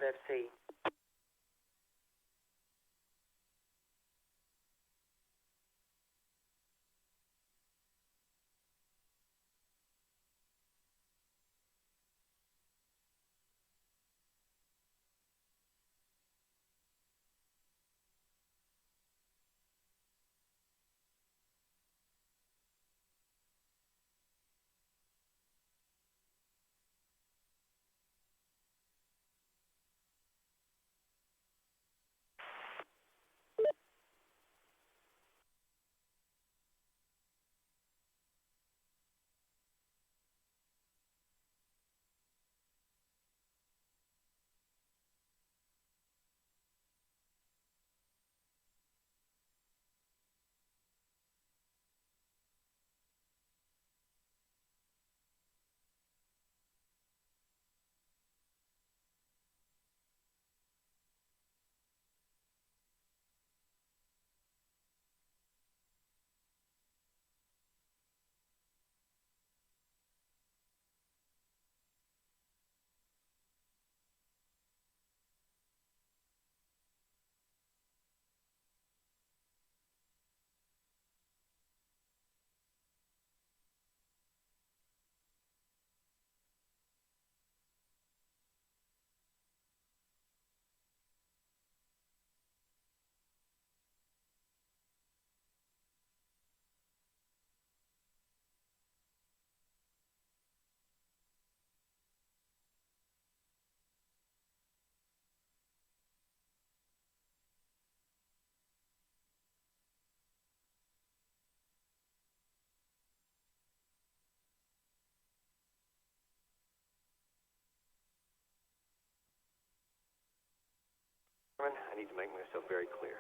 FC. I need to make myself very clear.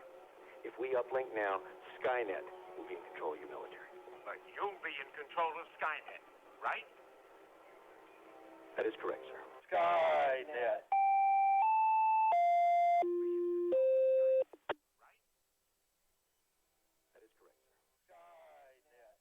If we uplink now, Skynet will be in control of your military. But you'll be in control of Skynet, right? That is correct, sir. Skynet. That is correct, sir. Skynet.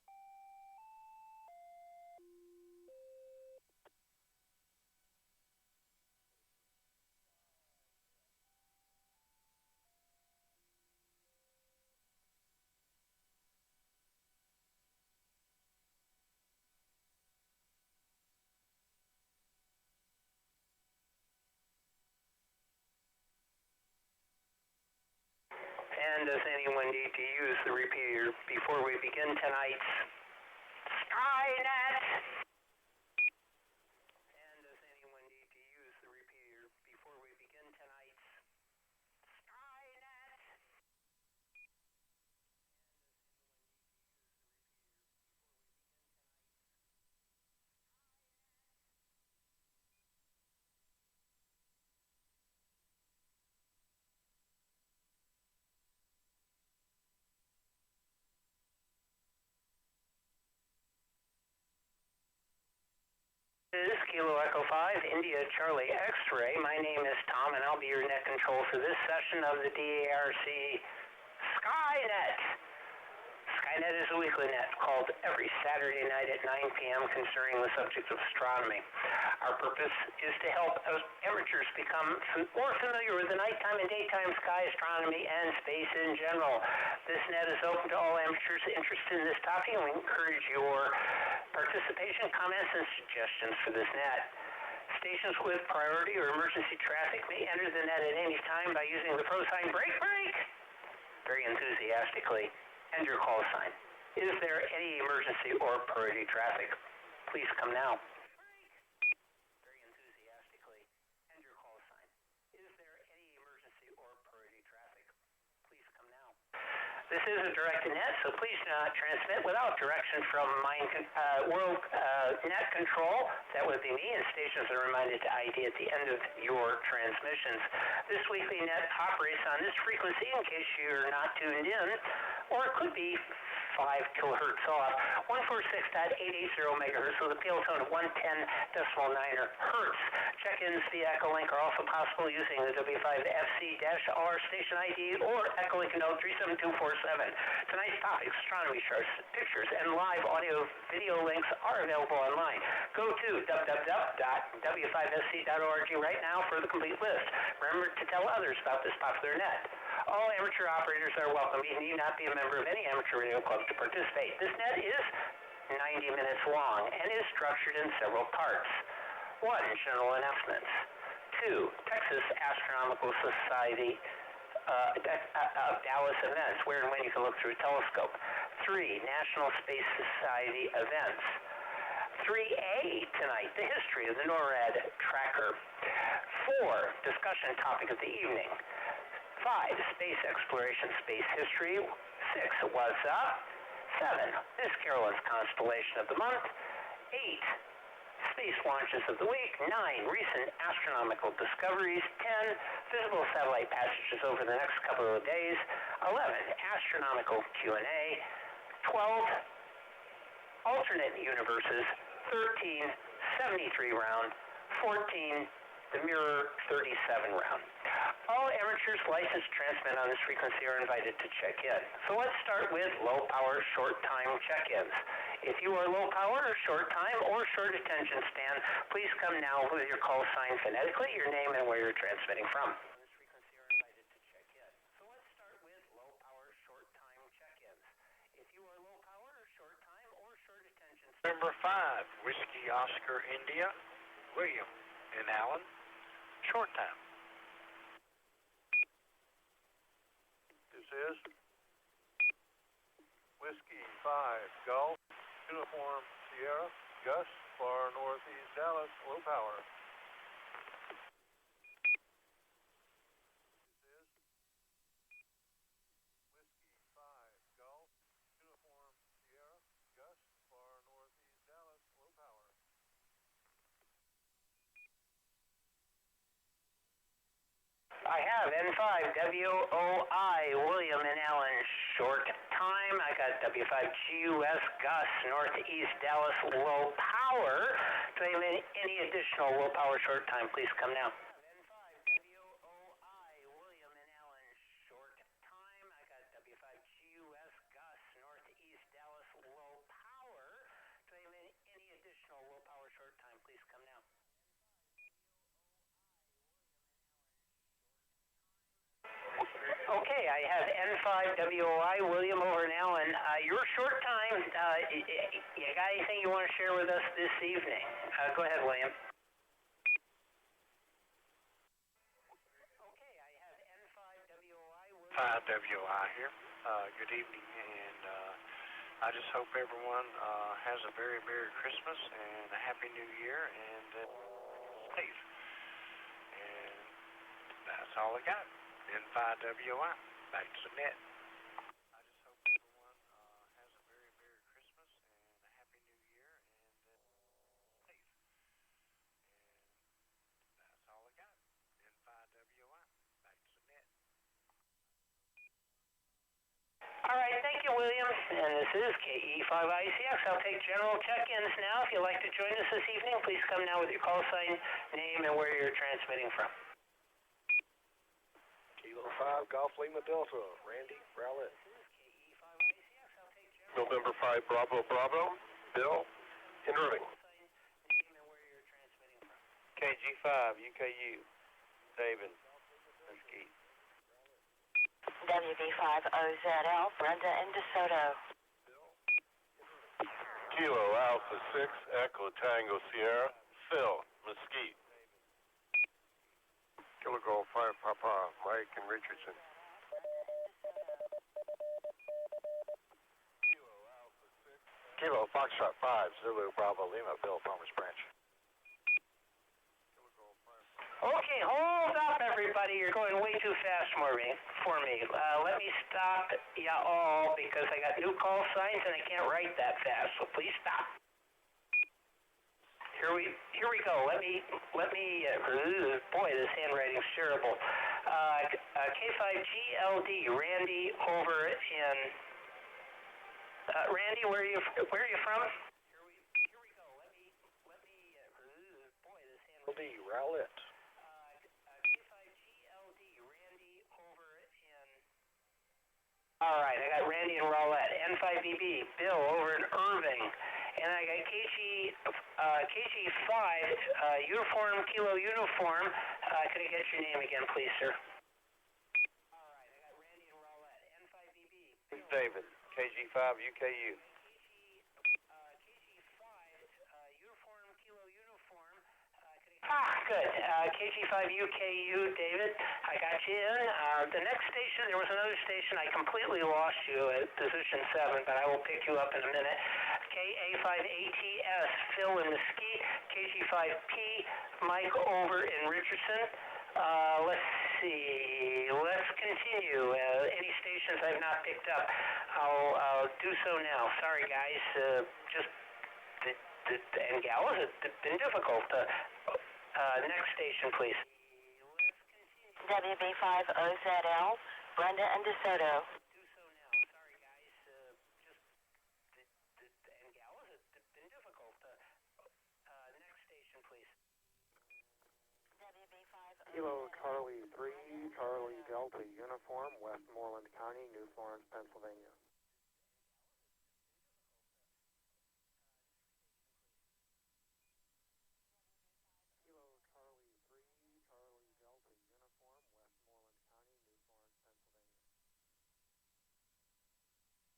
And does anyone need to use the repeater before we begin tonight's Skynet? And does anyone need to use the repeater before we begin tonight's Skynet? This is Kilo Echo 5, India Charlie X-Ray. My name is Tom, and I'll be your net control for this session of the DARC Skynet. Skynet is a weekly net called every Saturday night at 9 p.m. concerning the subject of astronomy. Our purpose is to help amateurs become more familiar with the nighttime and daytime sky astronomy and space in general. This net is open to all amateurs interested in this topic, and we encourage your participation, comments, and suggestions for this net. Stations with priority or emergency traffic may enter the net at any time by using the pro sign break very enthusiastically, and your call sign. Is there any emergency or priority traffic? Please come now. Very enthusiastically, and your call sign. Is there any emergency or priority traffic? Please come now. This is a directed net, so please do not transmit without direction from World Net Control. That would be me, and stations are reminded to ID at the end of your transmissions. This weekly net operates on this frequency in case you're not tuned in, or it could be kilohertz off, 146.880 megahertz with a tone of 110.9 hertz. Check-ins via Echolink are also possible using the W5FC-R station ID or Echolink node 37247. Tonight's topics, astronomy charts, pictures, and live audio video links are available online. Go to www.w5sc.org right now for the complete list. Remember to tell others about this popular net. All amateur operators are welcome. You need not be a member of any amateur radio club to participate. This net is 90 minutes long and is structured in several parts. 1. General announcements. 2. Texas Astronomical Society Dallas events, where and when you can look through a telescope. 3. National Space Society events. 3A tonight, the history of the NORAD tracker. 4. Discussion topic of the evening. 5. Space exploration, space history. 6. What's up? 7. Miss Carolyn's constellation of the month. 8. Space launches of the week. 9. Recent astronomical discoveries. 10. Visible satellite passages over the next couple of days. 11. Astronomical Q&A. 12. Alternate universes. 13. 73 round. 14. The Mirror 37 round. All amateurs licensed to transmit on this frequency are invited to check in. So let's start with low power short time check-ins. If you are low power or short time or short attention span, please come now with your call sign phonetically, your name, and where you're transmitting from. On this frequency are invited to check in. So let's start with low power short time check-ins. If you are low power or short time or short attention span. Number 5, Whiskey Oscar India, William and Alan, short time. This is Whiskey 5 Golf, Uniform Sierra, Gus, far northeast Dallas, low power. This is Whiskey 5 Golf, Uniform Sierra, Gus, far northeast Dallas, low power. I have N5WOI, William and Allen, short time. I got W5GUS, Gus, northeast Dallas, low power. Do I have any additional low power short time? Please come now. N5WOI, William and Allen, short time. I got W5GUS, Gus, northeast Dallas, low power. Do I have any additional low power short time? Please come now. Okay, I have N5WOI, William over and Allen. Your short time, you got anything you want to share with us this evening? Go ahead, William. Okay, I have N5WOI, William. 5WI here. Good evening, and I just hope everyone has a very Merry Christmas and a Happy New Year and safe. And that's all I got. N5WI, back to the net. I just hope everyone has a very Merry Christmas and a Happy New Year and safe. And that's all I got. N5WI, back to the net. All right, thank you, William. And this is KE5ICX. I'll take general check-ins now. If you'd like to join us this evening, please come now with your call sign, name, and where you're transmitting from. Kilo 5 Golf Lima Delta, Randy Rowlett. November 5 Bravo Bravo, Bill in Irving. KG5, UKU, David, Mesquite. WB5OZL, Brenda in DeSoto. Kilo Alpha 6 Echo Tango Sierra, Phil, Mesquite. Kilo Golf 5 Papa, Mike and Richardson. Kilo Foxtrot 5 Zulu Bravo Lima, Bill, Palmer's Branch. Okay, hold up, everybody. You're going way too fast for me. Let me stop ya all because I got new call signs and I can't write that fast. So please stop. Here we go. Let me. Boy, this handwriting's terrible. K5GLD, Randy over in Randy, where are you from? Here we go. Let me boy, this handle. LD, Rowlett. Q5GLD, Randy over in. All right, I got Randy in Rowlett. N5BB, Bill over in Irving. And I got KG5, uniform, kilo uniform. Could I get your name again, please, sir? All right, I got Randy in Rowlett. N5BB. It's David, KG5 UKU. KG5, uniform, kilo uniform. Good. KG5UKU, David. I got you in. The next station, there was another station. I completely lost you at position 7, but I will pick you up in a minute. KA5ATS, Phil in Mesquite. KG5P, Mike over in Richardson. Let's see. Let's continue. Any stations I've not picked up, I'll do so now. Sorry, guys. And gals, it's been difficult. Next station, please. WB5OZL, Brenda and DeSoto. Do so now. Sorry, guys. And gals, it's been difficult. Next station, please. WB5OZL. Kilo Charlie 3, Charlie Delta Uniform, Westmoreland County, New Florence, Pennsylvania. Kilo Charlie 3, Charlie Delta Uniform, Westmoreland County, New Florence,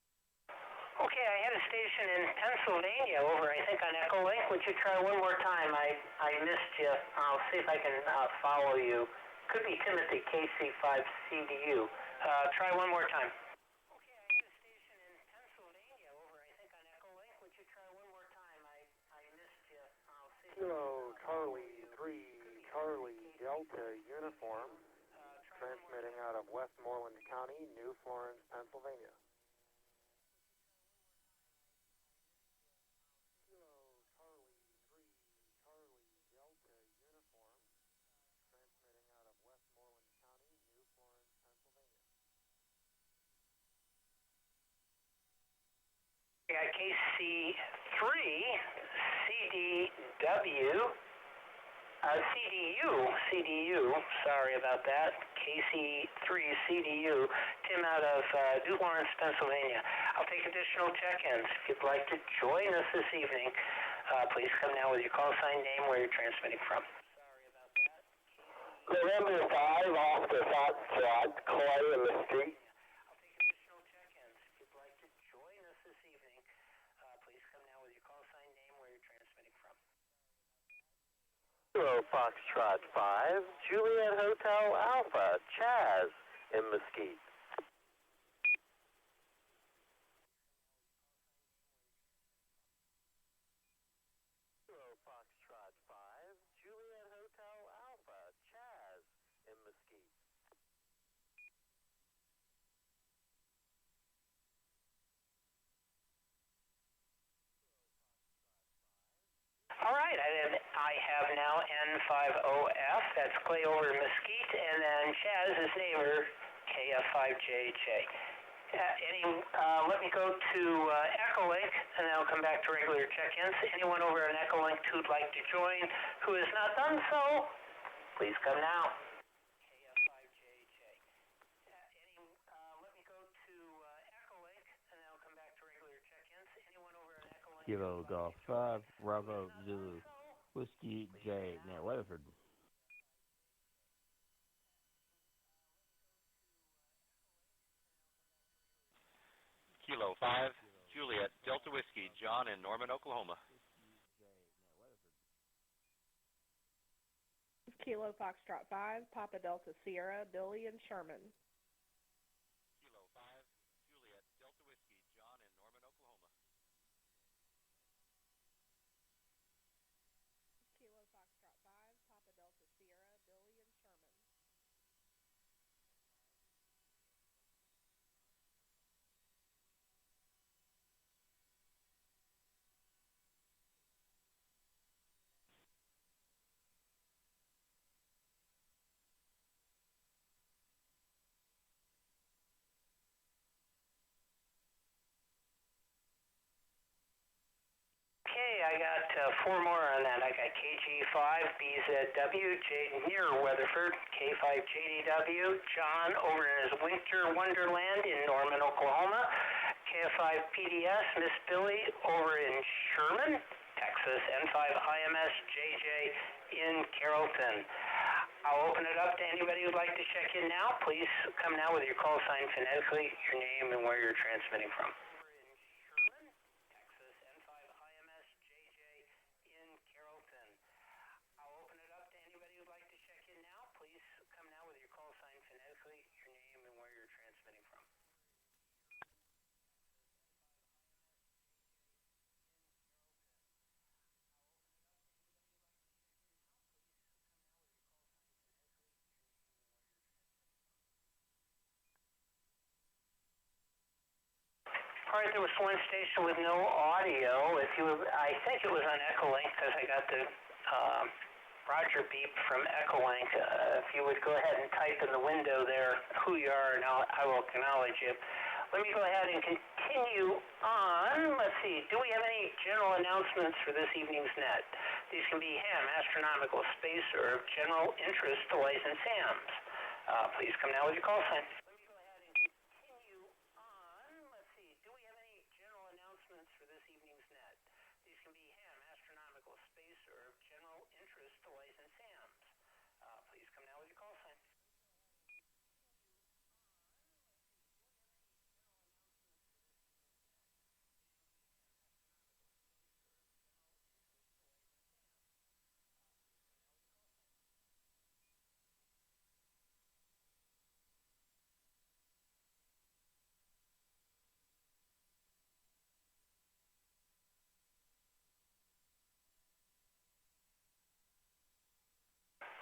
Pennsylvania. Okay, I had a station in Pennsylvania over, I think, on Echo Link. Would you try one more time? I missed you. I'll see if I can follow you. Could be Timothy, KC5CDU. Try one more time. Okay, I had a station in Pennsylvania over, I think, on Echo Link. Would you try one more time? I missed you. I'll see if Kilo Charlie 3, Charlie Delta Uniform, transmitting out of Westmoreland County, New Florence, Pennsylvania. Kilo Charlie 3, Charlie Delta Uniform, transmitting out of Westmoreland County, New Florence, Pennsylvania. I got KC3, CDU, sorry about that, KC3, CDU, Tim out of New Lawrence, Pennsylvania. I'll take additional check-ins. If you'd like to join us this evening, please come now with your call sign, name, where you're transmitting from. Sorry about that. November 5, off the Foxtrot, Clay in Mesquite. I'll take additional check-ins. If you'd like to join us this evening, please come now with your call sign, name, where you're transmitting from. Kilo Foxtrot 5, Juliet Hotel Alpha, Chaz in Mesquite. Kilo Foxtrot 5, Juliet Hotel Alpha, Chaz in Mesquite. All right, I have now N50F, that's Clay over in Mesquite, and then Chaz is neighbor, KF5JJ. Let me go to Echo Link, and then I'll come back to regular check-ins. Anyone over on Echo Link who'd like to join, who has not done so, please come now. KF5JJ. Let me go to Echo Link, and then I'll come back to regular check-ins. Anyone over on Echo Link? Kilo Golf 5, Bravo Zulu, Whiskey J, now Weatherford. Kilo 5, Juliet, Delta Whiskey, John in Norman, Oklahoma. Kilo Foxtrot 5, Papa Delta Sierra, Billy and Sherman. Kilo 5, Juliet, Delta Whiskey, John in Norman, Oklahoma. Kilo Foxtrot 5, Papa Delta Sierra, Billy and Sherman. I got 4 more on that. I got KG5BZW, Jade near Weatherford, K5JDW, John over in his winter wonderland in Norman, Oklahoma, KF5PDS, Miss Billy over in Sherman, Texas, N5IMS JJ in Carrollton. I'll open it up to anybody who'd like to check in now. Please come now with your call sign phonetically, your name, and where you're transmitting from. All right, there was one station with no audio. I think it was on Echolink because I got the Roger beep from Echolink. If you would go ahead and type in the window there who you are, and I will acknowledge you. Let me go ahead and continue on. Let's see, do we have any general announcements for this evening's net? These can be ham, astronomical, space, or of general interest to licensed hams. Please come now with your call sign.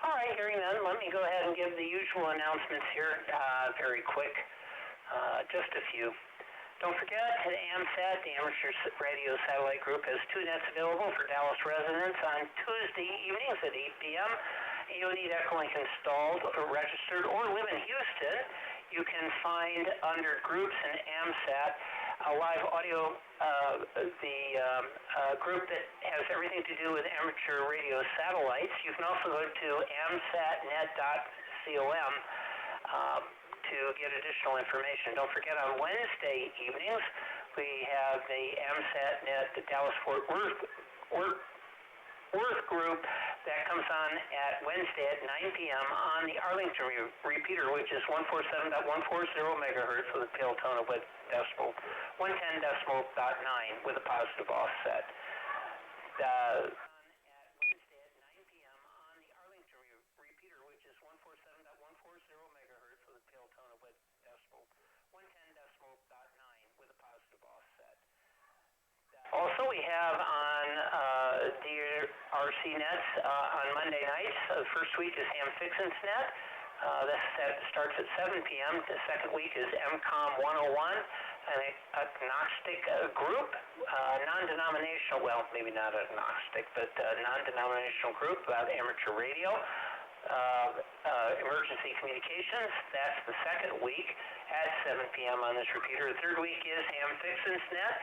All right, hearing none, let me go ahead and give the usual announcements here, very quick, just a few. Don't forget, AMSAT, the Amateur Radio Satellite Group, has 2 nets available for Dallas residents on Tuesday evenings at 8 p.m. You need Echolink installed or registered or live in Houston. You can find under groups in AMSAT a live audio, group that has everything to do with amateur radio satellites. You can also go to amsatnet.com to get additional information. Don't forget, on Wednesday evenings, we have the AMSAT-Net, the Dallas-Fort Worth group that comes on at Wednesday at 9 p.m. on the Arlington repeater, which is 147.140 megahertz with a tail tone of 110 decimal dot 9 with a positive offset. Also, we have on the RC nets on Monday nights. The first week is Ham Fixin's net. This set starts at 7 p.m. The second week is MCOM 101, an agnostic group, non-denominational, well, maybe not agnostic, but non-denominational group about amateur radio. Emergency communications, that's the second week at 7 p.m. on this repeater. The third week is Ham Fixin's net,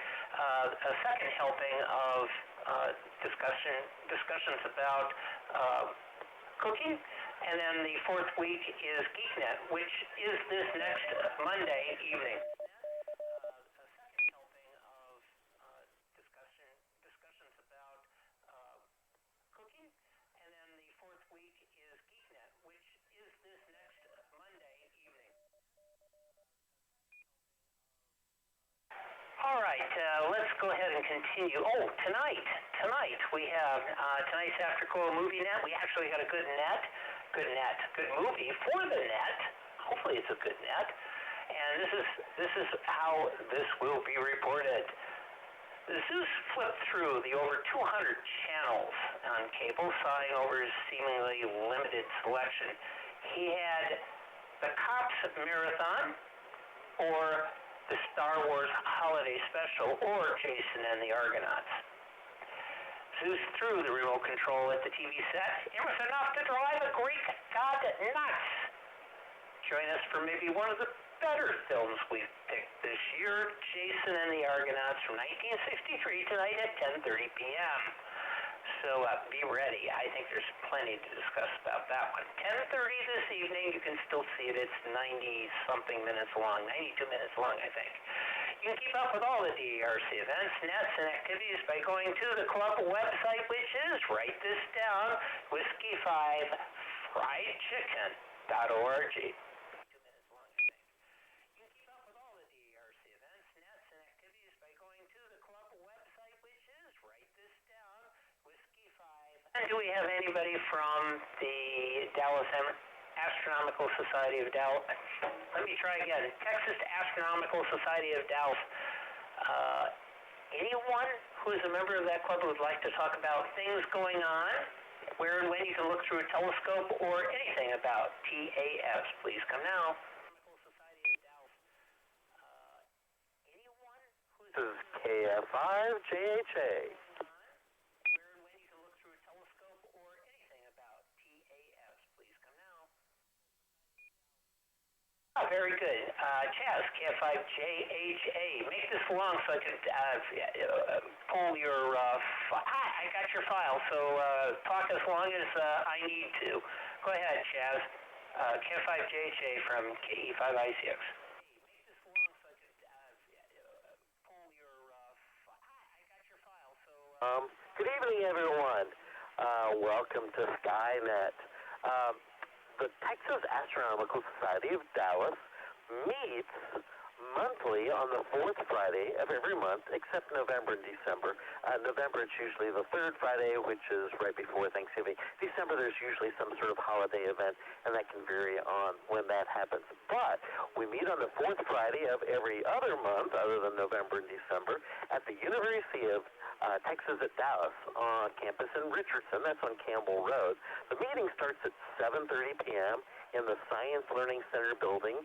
a second helping of discussions about cooking. And then the fourth week is GeekNet, which is this next Monday evening. All right, let's go ahead and continue. Oh, tonight we have tonight's After Coil movie net. We actually got a good movie for the net. Hopefully, it's a good net. And this is how this will be reported. Zeus flipped through the over 200 channels on cable, sighing over his seemingly limited selection. He had the Cops Marathon, or the Star Wars Holiday Special, or Jason and the Argonauts. Zeus threw the remote control at the TV set. It was enough to drive a Greek god nuts. join us for maybe one of the better films we've picked this year, Jason and the Argonauts from 1963, tonight at 10:30 p.m. So be ready. I think there's plenty to discuss about that one. 10:30 this evening. You can still see it. It's 90-something minutes long, 92 minutes long, I think. You can keep up with all the DARC events, nets, and activities by going to the club website, which is, write this down, whiskey5friedchicken.org. 2 minutes long, I think. You can keep up with all the DARC events, nets, and activities by going to the club website, which is, write this down, whiskey5. And do we have anybody from the Dallas Astronomical Society of Dallas? Let me try again. Texas Astronomical Society of Dallas. Anyone who is a member of that club would like to talk about things going on, where and when you can look through a telescope, or anything about TAS, please come now. Society of Dallas. Anyone who's This is KF5JHA. where and when you can look through a telescope, or anything about TAS, please come now. Oh, very good. Chaz, KF5JHA. Make this long so I can pull your... I got your file, so talk as long as I need to. Go ahead, Chaz. KF5JHA from KE5ICX. Make this long so I can pull your... I got your file, so... Good evening, everyone. Welcome to Skynet. The Texas Astronomical Society of Dallas meets monthly on the fourth Friday of every month, except November and December. November, it's usually the third Friday, which is right before Thanksgiving. December, there's usually some sort of holiday event, and that can vary on when that happens. But we meet on the fourth Friday of every other month, other than November and December, at the University of Texas at Dallas on campus in Richardson. That's on Campbell Road. The meeting starts at 7:30 p.m. in the Science Learning Center building.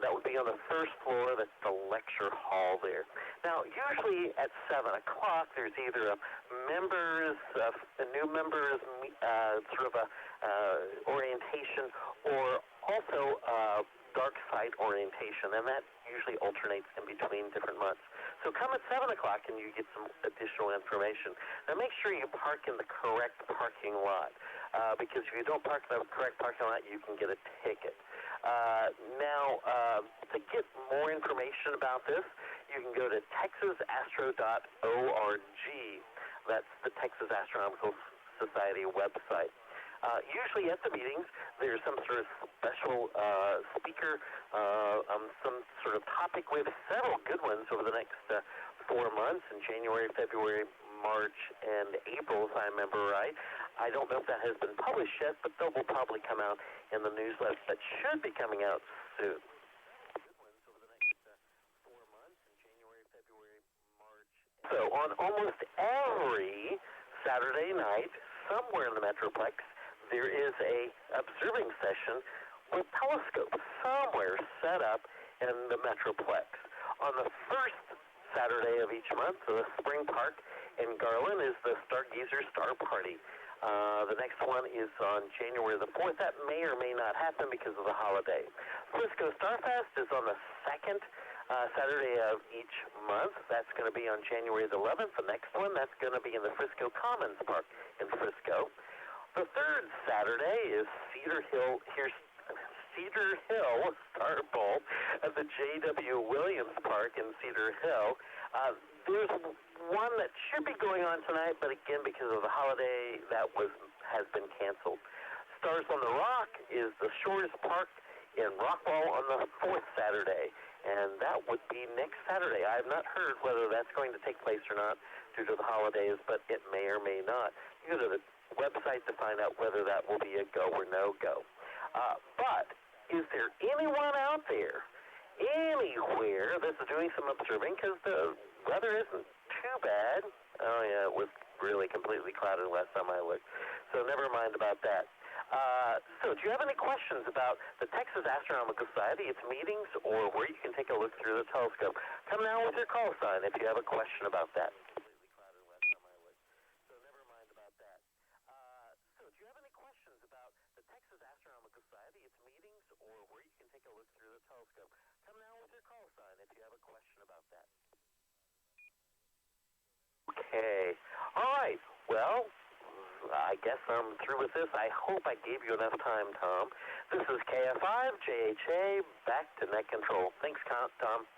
That would be on the first floor. That's the lecture hall there. Now, usually at 7 o'clock, there's either a new members sort of a orientation, or also dark side orientation, and that usually alternates in between different months. So come at 7 o'clock and you get some additional information. Now make sure you park in the correct parking lot, because if you don't park in the correct parking lot, you can get a ticket. To get more information about this, you can go to texasastro.org. That's the Texas Astronomical Society website. Usually at the meetings, there's some sort of special speaker on some sort of topic. We have several good ones over the next 4 months in January, February, March, and April, if I remember right. I don't know if that has been published yet, but they will probably come out in the newsletter that should be coming out soon. Good ones over the next 4 months in January, February, March. So on almost every Saturday night, somewhere in the Metroplex, there is a observing session with telescopes somewhere set up in the Metroplex. On the first Saturday of each month, the Spring Park in Garland is the Stargazer Star Party. The next one is on January the 4th. That may or may not happen because of the holiday. Frisco Starfest is on the second Saturday of each month. That's going to be on January the 11th. The next one, that's going to be in the Frisco Commons Park in Frisco. The third Saturday is Cedar Hill Star Bowl at the J.W. Williams Park in Cedar Hill. There's one that should be going on tonight, but again, because of the holiday, that has been canceled. Stars on the Rock is the Shores Park in Rockwall on the fourth Saturday, and that would be next Saturday. I have not heard whether that's going to take place or not due to the holidays, but it may or may not. You go to the website to find out whether that will be a go or no-go. But is there anyone out there, anywhere, that's doing some observing? Because the weather isn't too bad. Oh, yeah, it was really completely clouded last time I looked. So never mind about that. So do you have any questions about the Texas Astronomical Society, its meetings, or where you can take a look through the telescope? Come now with your call sign if you have a question about that. Completely clouded last time I looked. So never mind about that. So do you have any questions about the Texas Astronomical Society, its meetings, or where you can take Okay. All right. Well, I guess I'm through with this. I hope I gave you enough time, Tom. This is KF5 JHA, back to net control. Thanks, Tom. Okay.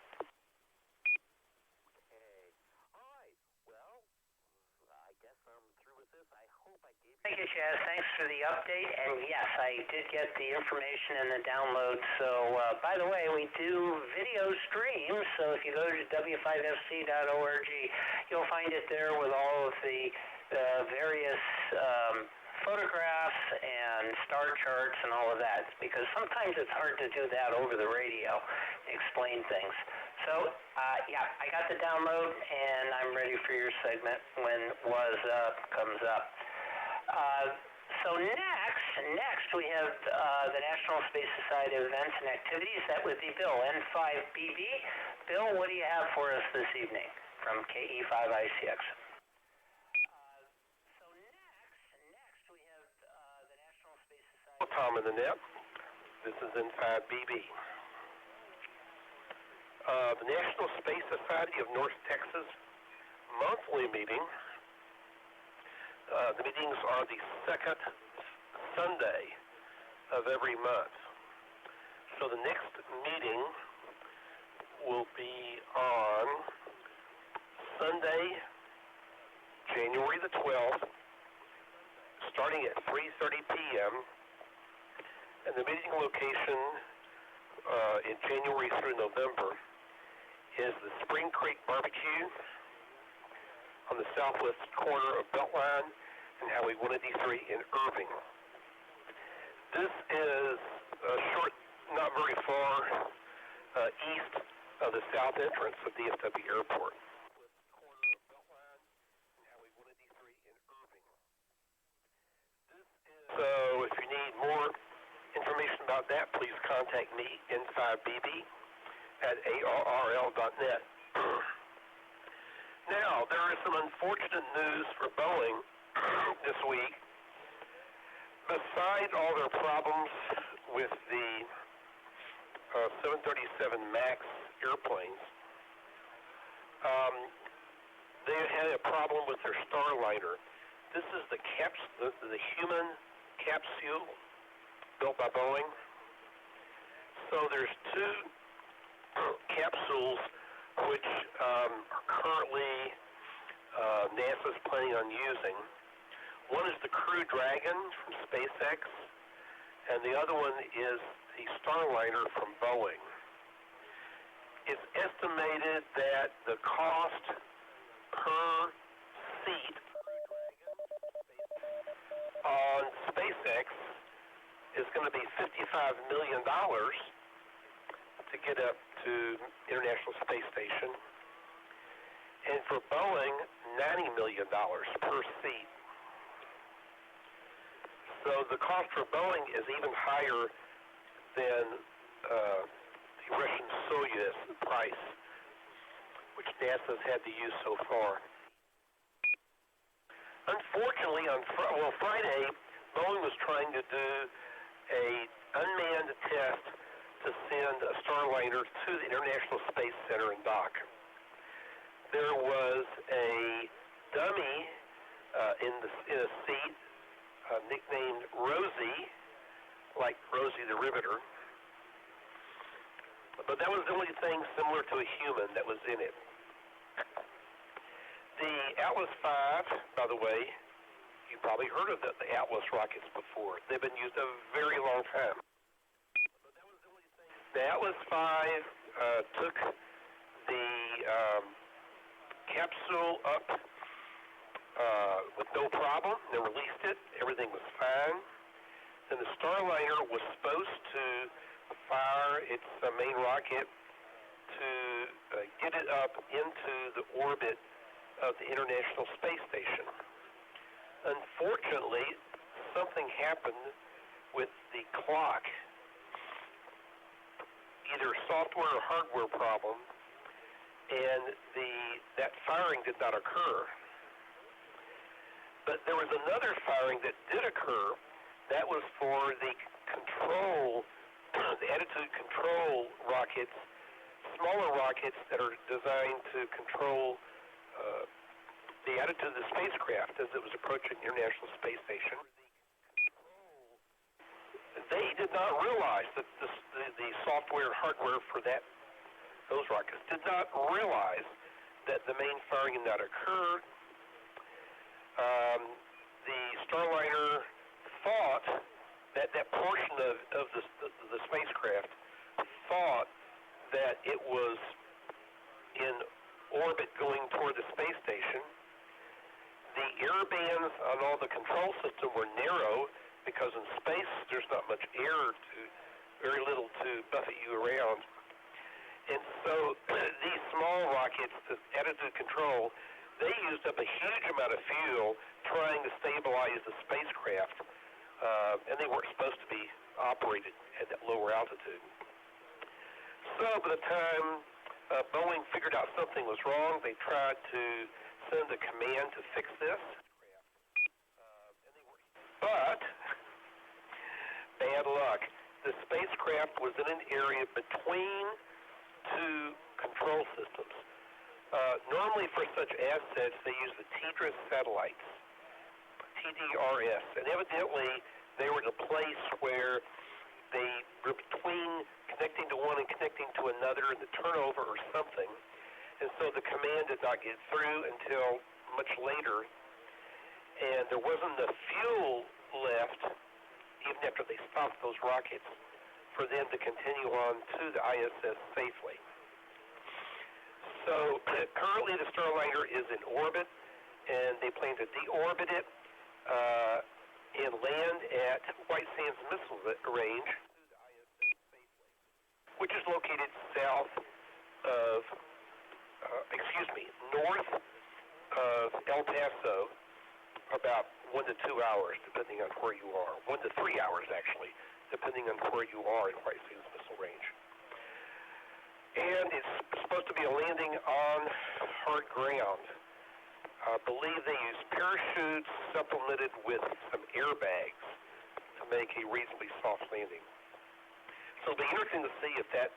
All right. Well, I guess I'm through with this. I hope I gave you... Thank you, Chaz. Thanks for the update. And yes, I did get the information and the download. So, by the way, we do video streams. So if you go to w5fc.org, you'll find it there with all of the various photographs and star charts and all of that. Because sometimes it's hard to do that over the radio, explain things. So, yeah, I got the download, and I'm ready for your segment when Was Up comes up. So next we have the National Space Society events and activities. That would be Bill, N5BB. Bill, what do you have for us this evening from KE5ICX? So next we have the National Space Society... Tom in the net. This is N5BB. The National Space Society of North Texas monthly meeting. The meetings are the second Sunday of every month. So the next meeting will be on Sunday, January the 12th, starting at 3:30 p.m. And the meeting location in January through November is the Spring Creek Barbecue on the southwest corner of Beltline and Highway 183 in Irving. This is short, not very far east of the south entrance of DFW Airport. Corner of Beltline and Highway 183 in Irving. So if you need more information about that, please contact me, N5BB, at ARRL.net. Now, there is some unfortunate news for Boeing this week. Beside all their problems with the 737 MAX airplanes, they had a problem with their Starliner. This is the human capsule built by Boeing. So there's two capsules which are currently NASA's planning on using. One is the Crew Dragon from SpaceX, and the other one is the Starliner from Boeing. It's estimated that the cost per seat on SpaceX is going to be $55 million to get up to International Space Station, and for Boeing, $90 million per seat. So the cost for Boeing is even higher than the Russian Soyuz price, which NASA's had to use so far. Unfortunately, on Friday, Boeing was trying to do an unmanned test to send a Starliner to the International Space Center and dock. There was a dummy in a seat nicknamed Rosie, like Rosie the Riveter. But that was the only thing similar to a human that was in it. The Atlas V, by the way, you probably heard of the Atlas rockets before. They've been used a very long time. The Atlas V took the capsule up with no problem. They released it. Everything was fine. Then the Starliner was supposed to fire its main rocket to get it up into the orbit of the International Space Station. Unfortunately, something happened with the clock. Either software or hardware problem, and that firing did not occur. But there was another firing that did occur. That was for the control, the attitude control rockets, smaller rockets that are designed to control the attitude of the spacecraft as it was approaching the International Space Station. They did not realize that the software and hardware for those rockets did not realize that the main firing had not occurred. The Starliner thought that portion of the spacecraft thought that it was in orbit going toward the space station. The air bands on all the control system were narrow because in space there's not much air, very little to buffet you around. And so these small rockets, the attitude control, they used up a huge amount of fuel trying to stabilize the spacecraft, and they weren't supposed to be operated at that lower altitude. So by the time Boeing figured out something was wrong, they tried to send a command to fix this. But, bad luck. The spacecraft was in an area between two control systems. Normally for such assets, they use the TDRS satellites, TDRS, and evidently they were in a place where they were between connecting to one and connecting to another in the turnover or something. And so the command did not get through until much later. And there wasn't enough fuel left, even after they stopped those rockets, for them to continue on to the ISS safely. So currently the Starliner is in orbit, and they plan to deorbit it and land at White Sands Missile Range, which is located north of El Paso, about 1 to 2 hours, depending on where you are. 1 to 3 hours, actually, depending on where you are in White Sands Missile Range. And it's supposed to be a landing on hard ground. I believe they use parachutes supplemented with some airbags to make a reasonably soft landing. So it'll be interesting to see if that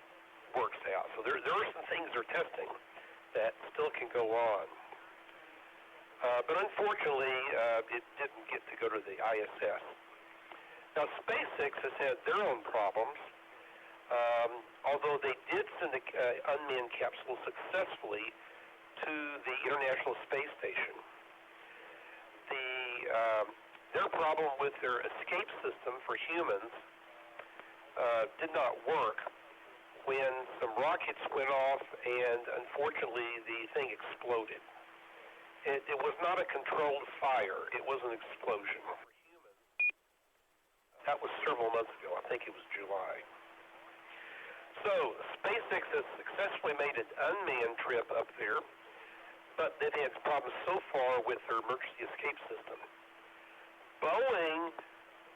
works out. So there are some things they're testing that still can go on. But unfortunately, it didn't get to go to the ISS. Now, SpaceX has had their own problems, although they did send an unmanned capsule successfully to the International Space Station. Their problem with their escape system for humans did not work when some rockets went off and unfortunately the thing exploded. It was not a controlled fire. It was an explosion. That was several months ago. I think it was July. So SpaceX has successfully made an unmanned trip up there, but they've had problems so far with their emergency escape system. Boeing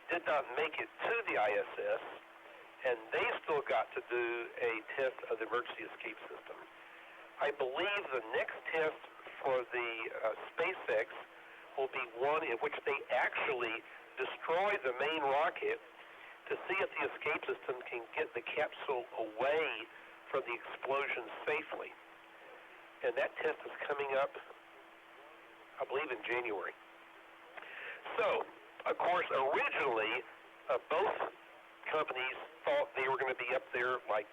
did not make it to the ISS, and they still got to do a test of the emergency escape system. I believe the next test for the SpaceX will be one in which they actually destroy the main rocket to see if the escape system can get the capsule away from the explosion safely. And that test is coming up, I believe, in January. So, of course, originally, both companies thought they were going to be up there like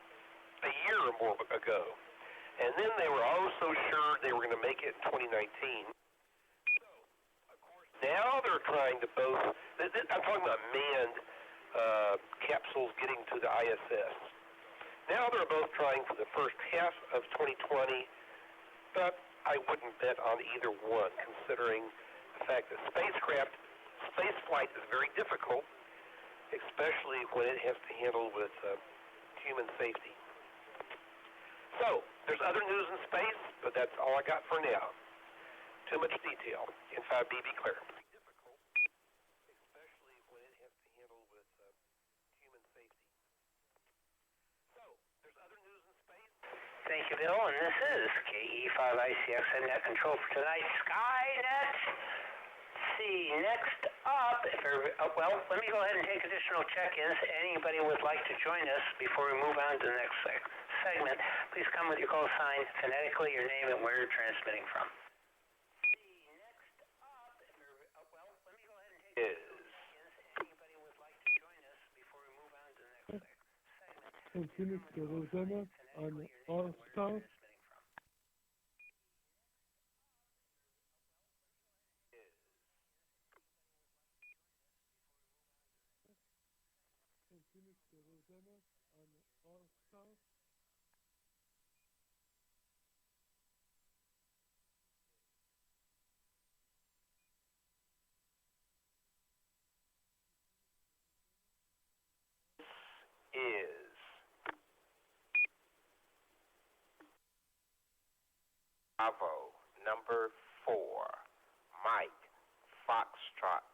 a year or more ago. And then they were also sure they were going to make it in 2019. So, of course, now they're trying to both, I'm talking about manned capsules getting to the ISS. Now they're both trying for the first half of 2020, but I wouldn't bet on either one, considering the fact that space flight is very difficult, especially when it has to handle with human safety. So, there's other news in space, but that's all I got for now. Too much detail. N5BB clear. Difficult, especially when it has to handle with human safety. So, there's other news in space. Thank you, Bill, and this is KE5ICX and Net Control for tonight, Skynet. See, next up, well, let me go ahead and take additional check-ins. Anybody would like to join us before we move on to the next segment, please come with your call sign, phonetically, your name, and where you're transmitting from. is Anybody would like to join us before we move on to the next segment? Phoenix, Arizona on All-Star. Phoenix, Arizona on All-Star. is Bravo number 4, Mike Foxtrot,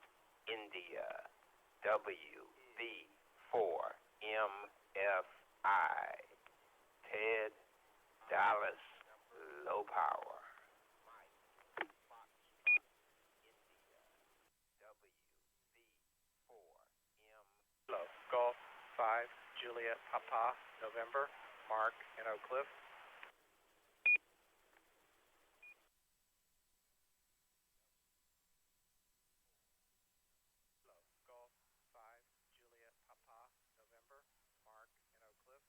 India, WB4MFI, Ted Dallas, low power. Hello, Golf 5, Juliet Papa, November, Mark in Oak Cliff. Hello, Golf 5, Juliet Papa, November, Mark in Oak Cliff.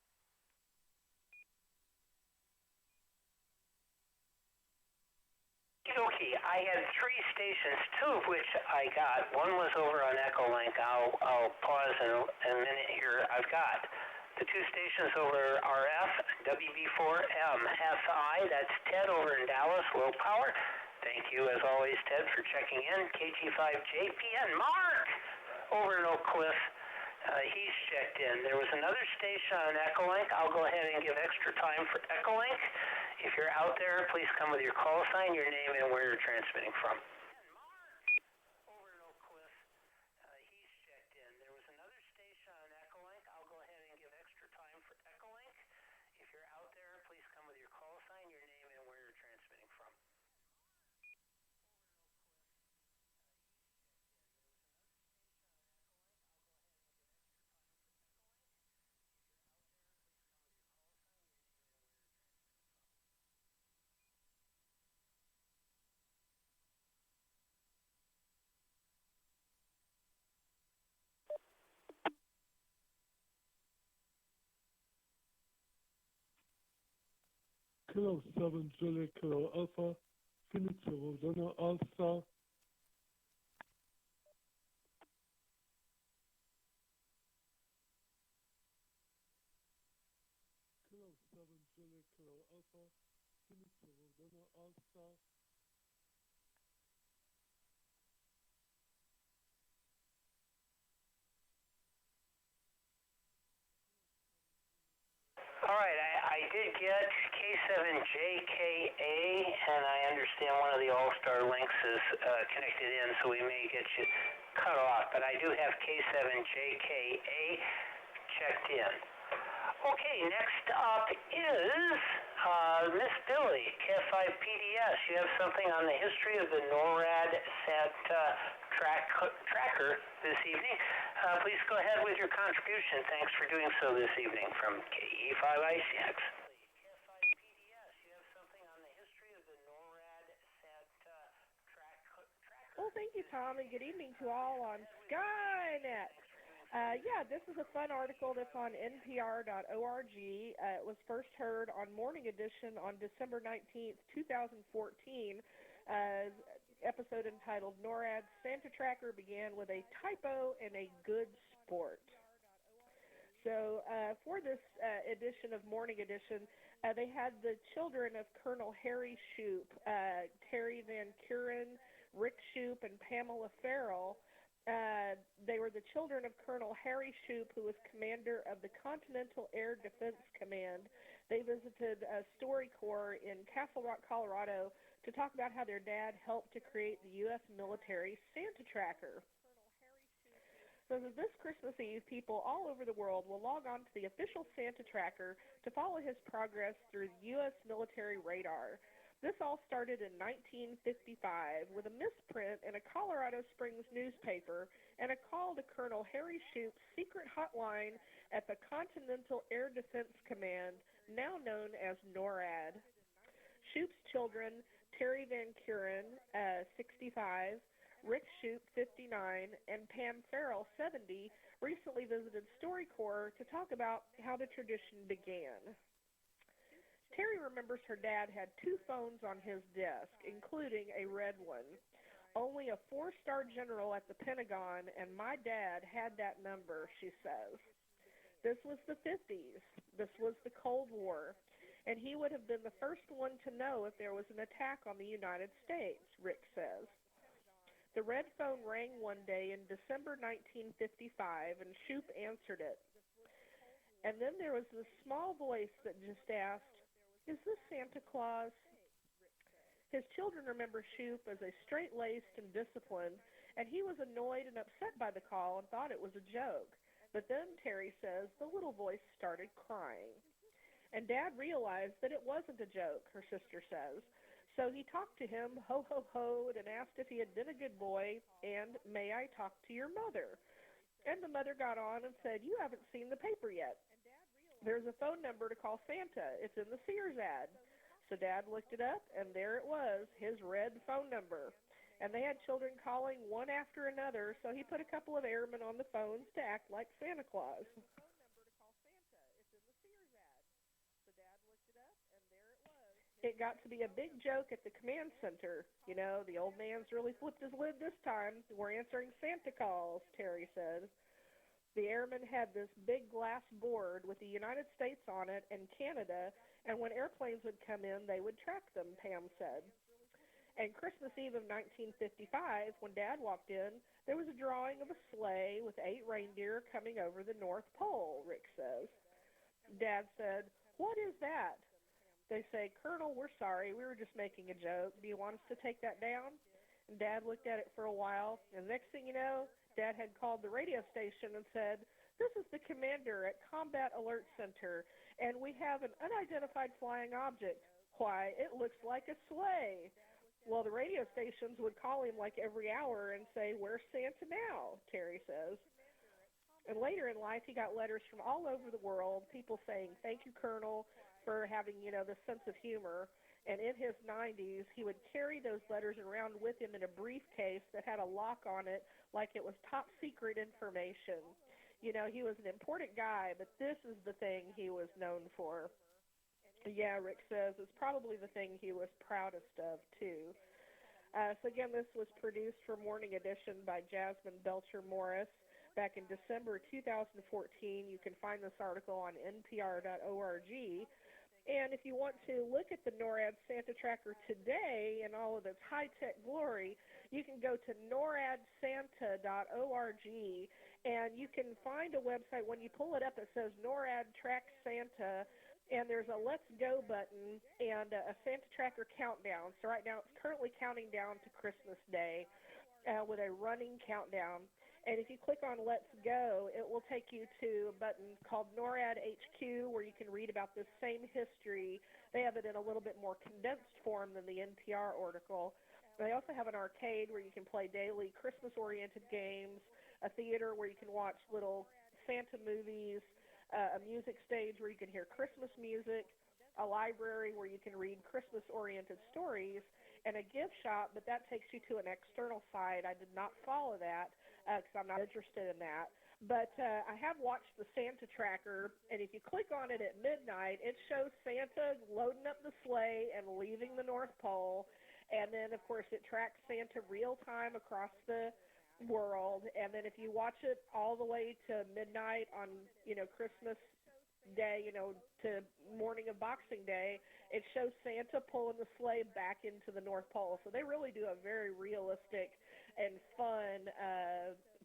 Okay, I had 3 stations, 2 of which I got. One was over on Echolink. I'll pause in a minute here. I've got the 2 stations over RF, WB4MFI, that's Ted over in Dallas, low power. Thank you, as always, Ted, for checking in. KG5JPN, Mark, over in Oak Cliff. He's checked in. There was another station on Echolink. I'll go ahead and give extra time for Echolink. If you're out there, please come with your call sign, your name, and where you're transmitting from. Over in Oak Cliff, he's checked in. There was another station on Echolink. I'll go ahead and give extra time for Echolink. If you're out there, please come with your call sign, your name, and where you're transmitting from. Kilo 7, Juliet, Kilo Alpha, Phoenix, Arizona All-Star. Kilo 7, Juliet, Kilo Alpha, Phoenix, Arizona All-Star. All right, I did get K7JKA, and I understand one of the All-Star links is connected in, so we may get you cut off. But I do have K7JKA checked in. Okay, next up is Miss Billy, KF5PDS. You have something on the history of the NORAD sat tracker this evening. Please go ahead with your contribution. Thanks for doing so this evening from KE5ICX. KF5PDS, you have something on the history of the NORAD sat tracker. Well, thank you, Tom, and good evening to all on Skynet. Yeah, this is a fun article that's on npr.org. It was first heard on Morning Edition on December 19th, 2014. Episode entitled NORAD Santa Tracker began with a typo and a good sport. So for this edition of Morning Edition, they had the children of Colonel Harry Shoup, Terry Van Kuren, Rick Shoup, and Pamela Farrell. They were the children of Colonel Harry Shoup, who was commander of the Continental Air Defense Command. They visited Story Corps in Castle Rock, Colorado, to talk about how their dad helped to create the U.S. military Santa Tracker. So this Christmas Eve, people all over the world will log on to the official Santa Tracker to follow his progress through the U.S. military radar. This all started in 1955 with a misprint in a Colorado Springs newspaper and a call to Colonel Harry Shoup's secret hotline at the Continental Air Defense Command, now known as NORAD. Shoup's children, Terry Van Kuren, 65, Rick Shoup, 59, and Pam Farrell, 70, recently visited StoryCorps to talk about how the tradition began. Terry remembers her dad had 2 phones on his desk, including a red one. Only a 4-star general at the Pentagon and my dad had that number, she says. This was the 50s. This was the Cold War. And he would have been the first one to know if there was an attack on the United States, Rick says. The red phone rang one day in December 1955, and Shoup answered it. And then there was this small voice that just asked, "Is this Santa Claus?" His children remember Shoup as a straight-laced and disciplined, and he was annoyed and upset by the call and thought it was a joke. But then, Terry says, the little voice started crying. And Dad realized that it wasn't a joke, her sister says. So he talked to him, ho-ho-hoed, and asked if he had been a good boy, and, "May I talk to your mother?" And the mother got on and said, "You haven't seen the paper yet. There's a phone number to call Santa. It's in the Sears ad." So Dad looked it up, and there it was, his red phone number. And they had children calling one after another, so he put a couple of airmen on the phones to act like Santa Claus. It got to be a big joke at the command center. You know, the old man's really flipped his lid this time. We're answering Santa calls, Terry said. The airmen had this big glass board with the United States on it and Canada, and when airplanes would come in, they would track them, Pam said. And Christmas Eve of 1955, when Dad walked in, there was a drawing of a sleigh with 8 reindeer coming over the North Pole, Rick says. Dad said, "What is that?" They say, "Colonel, we're sorry. We were just making a joke. Do you want us to take that down?" And Dad looked at it for a while, and next thing you know, Dad had called the radio station and said, "This is the commander at Combat Alert Center, and we have an unidentified flying object. Why, it looks like a sleigh." Well, the radio stations would call him like every hour and say, "Where's Santa now?" Terry says. And later in life, he got letters from all over the world, people saying, "Thank you, Colonel, for having, this sense of humor." And in his 90s, he would carry those letters around with him in a briefcase that had a lock on it like it was top secret information. He was an important guy, but this is the thing he was known for. Yeah, Rick says it's probably the thing he was proudest of, too. So again, this was produced for Morning Edition by Jasmine Belcher Morris back in December 2014. You can find this article on npr.org. And if you want to look at the NORAD Santa Tracker today in all of its high-tech glory, you can go to noradsanta.org, and you can find a website. When you pull it up, it says NORAD Track Santa, and there's a Let's Go button and a Santa Tracker countdown. So right now it's currently counting down to Christmas Day with a running countdown. And if you click on Let's Go, it will take you to a button called NORAD HQ, where you can read about this same history. They have it in a little bit more condensed form than the NPR article. They also have an arcade where you can play daily Christmas-oriented games, a theater where you can watch little Santa movies, a music stage where you can hear Christmas music, a library where you can read Christmas-oriented stories, and a gift shop, but that takes you to an external site. I did not follow that because I'm not interested in that. But I have watched the Santa Tracker, and if you click on it at midnight, it shows Santa loading up the sleigh and leaving the North Pole. And then, of course, it tracks Santa real-time across the world. And then if you watch it all the way to midnight on, Christmas Day, to morning of Boxing Day, it shows Santa pulling the sleigh back into the North Pole. So they really do a very realistic and fun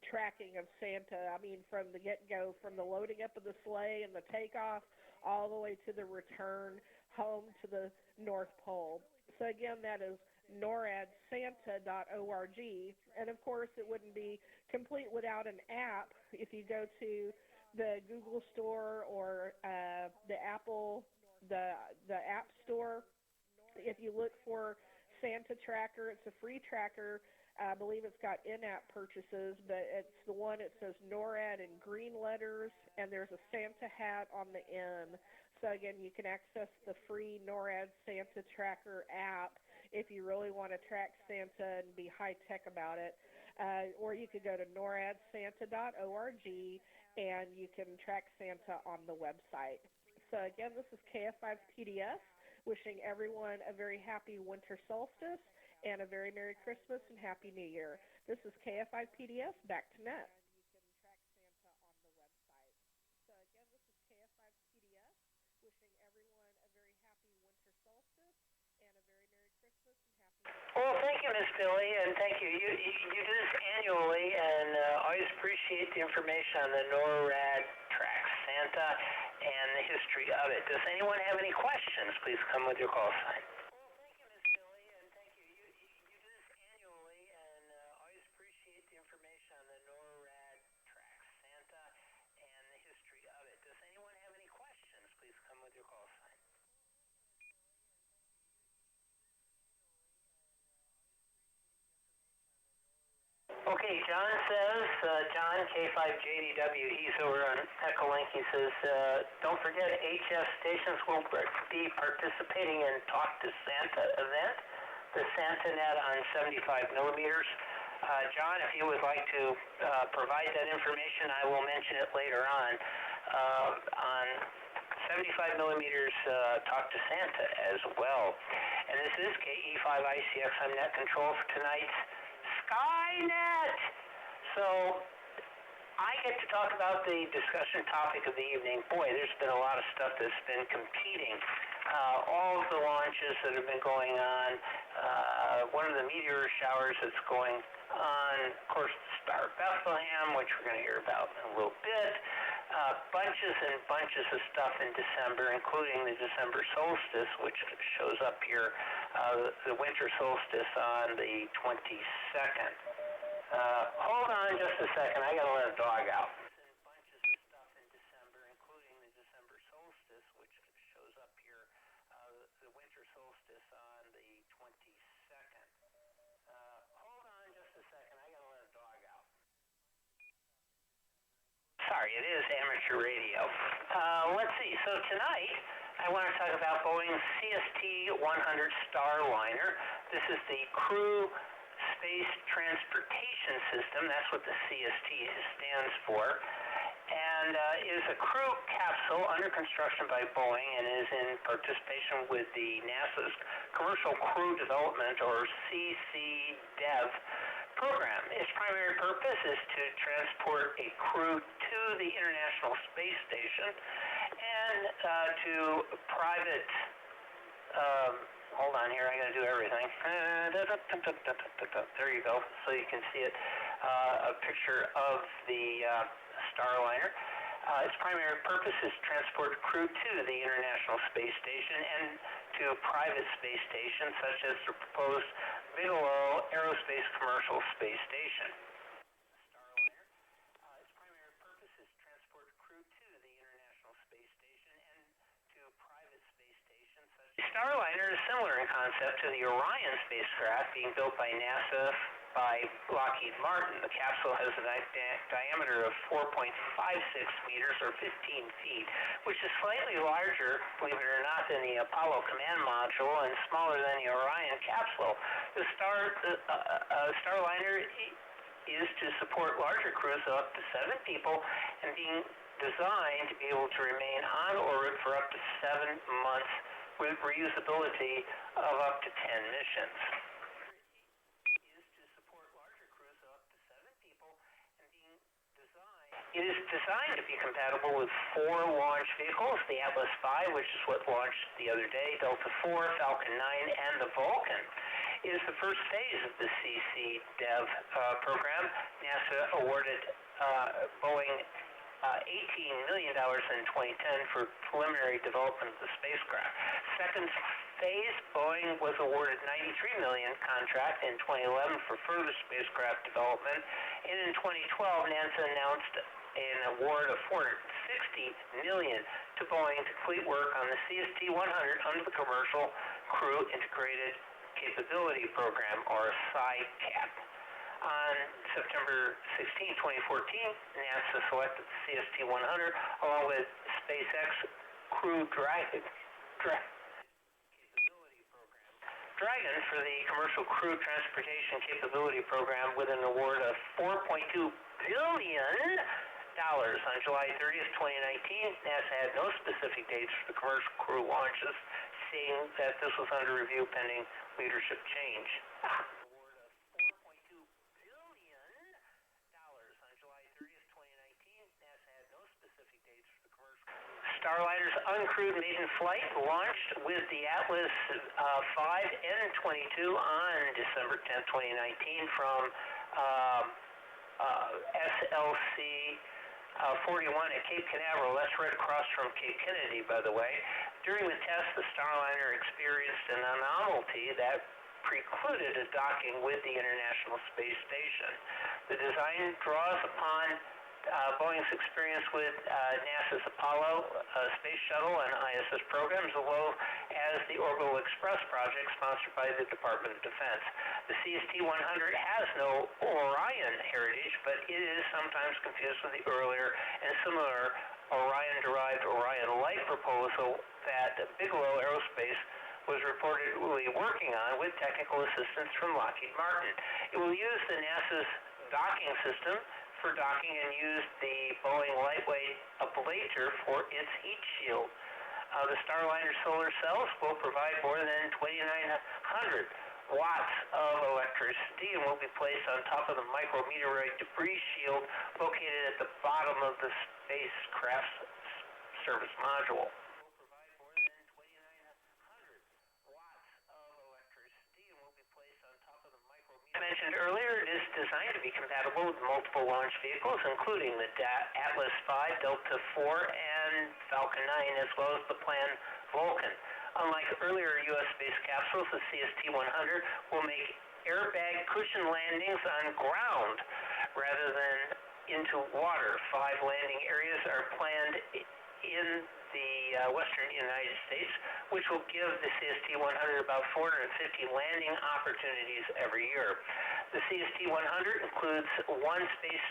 tracking of Santa. I mean, from the get-go, from the loading up of the sleigh and the takeoff, all the way to the return home to the North Pole. So again, that is noradsanta.org. And of course, it wouldn't be complete without an app. If you go to the Google Store or the Apple, the App Store, if you look for Santa Tracker, it's a free tracker. I believe it's got in-app purchases, but it's the one, it says NORAD in green letters, and there's a Santa hat on the end. So again, you can access the free NORAD Santa Tracker app if you really want to track Santa and be high-tech about it. Or you could go to noradsanta.org, and you can track Santa on the website. So again, this is KF5 PDS, wishing everyone a very happy winter solstice and a very Merry Christmas and Happy New Year. This is KF5 PDS, back to net. Well, thank you, Miss Billy, and thank you. You do this annually, and always appreciate the information on the NORAD Track Santa and the history of it. Does anyone have any questions? Please come with your call sign. Well, thank you, Miss Billy, and thank you. You do this annually, and always appreciate the information on the NORAD Track Santa and the history of it. Does anyone have any questions? Please come with your call sign. Okay, John says, John, K5JDW, he's over on Echolink, he says, don't forget HF stations will be participating in Talk to Santa event, the SantaNet on 75 millimeters. John, if you would like to provide that information, I will mention it later on 75 millimeters Talk to Santa as well. And this is KE5ICX, I'm net control for tonight's Skynet. So I get to talk about the discussion topic of the evening. Boy, there's been a lot of stuff that's been competing. All of the launches that have been going on, one of the meteor showers that's going on, of course, Star Bethlehem, which we're going to hear about in a little bit. Bunches and bunches of stuff in December, including the December solstice, which shows up here, the winter solstice on the 22nd. Hold on just a second. I got to let a dog out. Bunches of stuff in December, including the December solstice, which shows up here, the winter solstice on the 22nd. Hold on just a second. I got to let a dog out. Sorry, it is amateur radio. Let's see. So tonight, I want to talk about Boeing's CST-100 Starliner. This is the Crew Space Transportation System. That's what the CST stands for. And is a crew capsule under construction by Boeing and is in participation with the NASA's Commercial Crew Development, or CCDEV, program. Its primary purpose is to transport a crew to the International Space Station and to private, hold on here, I gotta do everything. There you go, so you can see it, a picture of the Starliner. Its primary purpose is to transport crew to the International Space Station and to private space stations such as the proposed Bigelow Aerospace Commercial Space Station. Starliner. Its primary purpose is to transport crew to the International Space Station and to private space stations such as... Starliner is similar in concept to the Orion spacecraft being built by NASA by Lockheed Martin. The capsule has a diameter of 4.56 meters or 15 feet, which is slightly larger, believe it or not, than the Apollo command module and smaller than the Orion capsule. The Starliner is to support larger crews of up to 7 people and being designed to be able to remain on orbit for up to 7 months with reusability of up to 10 missions. It is designed to be compatible with 4 launch vehicles, the Atlas V, which is what launched the other day, Delta IV, Falcon 9, and the Vulcan. It is the first phase of the CCDEV program. NASA awarded Boeing $18 million in 2010 for preliminary development of the spacecraft. Second phase, Boeing was awarded $93 million contract in 2011 for further spacecraft development, and in 2012, NASA announced an award of $460 million to Boeing to complete work on the CST-100 under the Commercial Crew Integrated Capability Program, or CICAP. On September 16, 2014, NASA selected the CST-100 along with SpaceX Crew Capability Program Dragon for the Commercial Crew Transportation Capability Program with an award of $4.2 billion. On July 30th, 2019, NASA had no specific dates for the commercial crew launches, seeing that this was under review pending leadership change. Award of $4.2 billion on July 30th, 2019, NASA had no specific dates for the commercial crew. Starliner's uncrewed maiden flight launched with the Atlas V N-22 on December 10th, 2019 from SLC 41 at Cape Canaveral. That's right across from Cape Kennedy, by the way. During the test, the Starliner experienced an anomaly that precluded a docking with the International Space Station. The design draws upon Boeing's experience with NASA's Apollo space shuttle and ISS programs, as well as the Orbital Express project sponsored by the Department of Defense. The CST-100 has no Orion heritage, but it is sometimes confused with the earlier and similar Orion-derived Orion Light proposal that Bigelow Aerospace was reportedly working on with technical assistance from Lockheed Martin. It will use the NASA's docking system for docking and use the Boeing lightweight ablator for its heat shield. The Starliner solar cells will provide more than 2,900 watts of electricity and will be placed on top of the micrometeorite debris shield located at the bottom of the spacecraft's service module. As mentioned earlier, it is designed to be compatible with multiple launch vehicles, including the Atlas V, Delta IV, and Falcon 9, as well as the planned Vulcan. Unlike earlier U.S. space capsules, the CST-100 will make airbag cushion landings on ground rather than into water. 5 landing areas are planned in the western United States, which will give the CST-100 about 450 landing opportunities every year. The CST-100 includes 1 space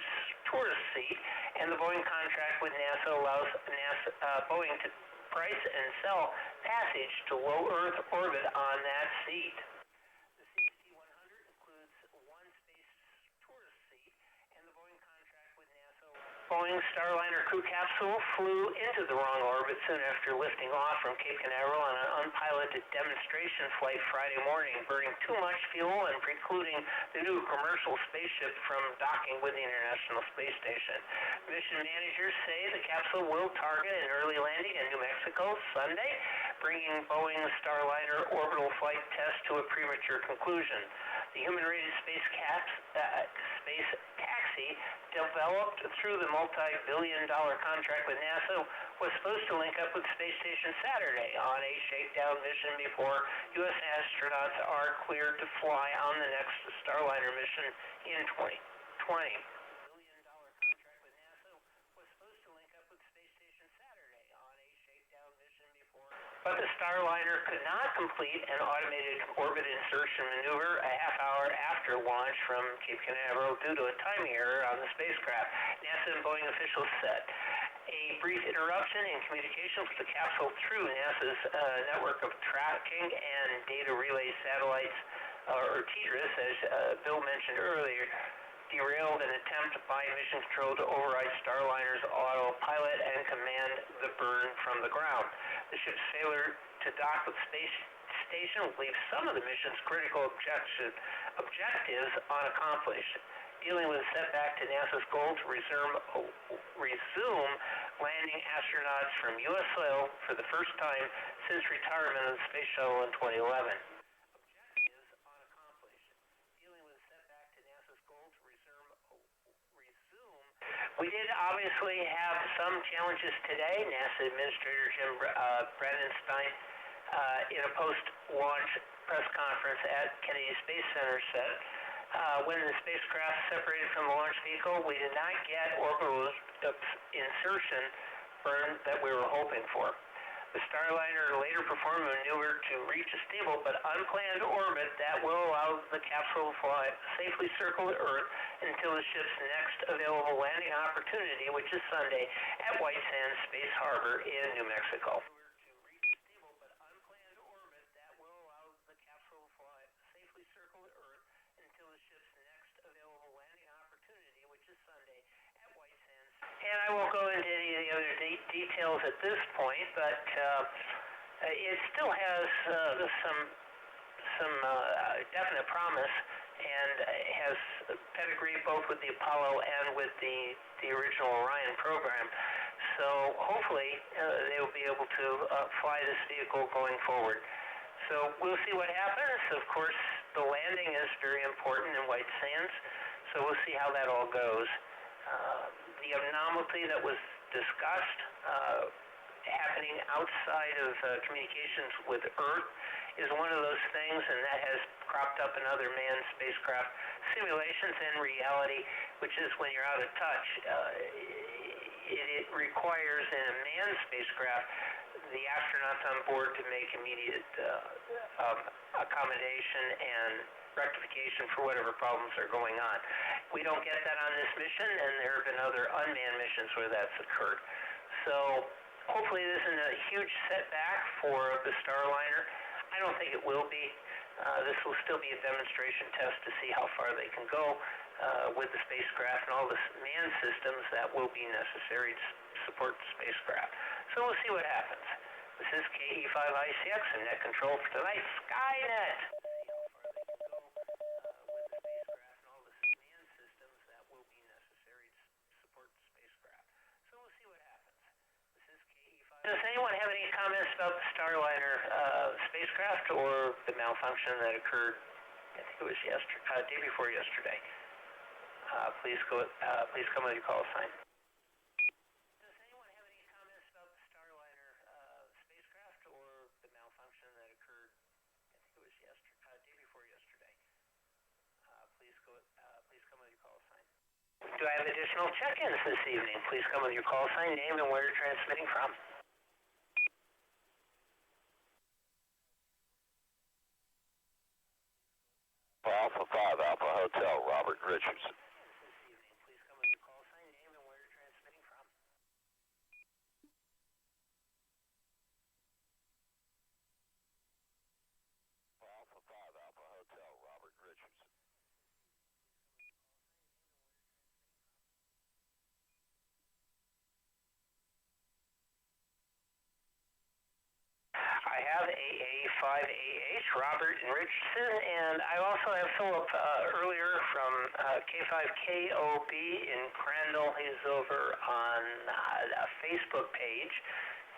tourist seat, and the Boeing contract with NASA allows Boeing to price and sell passage to low Earth orbit on that seat. The CST-100 includes 1 space tourist seat, and the Boeing contract with NASA Boeing's Starliner crew capsule flew into the wrong orbit soon after lifting off from Cape Canaveral on an unpiloted demonstration flight Friday morning, burning too much fuel and precluding the new commercial spaceship from docking with the International Space Station. Mission managers say the capsule will target an early landing in New Mexico Sunday, bringing Boeing's Starliner orbital flight test to a premature conclusion. The human-rated space taxi, developed through the multi-billion-dollar contract with NASA, was supposed to link up with Space Station Saturday on a shakedown mission before U.S. astronauts are cleared to fly on the next Starliner mission in 2020. But the Starliner could not complete an automated orbit insertion maneuver a half hour after launch from Cape Canaveral due to a timing error on the spacecraft. NASA and Boeing officials said a brief interruption in communication with the capsule through NASA's network of tracking and data relay satellites, or TDRS, as Bill mentioned earlier, derailed an attempt by Mission Control to override Starliner's autopilot and command the burn from the ground. The ship's failure to dock with Space Station will leave some of the mission's critical objectives unaccomplished, dealing with a setback to NASA's goal to resume landing astronauts from U.S. soil for the first time since retirement of the Space Shuttle in 2011. We did obviously have some challenges today. NASA Administrator Jim Bridenstine, in a post-launch press conference at Kennedy Space Center, said, when the spacecraft separated from the launch vehicle, we did not get orbital insertion burn that we were hoping for. The Starliner later performed a maneuver to reach a stable but unplanned orbit that will allow the capsule to safely circle the Earth until the ship's next available landing opportunity, which is Sunday at White Sands Space Harbor in New Mexico. And I won't go into any of the other details at this point, but it still has some definite promise and has pedigree both with the Apollo and with the original Orion program. So hopefully they will be able to fly this vehicle going forward. So we'll see what happens. Of course, the landing is very important in White Sands, so we'll see how that all goes. The anomaly that was discussed happening outside of communications with Earth is one of those things, and that has cropped up in other manned spacecraft simulations and reality, which is when you're out of touch. It requires in a manned spacecraft the astronauts on board to make immediate accommodation and rectification for whatever problems are going on. We don't get that on this mission, and there have been other unmanned missions where that's occurred. So hopefully this isn't a huge setback for the Starliner. I don't think it will be. This will still be a demonstration test to see how far they can go with the spacecraft and all the manned systems that will be necessary to support the spacecraft. So we'll see what happens. This is KE5ICX and net control for tonight. Skynet! Does anyone have any comments about the Starliner spacecraft or the malfunction that occurred, I think it was day before yesterday? Please come with your call sign. Does anyone have any comments about the Starliner spacecraft or the malfunction that occurred, I think it was day before yesterday? Please come with your call sign. Do I have additional check-ins this evening? Please come with your call sign, name, and where you're transmitting from. Alpha 5, Alpha Hotel, Robert Richards. This evening, please come with your call sign, name, and where you're transmitting from. Alpha 5, Alpha Hotel, Robert Richards. I have AA5AH, Robert and Richardson, and I also have Philip earlier from K5KOB in Crandall. He's over on a Facebook page.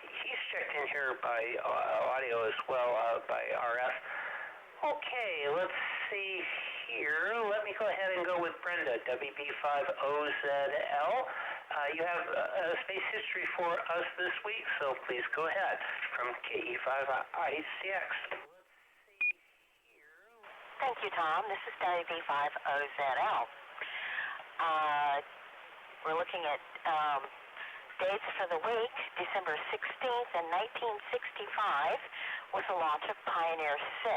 He's checked in here by audio as well, by RF. Okay, let's see here. Let me go ahead and go with Brenda, WB5OZL. You have space history for us this week, so please go ahead from KE5ICX. Thank you, Tom. This is WB5OZL. We're looking at dates for the week. December 16th in 1965 was the launch of Pioneer 6.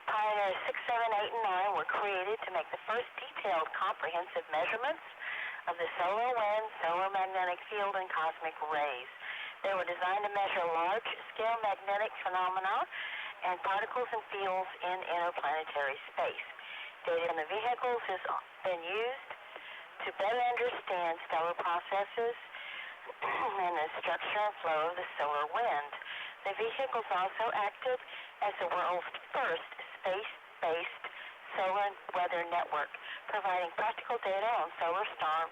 Pioneer 6, 7, 8, and 9 were created to make the first detailed comprehensive measurements of the solar wind, solar magnetic field, and cosmic rays. They were designed to measure large-scale magnetic phenomena and particles and fields in interplanetary space. Data in the vehicles has been used to better understand stellar processes and the structure and flow of the solar wind. The vehicles also acted as the world's first space-based solar weather network, providing practical data on solar storms,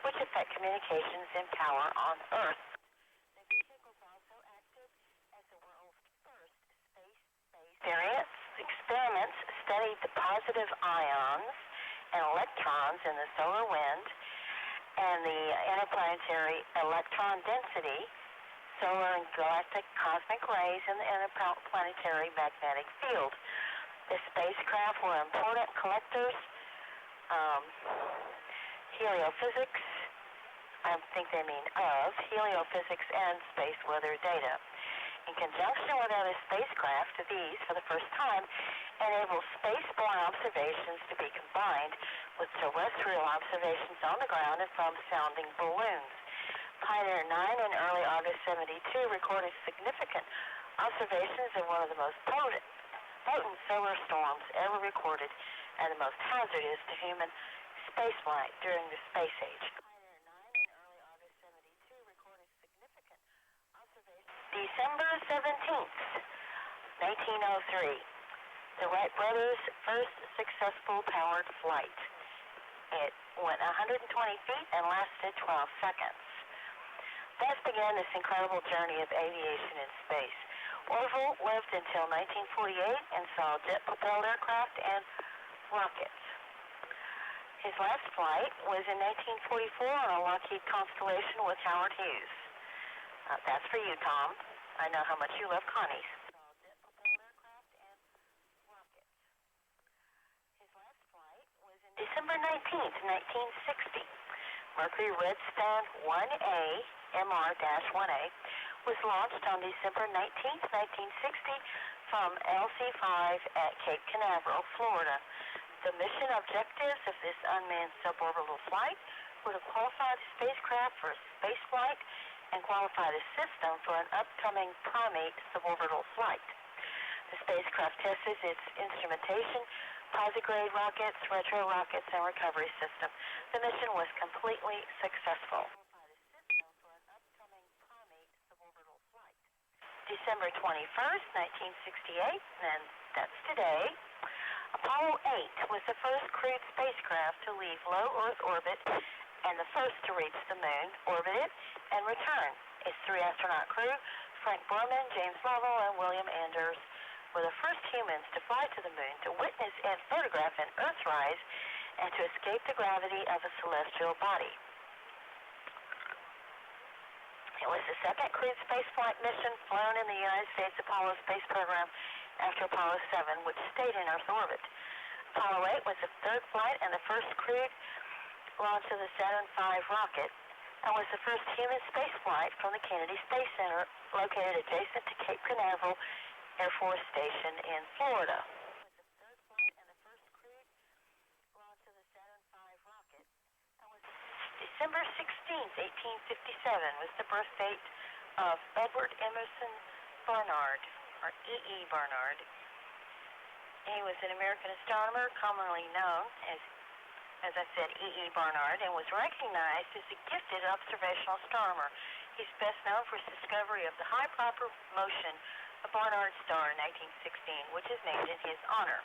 which affect communications and power on Earth. The vehicles also acted as the world's first space-based experiments studied the positive ions and electrons in the solar wind and the interplanetary electron density, solar and galactic cosmic rays, and the interplanetary magnetic field. The spacecraft were important collectors, heliophysics, I think they mean of, heliophysics and space weather data. In conjunction with other spacecraft, these, for the first time, enable spaceborne observations to be combined with terrestrial observations on the ground and from sounding balloons. Pioneer 9 in early August 72 recorded significant observations of one of the most potent solar storms ever recorded and the most hazardous to human spaceflight during the space age. Pioneer 9 in early December 17th, 1903. The Wright brothers' first successful powered flight. It went 120 feet and lasted 12 seconds. Thus began this incredible journey of aviation in space. Orville lived until 1948 and saw jet-propelled aircraft and rockets. His last flight was in 1944 on a Lockheed Constellation with Howard Hughes. That's for you, Tom. I know how much you love Connie's. His last flight was in December 19th, 1960. Mercury Redstand 1A, MR-1A, was launched on December 19th, 1960 from LC-5 at Cape Canaveral, Florida. The mission objectives of this unmanned suborbital flight were to qualify the spacecraft for space flight and qualify the system for an upcoming primate suborbital flight. The spacecraft tested its instrumentation, posigrade rockets, retro rockets, and recovery system. The mission was completely successful. December 21st, 1968, and that's today, Apollo 8 was the first crewed spacecraft to leave low Earth orbit and the first to reach the moon, orbit it, and return. Its 3 astronaut crew, Frank Borman, James Lovell, and William Anders, were the first humans to fly to the moon to witness and photograph an Earthrise and to escape the gravity of a celestial body. It was the second crewed spaceflight mission flown in the United States Apollo space program after Apollo 7, which stayed in Earth orbit. Apollo 8 was the third flight and the first crewed launch of the Saturn V rocket, and was the first human spaceflight from the Kennedy Space Center located adjacent to Cape Canaveral Air Force Station in Florida. December 16th, 1857 was the birth date of Edward Emerson Barnard, or E.E. Barnard. He was an American astronomer commonly known as I said, E.E. Barnard, and was recognized as a gifted observational astronomer. He's best known for his discovery of the high proper motion of Barnard's star in 1916, which is named in his honor.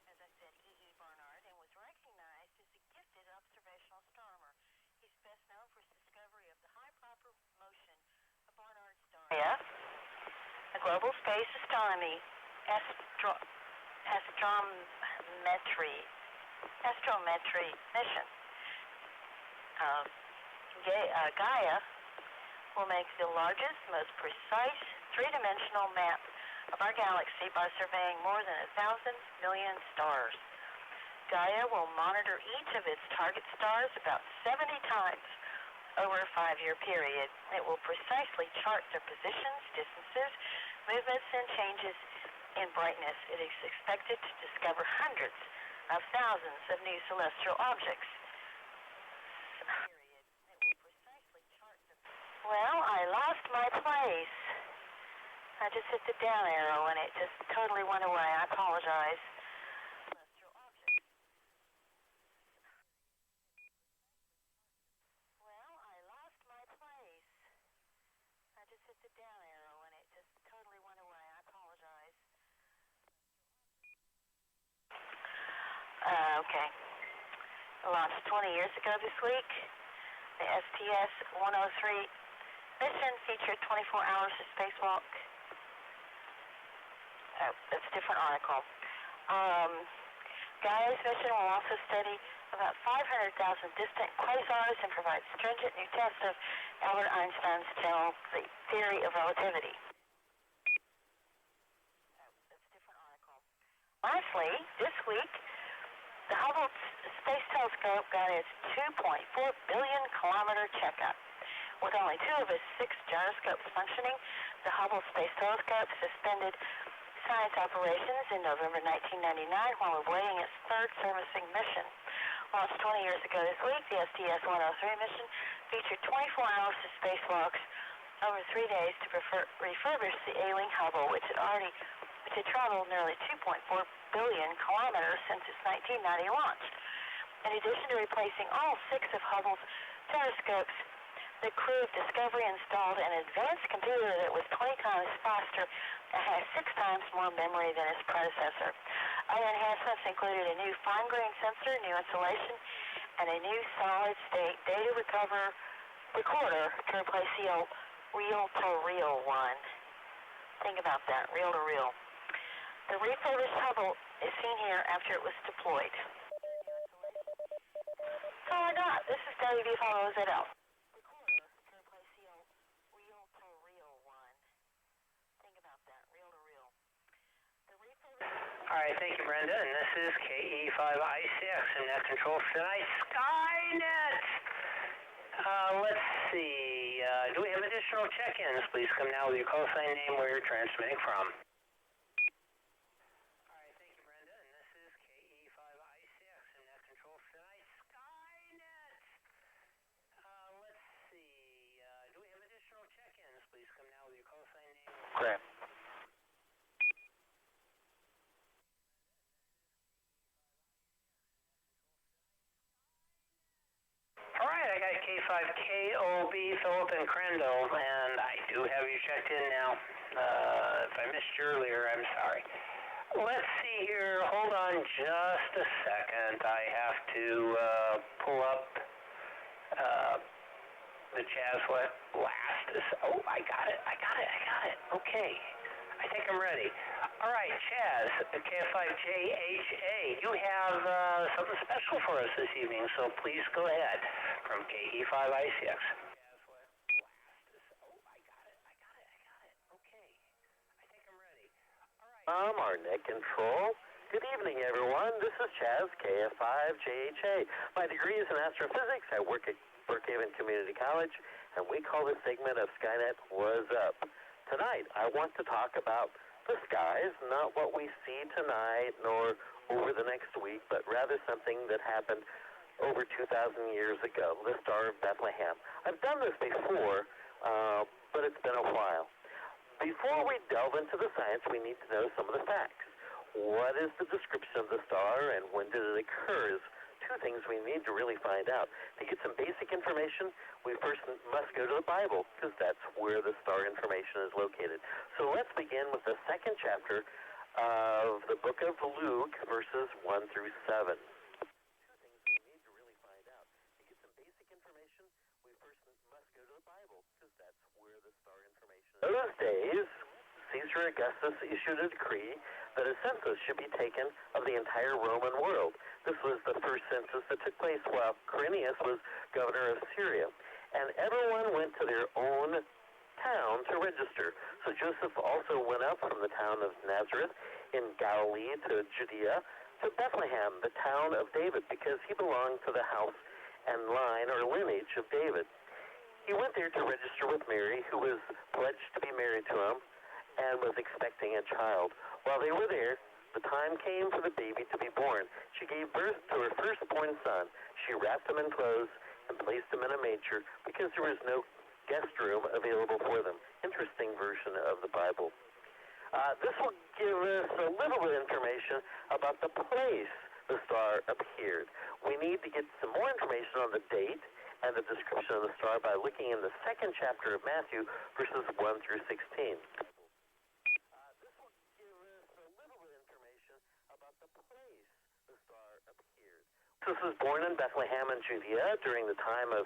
As I said, E.E. Barnard, and was recognized as a gifted observational astronomer. He's best known for his discovery of the high proper motion of Barnard's star. The Global Space Astronomy Astrometry mission. Gaia will make the largest, most precise, three-dimensional map of our galaxy by surveying more than 1,000 million stars. Gaia will monitor each of its target stars about 70 times over a 5-year period. It will precisely chart their positions, distances, movements, and changes in brightness. It is expected to discover hundreds of thousands of new celestial objects. Well, I lost my place. I just hit the down arrow and it just totally went away. I apologize. Well, I lost my place. I just hit the down arrow and it just totally went away. I apologize. Okay. Launched 20 years ago this week. The STS-100 mission featured 24 hours of spacewalk. Oh, that's a different article. Gaia's mission will also study about 500,000 distant quasars and provide stringent new tests of Albert Einstein's general theory of relativity. Oh, that's a different article. Lastly, this week, the Hubble Space Telescope got its 2.4 billion kilometer checkup. With only 2 of its 6 gyroscopes functioning, the Hubble Space Telescope suspended science operations in November 1999 while awaiting its 3rd servicing mission. Launched 20 years ago this week, the STS-100 mission featured 24 hours of spacewalks over 3 days to refurbish the ailing Hubble, which had traveled nearly 2.4 billion kilometers since its 1990 launch. In addition to replacing all 6 of Hubble's gyroscopes, The crew of Discovery installed an advanced computer that was 20 times faster and had 6 times more memory than its predecessor. Other enhancements included a new fine-grained sensor, new insulation, and a new solid-state data recorder to replace the old reel-to-reel one. Think about that, reel-to-reel. The refurbished Hubble is seen here after it was deployed. That's all I got. This is WV Follows It Out. Recorder to replace the old reel-to-reel one. Think about that, reel-to-reel. The refurbished... All right, thank you, Brenda. And this is KE5I6 and net control for tonight. Skynet! Let's see. Do we have additional check-ins? Please come now with your call sign name where you're transmitting from. All right, thank you, Brenda. And this is KE5I6 and net control for tonight. Skynet! Let's see. Do we have additional check-ins? Please come now with your call sign name. Crap. All right, I got K5KOB, Philip and Crandall, and I do have you checked in now. If I missed you earlier, I'm sorry. Let's see here. Hold on just a second. I have to pull up the Chaz last. Oh, I got it. Okay. I think I'm ready. All right, Chaz, KF5JHA, you have something special for us this evening, so please go ahead from KE5I6. Oh, I got it. Okay. I think I'm ready. All right. Our net control. Good evening, everyone. This is Chaz, KF5JHA. My degree is in astrophysics. I work at Brookhaven Community College, and we call this segment of Skynet Was Up. Tonight, I want to talk about the skies, not what we see tonight nor over the next week, but rather something that happened over 2,000 years ago, the Star of Bethlehem. I've done this before, but it's been a while. Before we delve into the science, we need to know some of the facts. What is the description of the star and when did it occur is two things we need to really find out. To get some basic information, we first must go to the Bible, because that's where the star information is located. So let's begin with the second chapter of the book of Luke, verses 1 through 7. Two things we need to really find out. To get some basic information, we first must go to the Bible, because that's where the star information is. Those days, Caesar Augustus issued a decree that a census should be taken of the entire Roman world. This was the first census that took place while Quirinius was governor of Syria. And everyone went to their own town to register. So Joseph also went up from the town of Nazareth in Galilee to Judea to Bethlehem, the town of David, because he belonged to the house and line or lineage of David. He went there to register with Mary, who was pledged to be married to him and was expecting a child. While they were there, the time came for the baby to be born. She gave birth to her firstborn son. She wrapped him in clothes and placed him in a manger because there was no guest room available for them. Interesting version of the Bible. This will give us a little bit of information about the place the star appeared. We need to get some more information on the date and the description of the star by looking in the second chapter of Matthew, verses 1 through 16. Jesus was born in Bethlehem in Judea during the time of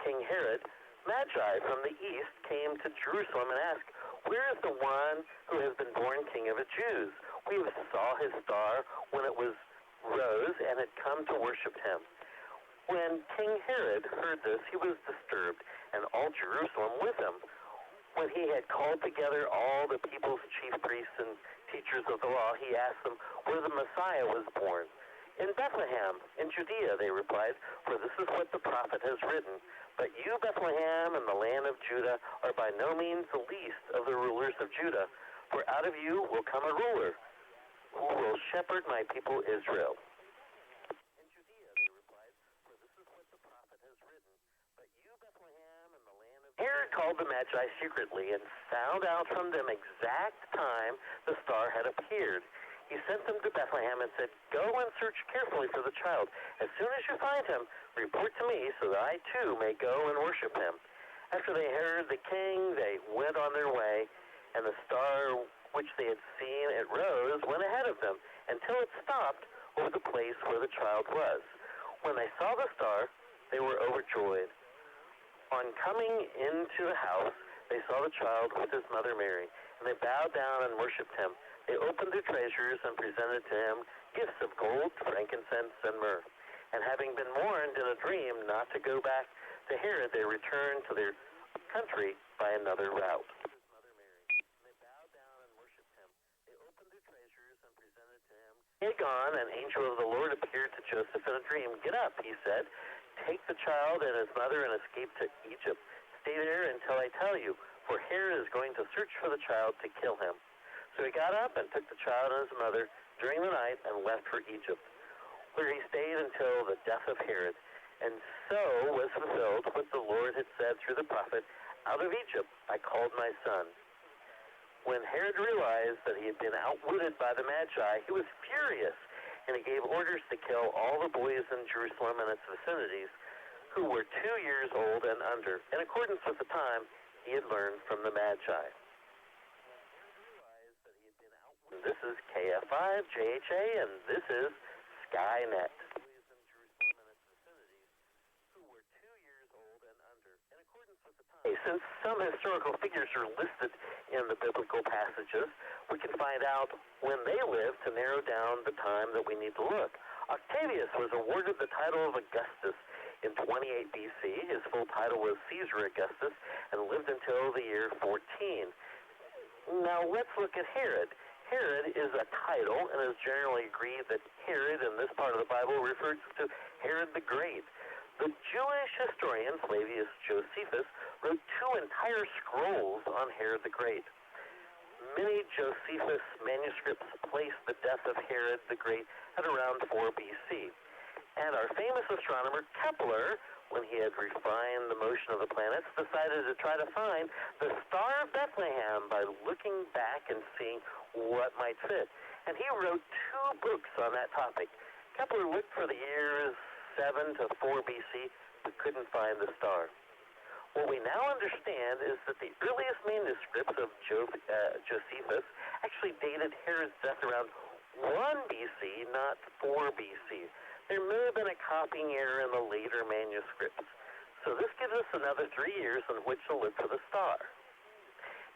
King Herod. Magi from the east came to Jerusalem and asked, "Where is the one who has been born King of the Jews? We saw his star when it was rose and had come to worship him." When King Herod heard this, he was disturbed, and all Jerusalem with him. When he had called together all the people's chief priests and teachers of the law, he asked them where the Messiah was born. "In Bethlehem, in Judea," they replied, "for this is what the prophet has written. But you, Bethlehem, in the land of Judah, are by no means the least of the rulers of Judah, for out of you will come a ruler who will shepherd my people Israel." In Judea, they replied, "for this is what the prophet has written. But you, Bethlehem, in the land of..." Herod called the Magi secretly and found out from them exact time the star had appeared. He sent them to Bethlehem and said, "Go and search carefully for the child. As soon as you find him, report to me so that I too may go and worship him." After they heard the king, they went on their way, and the star which they had seen at rose went ahead of them until it stopped over the place where the child was. When they saw the star, they were overjoyed. On coming into the house, they saw the child with his mother Mary, and they bowed down and worshipped him. They opened their treasures and presented to him gifts of gold, frankincense, and myrrh. And having been warned in a dream not to go back to Herod, they returned to their country by another route. Gone, an angel of the Lord appeared to Joseph in a dream. Get up, he said. Take the child and his mother and escape to Egypt. Stay there until I tell you, for Herod is going to search for the child to kill him. So he got up and took the child and his mother during the night and left for Egypt, where he stayed until the death of Herod. And so was fulfilled what the Lord had said through the prophet, out of Egypt I called my son. When Herod realized that he had been outwitted by the Magi, he was furious, and he gave orders to kill all the boys in Jerusalem and its vicinities who were 2 years old and under, in accordance with the time he had learned from the Magi. This is KF5 JHA, and this is Skynet. Since some historical figures are listed in the biblical passages, we can find out when they lived to narrow down the time that we need to look. Octavius was awarded the title of Augustus in 28 BC. His full title was Caesar Augustus and lived until the year 14. Now let's look at Herod. Herod is a title, and it is generally agreed that Herod in this part of the Bible refers to Herod the Great. The Jewish historian Flavius Josephus wrote 2 entire scrolls on Herod the Great. Many Josephus manuscripts place the death of Herod the Great at around 4 BC. And our famous astronomer Kepler, when he had refined the motion of the planets, decided to try to find the Star of Bethlehem by looking back and seeing what might fit. And he wrote 2 books on that topic. Kepler looked for the years 7 to 4 BC, but couldn't find the star. What we now understand is that the earliest manuscripts of Josephus actually dated Herod's death around 1 BC, not 4 BC. There may have been a copying error in the later manuscripts. So this gives us another 3 years in which to look for the star.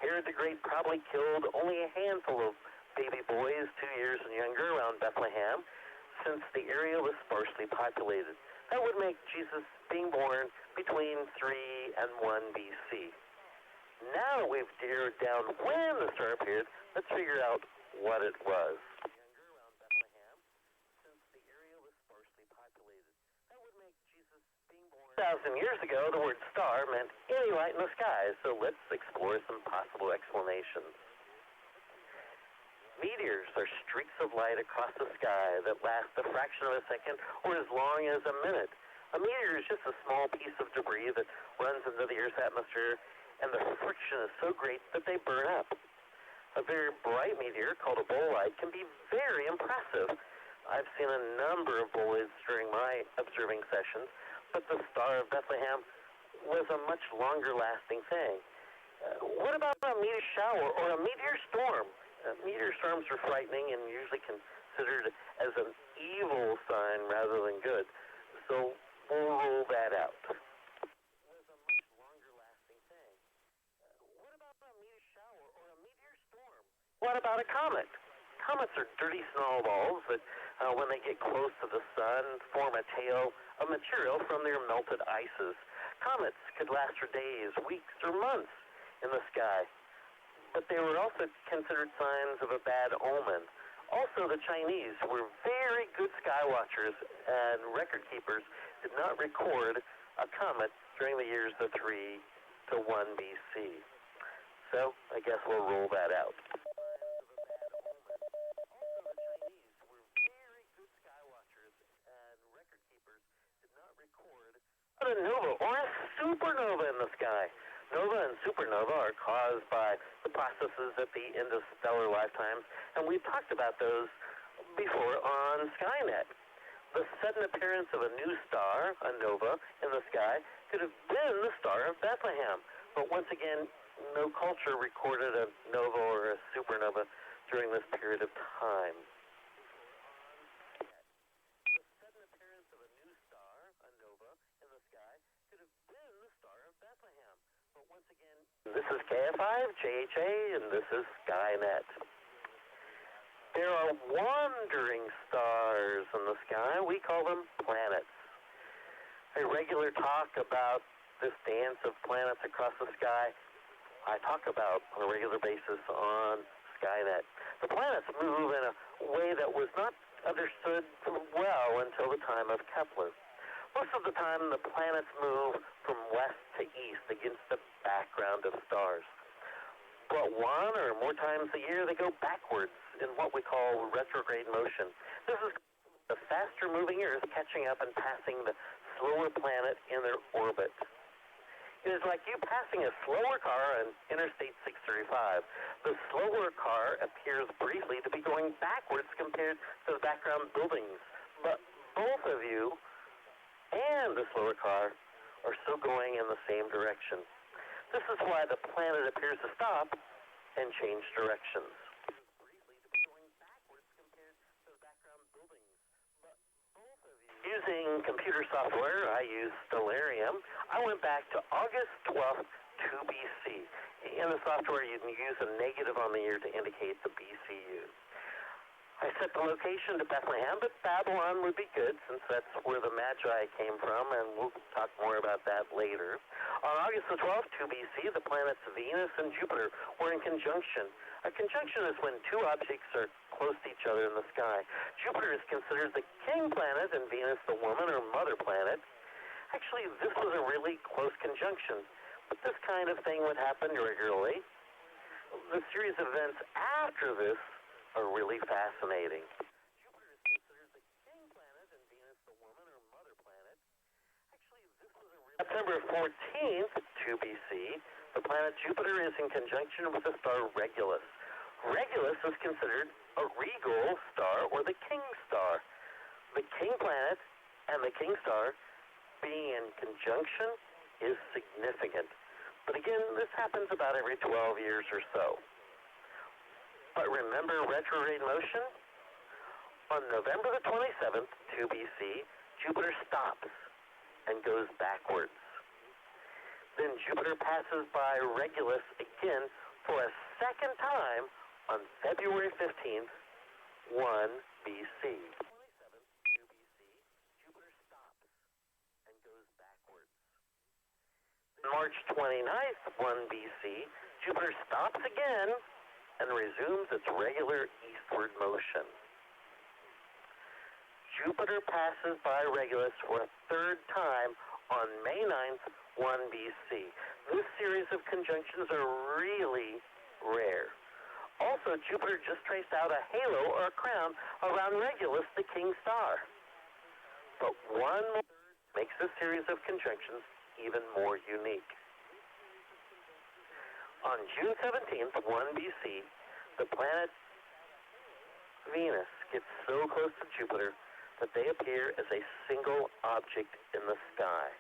Herod the Great probably killed only a handful of baby boys 2 years and younger around Bethlehem, since the area was sparsely populated. That would make Jesus being born between 3 and 1 BC. Now that we've narrowed down when the star appeared, let's figure out what it was. 2,000 years ago, the word star meant any light in the sky, so let's explore some possible explanations. Meteors are streaks of light across the sky that last a fraction of a second or as long as a minute. A meteor is just a small piece of debris that runs into the Earth's atmosphere, and the friction is so great that they burn up. A very bright meteor, called a bolide, can be very impressive. I've seen a number of bolides during my observing sessions, but the Star of Bethlehem was a much longer-lasting thing. What about a meteor shower or a meteor storm? Meteor storms are frightening and usually considered as an evil sign rather than good. So we'll rule that out. What about a comet? Comets are dirty snowballs that, when they get close to the sun, form a tail of material from their melted ices. Comets could last for days, weeks, or months in the sky. But they were also considered signs of a bad omen. Also, the Chinese were very good sky watchers, and record keepers did not record a comet during the years of 3 to 1 BC. So, I guess we'll rule that out. A nova or a supernova in the sky. Nova and supernova are caused by the processes at the end of stellar lifetimes, and we've talked about those before on Skynet. The sudden appearance of a new star, a nova, in the sky could have been the Star of Bethlehem. But once again, no culture recorded a nova or a supernova during this period of time. The sudden appearance of a new star, a nova, in the sky could have been the Star of Bethlehem. But once again, this is KF5, JHA, and this is Skynet. There are wandering stars in the sky. We call them planets. A regular talk about this dance of planets across the sky, I talk about on a regular basis on Skynet. The planets move in a way that was not understood well until the time of Kepler. Most of the time, the planets move from west to east against the background of stars. But one or more times a year, they go backwards in what we call retrograde motion. This is the faster moving Earth catching up and passing the slower planet in their orbit. It is like you passing a slower car on Interstate 635. The slower car appears briefly to be going backwards compared to the background buildings. But both of you and the slower car are still going in the same direction. This is why the planet appears to stop and change directions. Using computer software, I use Stellarium. I went back to August 12th, 2 BC. In the software, you can use a negative on the year to indicate the BCU. I set the location to Bethlehem, but Babylon would be good since that's where the Magi came from, and we'll talk more about that later. On August the 12th, 2 BC, the planets Venus and Jupiter were in conjunction. A conjunction is when two objects are close to each other in the sky. Jupiter is considered the king planet and Venus the woman or mother planet. Actually, this was a really close conjunction, but this kind of thing would happen regularly. The series of events after this are really fascinating. Jupiter is considered the king planet and Venus the woman or mother planet. Actually, this was a really September 14th, 2 BC, the planet Jupiter is in conjunction with the star Regulus. Regulus is considered a regal star or the king star. The king planet and the king star being in conjunction is significant. But again, this happens about every 12 years or so. But remember retrograde motion? On November the 27th, 2 BC, Jupiter stops and goes backwards. Then Jupiter passes by Regulus again for a second time on February 15th, 1 BC. 27th, 2 BC, Jupiter stops and goes backwards. Then March 29th, 1 BC, Jupiter stops again and resumes its regular eastward motion. Jupiter passes by Regulus for a third time on May 9th, 1 BC. This series of conjunctions are really rare. Also, Jupiter just traced out a halo or a crown around Regulus, the king star. But one more makes this series of conjunctions even more unique. On June 17th, 1 BC, the planet Venus gets so close to Jupiter that they appear as a single object in the sky.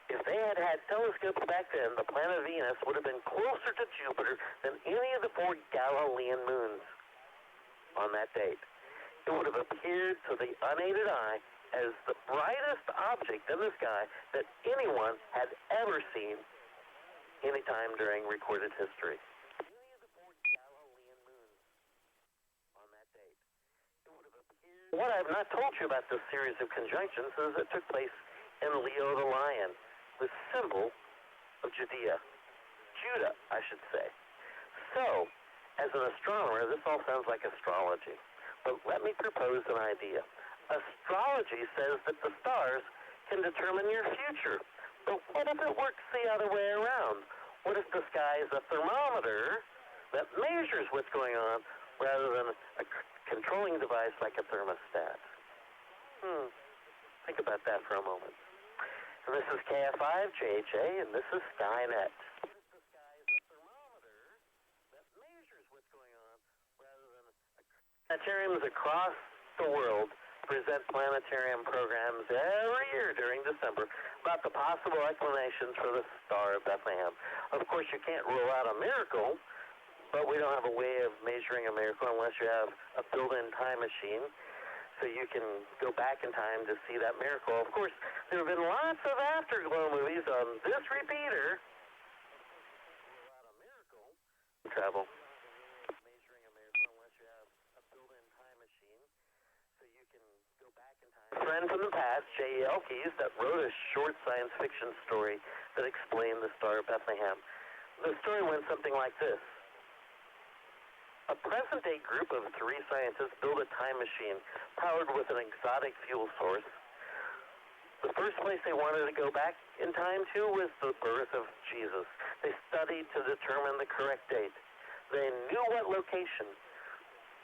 If they had had telescopes back then, the planet Venus would have been closer to Jupiter than any of the 4 Galilean moons on that date. It would have appeared to the unaided eye as the brightest object in the sky that anyone had ever seen any time during recorded history. What I've not told you about this series of conjunctions is it took place in Leo the lion, the symbol of Judah, I should say. So, as an astronomer, this all sounds like astrology, but let me propose an idea. Astrology says that the stars can determine your future. But what if it works the other way around? What if the sky is a thermometer that measures what's going on rather than a controlling device like a thermostat? Think about that for a moment. And this is KF5, JHA, and this is Skynet. What if the sky is a thermometer that measures what's going on rather than planetariums across the world present planetarium programs every year during December about the possible explanations for the Star of Bethlehem. Of course, you can't rule out a miracle, but we don't have a way of measuring a miracle unless you have a built-in time machine, so you can go back in time to see that miracle. Of course, there have been lots of afterglow movies on this repeater. Rule out a miracle. Travel. Measuring a miracle unless you have a built-in time machine, so you can go back in time. A friend from the past, J. Elkes, that wrote a short science fiction story that explained the Star of Bethlehem. The story went something like this. A present-day group of 3 scientists built a time machine powered with an exotic fuel source. The first place they wanted to go back in time to was the birth of Jesus. They studied to determine the correct date. They knew what location.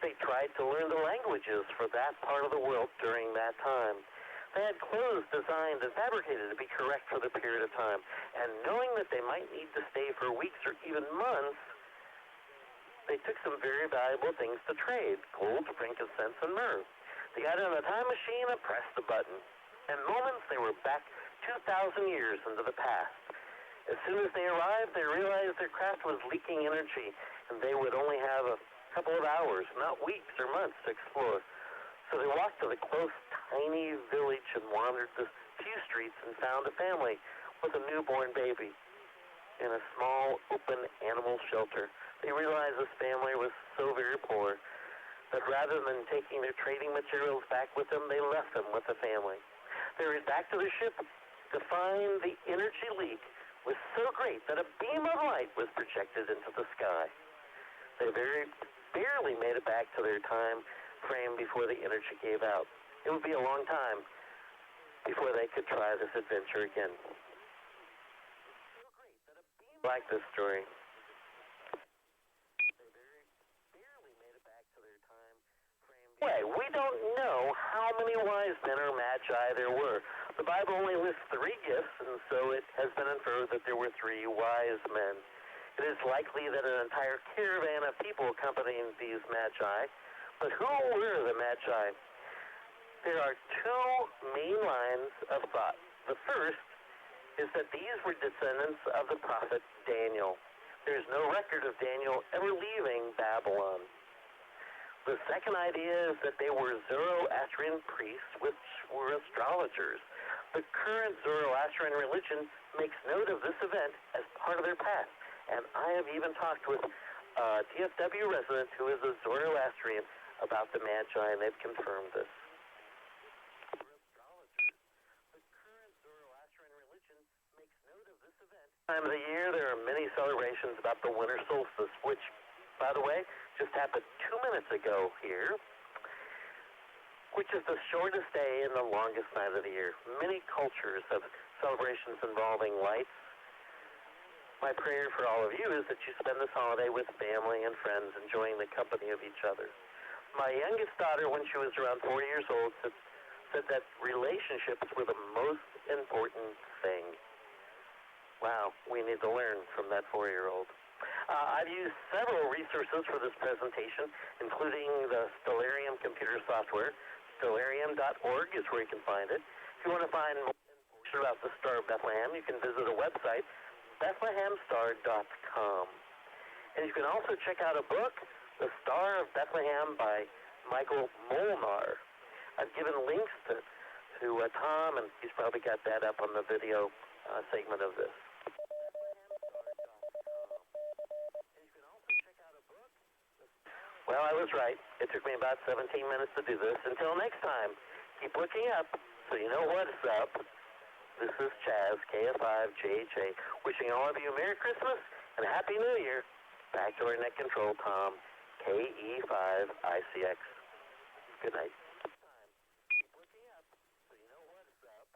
They tried to learn the languages for that part of the world during that time. They had clothes designed and fabricated to be correct for the period of time. And knowing that they might need to stay for weeks or even months, they took some very valuable things to trade: gold, frankincense, and myrrh. They got in a time machine and pressed the button. In moments, they were back 2,000 years into the past. As soon as they arrived, they realized their craft was leaking energy, and they would only have a couple of hours, not weeks or months, to explore. So they walked to the close, tiny village and wandered the few streets and found a family with a newborn baby in a small, open animal shelter. They realized this family was so very poor that rather than taking their trading materials back with them, they left them with the family. They went back to their ship to find the energy leak was so great that a beam of light was projected into the sky. They very barely made it back to their time frame before the energy gave out. It would be a long time before they could try this adventure again. So great that a beam like this story. Anyway, we don't know how many wise men or magi there were. The Bible only lists 3 gifts, and so it has been inferred that there were 3 wise men. It is likely that an entire caravan of people accompanied these magi. But who were the magi? There are 2 main lines of thought. The first is that these were descendants of the prophet Daniel. There is no record of Daniel ever leaving Babylon. The second idea is that they were Zoroastrian priests, which were astrologers. The current Zoroastrian religion makes note of this event as part of their past, and I have even talked with a DFW resident who is a Zoroastrian about the Magi, and they've confirmed this. The current Zoroastrian religion makes note of this event. Time of the year, there are many celebrations about the winter solstice, which, by the way, just happened 2 minutes ago here, which is the shortest day and the longest night of the year. Many cultures have celebrations involving lights. My prayer for all of you is that you spend this holiday with family and friends, enjoying the company of each other. My youngest daughter, when she was around 4 years old, said that relationships were the most important thing. Wow, we need to learn from that 4-year-old. I've used several resources for this presentation, including the Stellarium computer software. Stellarium.org is where you can find it. If you want to find more information about the Star of Bethlehem, you can visit a website, BethlehemStar.com. And you can also check out a book, The Star of Bethlehem by Michael Molnar. I've given links to Tom, and he's probably got that up on the video segment of this. Well, I was right. It took me about 17 minutes to do this. Until next time, keep looking up so you know what's up. This is Chaz, KF5JHA, wishing all of you a Merry Christmas and a Happy New Year. Back to our net control, Tom, KE5ICX. Good night. Keep looking up so you know what's up.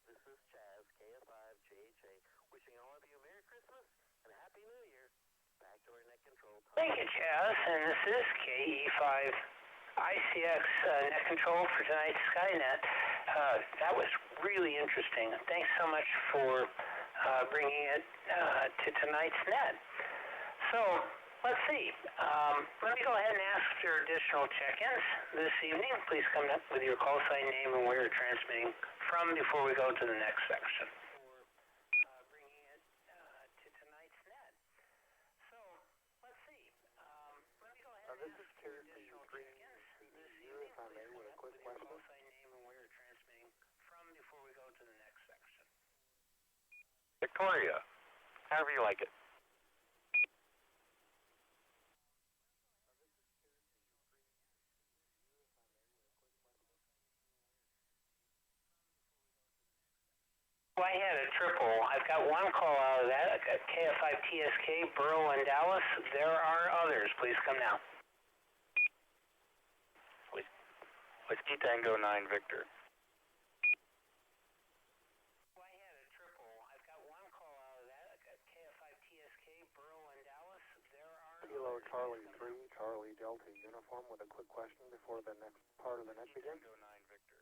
This is Chaz, KF5JHA, wishing all of you a Merry Christmas and a Happy New Year. Back to our net control. Thank you, Chaz, and this is KE5ICX net control for tonight's Skynet. That was really interesting. Thanks so much for bringing it to tonight's net. So, let's see. Let me go ahead and ask for additional check-ins this evening. Please come up with your call sign name and where you're transmitting from before we go to the next section. For bringing it to tonight's net. So, let's see. Let me go ahead and ask for additional check-ins this evening. Please come up with your call sign name and where you're transmitting from before we go to the next section. Victoria, however you like it. Well, I had a triple. I've got one call out of that. I've got KF5TSK, Burrow, and Dallas. There are others. Please come now. Whiskey Tango 9 Victor. Well, I had a triple. I've got one call out of that. I've got KF5TSK, Burrow, and Dallas. There are Kilo Charlie 3, Charlie Delta uniform with a quick question before the next part of the net begins. Tango 9 Victor.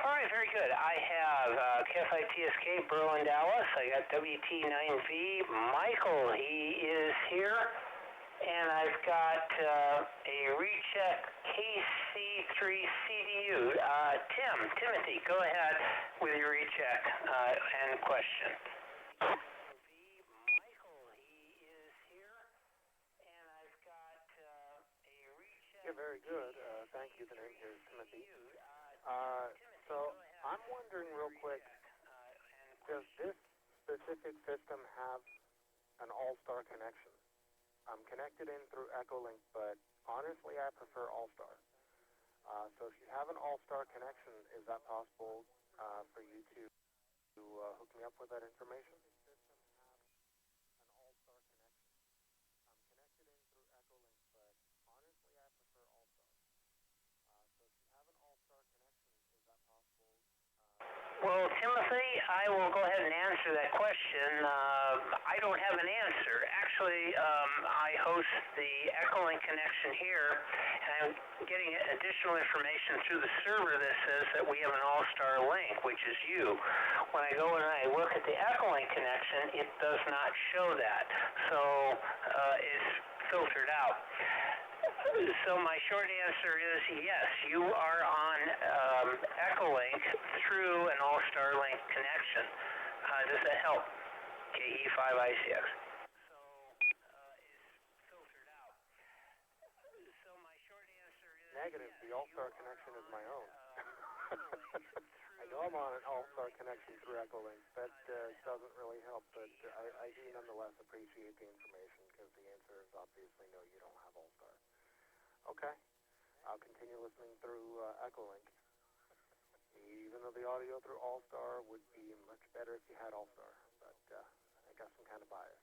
All right, very good. I have KF5TSK, Burrow, and Dallas. I got WT9V, Michael. He is here. And I've got a recheck KC3CDU. Timothy, go ahead with your recheck and question. Michael, he is here. And I've got a recheck. Yeah, very good. Thank you. The name here is Timothy. So I'm wondering real quick, does this specific system have an all-star connection? I'm connected in through Echolink, but honestly I prefer all-star. So if you have an all-star connection, is that possible for you to hook me up with that information? Well, Timothy, I will go ahead and answer that question. I don't have an answer. Actually, I host the Echolink connection here, and I'm getting additional information through the server that says that we have an all-star link, which is you. When I go and I look at the Echolink connection, it does not show that. So it's filtered out. So my short answer is yes, you are on Echolink through an all-star link connection. Does that help? KE5ICX. So it's filtered out. So my short answer is negative. The all-star connection is my own. I know I'm on an all-star connection through Echolink. That doesn't really help, but I do nonetheless appreciate the information because the answer is obviously no, you don't have all-star. Okay, I'll continue listening through Echolink, even though the audio through All-Star would be much better if you had All-Star, but I got some kind of bias.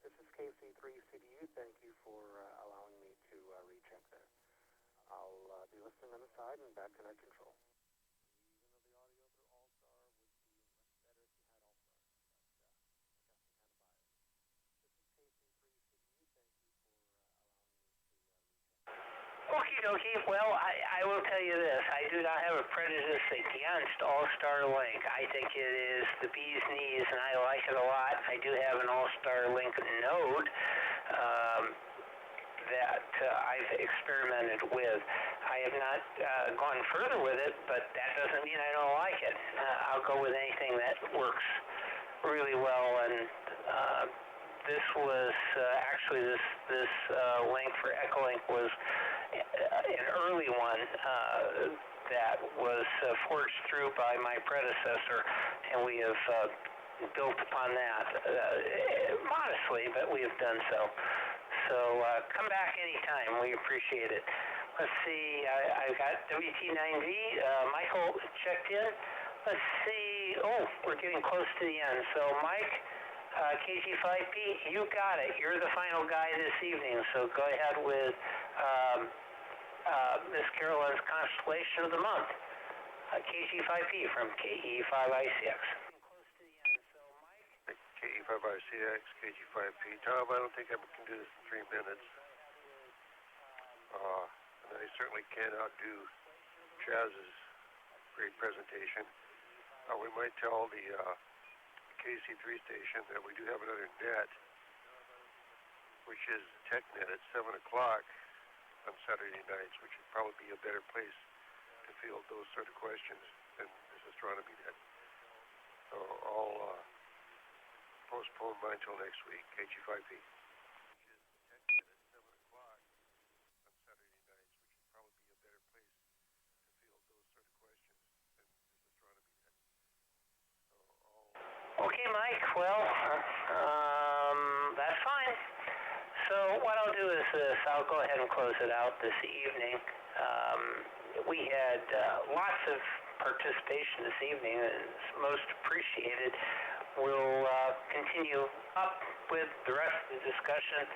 This is KC3CDU. Thank you for allowing me to recheck there. I'll be listening on the side and back to net control. Okie dokie. Well, I will tell you this. I do not have a prejudice against All-Star Link. I think it is the bee's knees, and I like it a lot. I do have an All-Star Link node that I've experimented with. I have not gone further with it, but that doesn't mean I don't like it. I'll go with anything that works really well, and this was actually this link for Echolink was an early one that was forged through by my predecessor, and we have built upon that modestly, but we have done so. So come back anytime. We appreciate it. Let's see. I've got WT9V. Michael checked in. Let's see. Oh, we're getting close to the end. So Mike, KG5P, you got it. You're the final guy this evening. So go ahead with Miss Carolyn's Constellation of the Month. KG5P from KE5ICX. KE5ICX, KG5P. Tom, I don't think I can do this in 3 minutes. And I certainly can't outdo Chaz's great presentation. We might tell the KC3 station that we do have another net, which is TechNet at 7 o'clock on Saturday nights, which would probably be a better place to field those sort of questions than this astronomy net. So I'll postpone mine till next week, KG5P. Okay, Mike, well, that's fine. So what I'll do is this. I'll go ahead and close it out this evening. We had lots of participation this evening, and it's most appreciated. We'll continue up with the rest of the discussion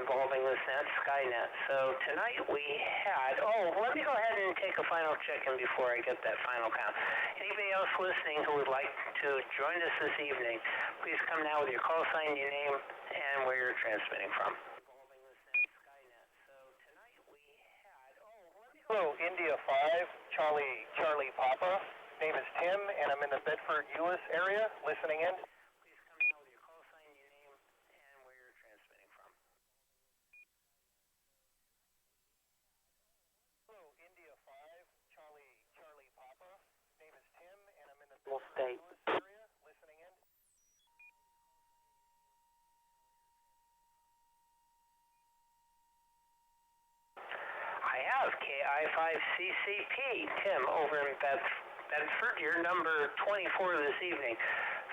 involving this net, Skynet. So tonight we had, let me go ahead and take a final check-in before I get that final count. Anybody else listening who would like to join us this evening, please come now with your call sign, your name, and where you're transmitting from. Hello, India 5, Charlie Papa. Name is Tim, and I'm in the Bedford, Euless area, listening in. Please come now with your call sign, your name, and where you're transmitting from. Hello, India 5, Charlie Papa. Name is Tim, and I'm in the Bedford, Euless area, listening in. I have KI5CCP, Tim, over in Bedford. You're number 24 this evening.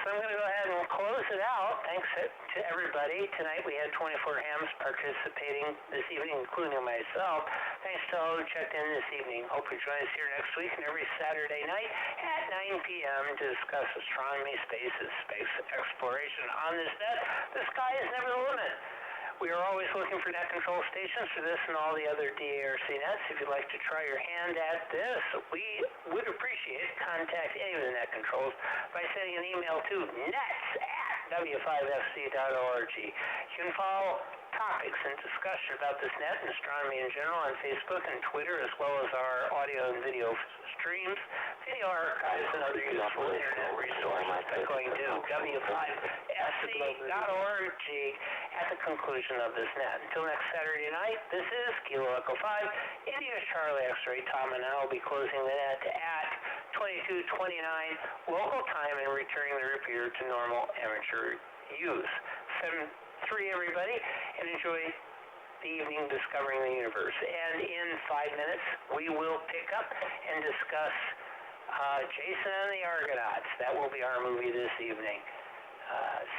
So I'm going to go ahead and close it out. Thanks to everybody. Tonight we had 24 hams participating this evening, including myself. Thanks to all who checked in this evening. Hope you join us here next week and every Saturday night at 9 p.m. to discuss astronomy, space, and space exploration. On this net, the sky is never the limit. We are always looking for net control stations for this and all the other DARC nets. If you'd like to try your hand at this, we would appreciate it. Contact any of the net controls by sending an email to nets@w5fc.org. You can follow topics and discussion about this net and astronomy in general on Facebook and Twitter, as well as our audio and video streams, video archives, and other useful internet resources by going to w5fc.org at the conclusion of this net. Until next Saturday night, this is Kilo Echo 5, India Charlie X-Ray. Tom and I will be closing the net at 22:29 local time and returning the repeater to normal amateur use. 7-3, everybody, and enjoy the evening discovering the universe. And in 5 minutes, we will pick up and discuss Jason and the Argonauts. That will be our movie this evening.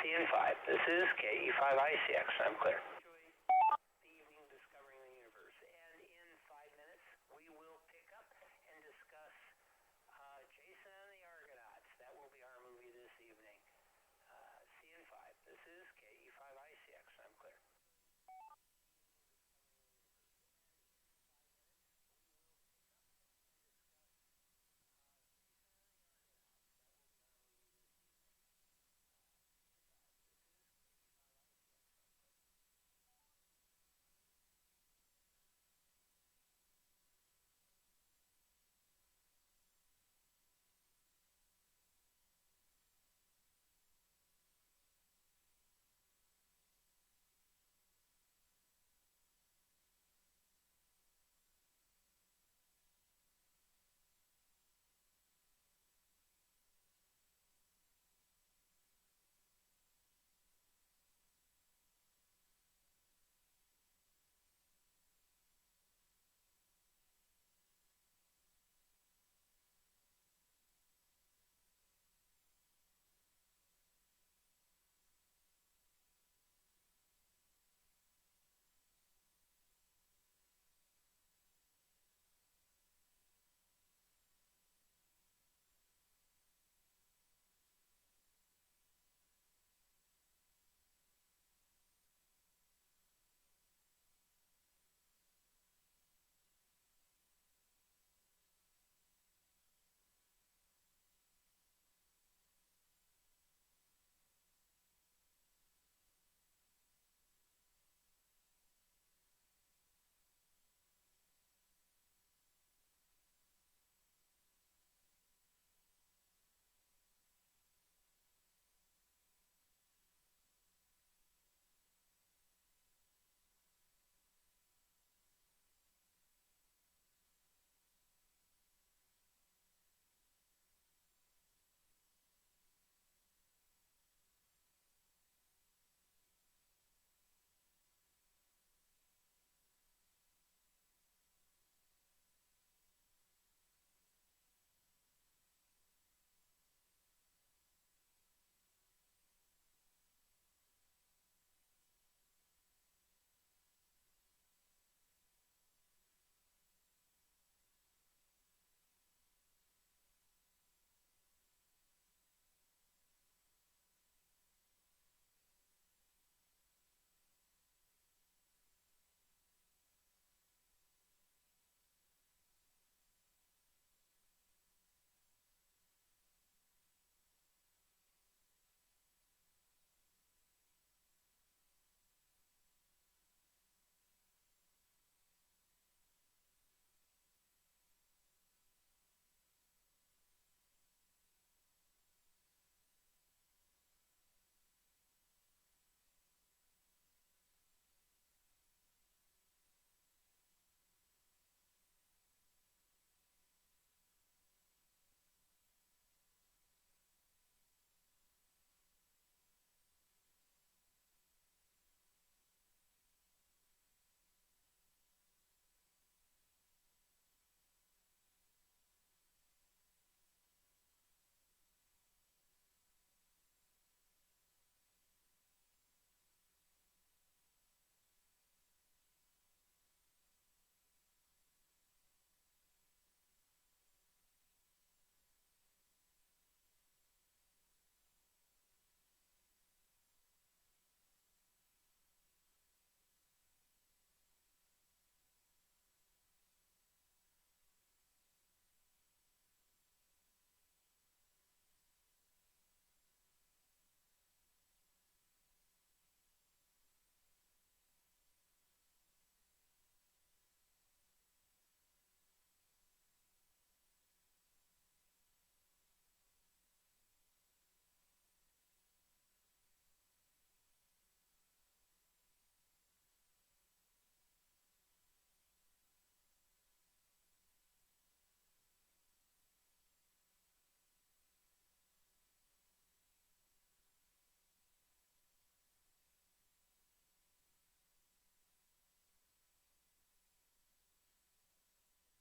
See you in 5. This is KE5ICX. I'm clear. The evening discovering the universe. And in 5 minutes, we will pick up and discuss Jason and the Argonauts. That will be our movie this evening. See you in 5. This is KE5ICX. I'm clear.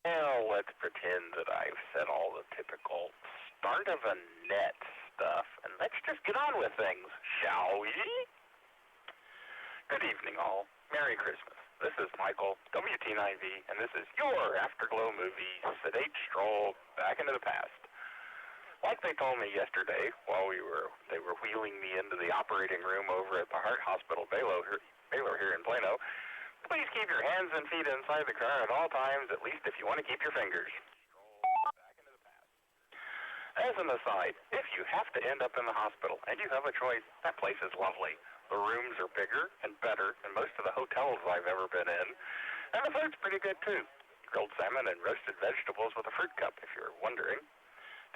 Well, let's pretend that I've said all the typical start of a net stuff, and let's just get on with things, shall we? Good evening, all. Merry Christmas. This is Michael, WT9V, and this is your Afterglow movie sedate stroll back into the past. Like they told me yesterday while they were wheeling me into the operating room over at the Heart Hospital Baylor here in Plano, please keep your hands and feet inside the car at all times, at least if you want to keep your fingers. As an aside, if you have to end up in the hospital and you have a choice, that place is lovely. The rooms are bigger and better than most of the hotels I've ever been in, and the food's pretty good too. Grilled salmon and roasted vegetables with a fruit cup, if you're wondering.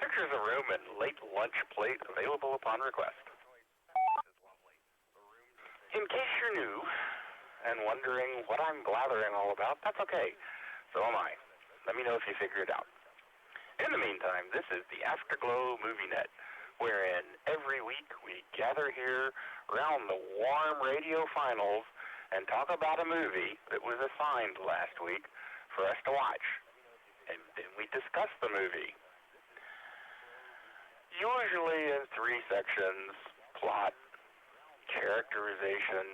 Pictures of room and late lunch plate available upon request. In case you're new and wondering what I'm blathering all about, that's okay. So am I. Let me know if you figure it out. In the meantime, this is the Afterglow Movie Net, wherein every week we gather here around the warm radio finals and talk about a movie that was assigned last week for us to watch. And then we discuss the movie. Usually in 3 sections: plot, characterization,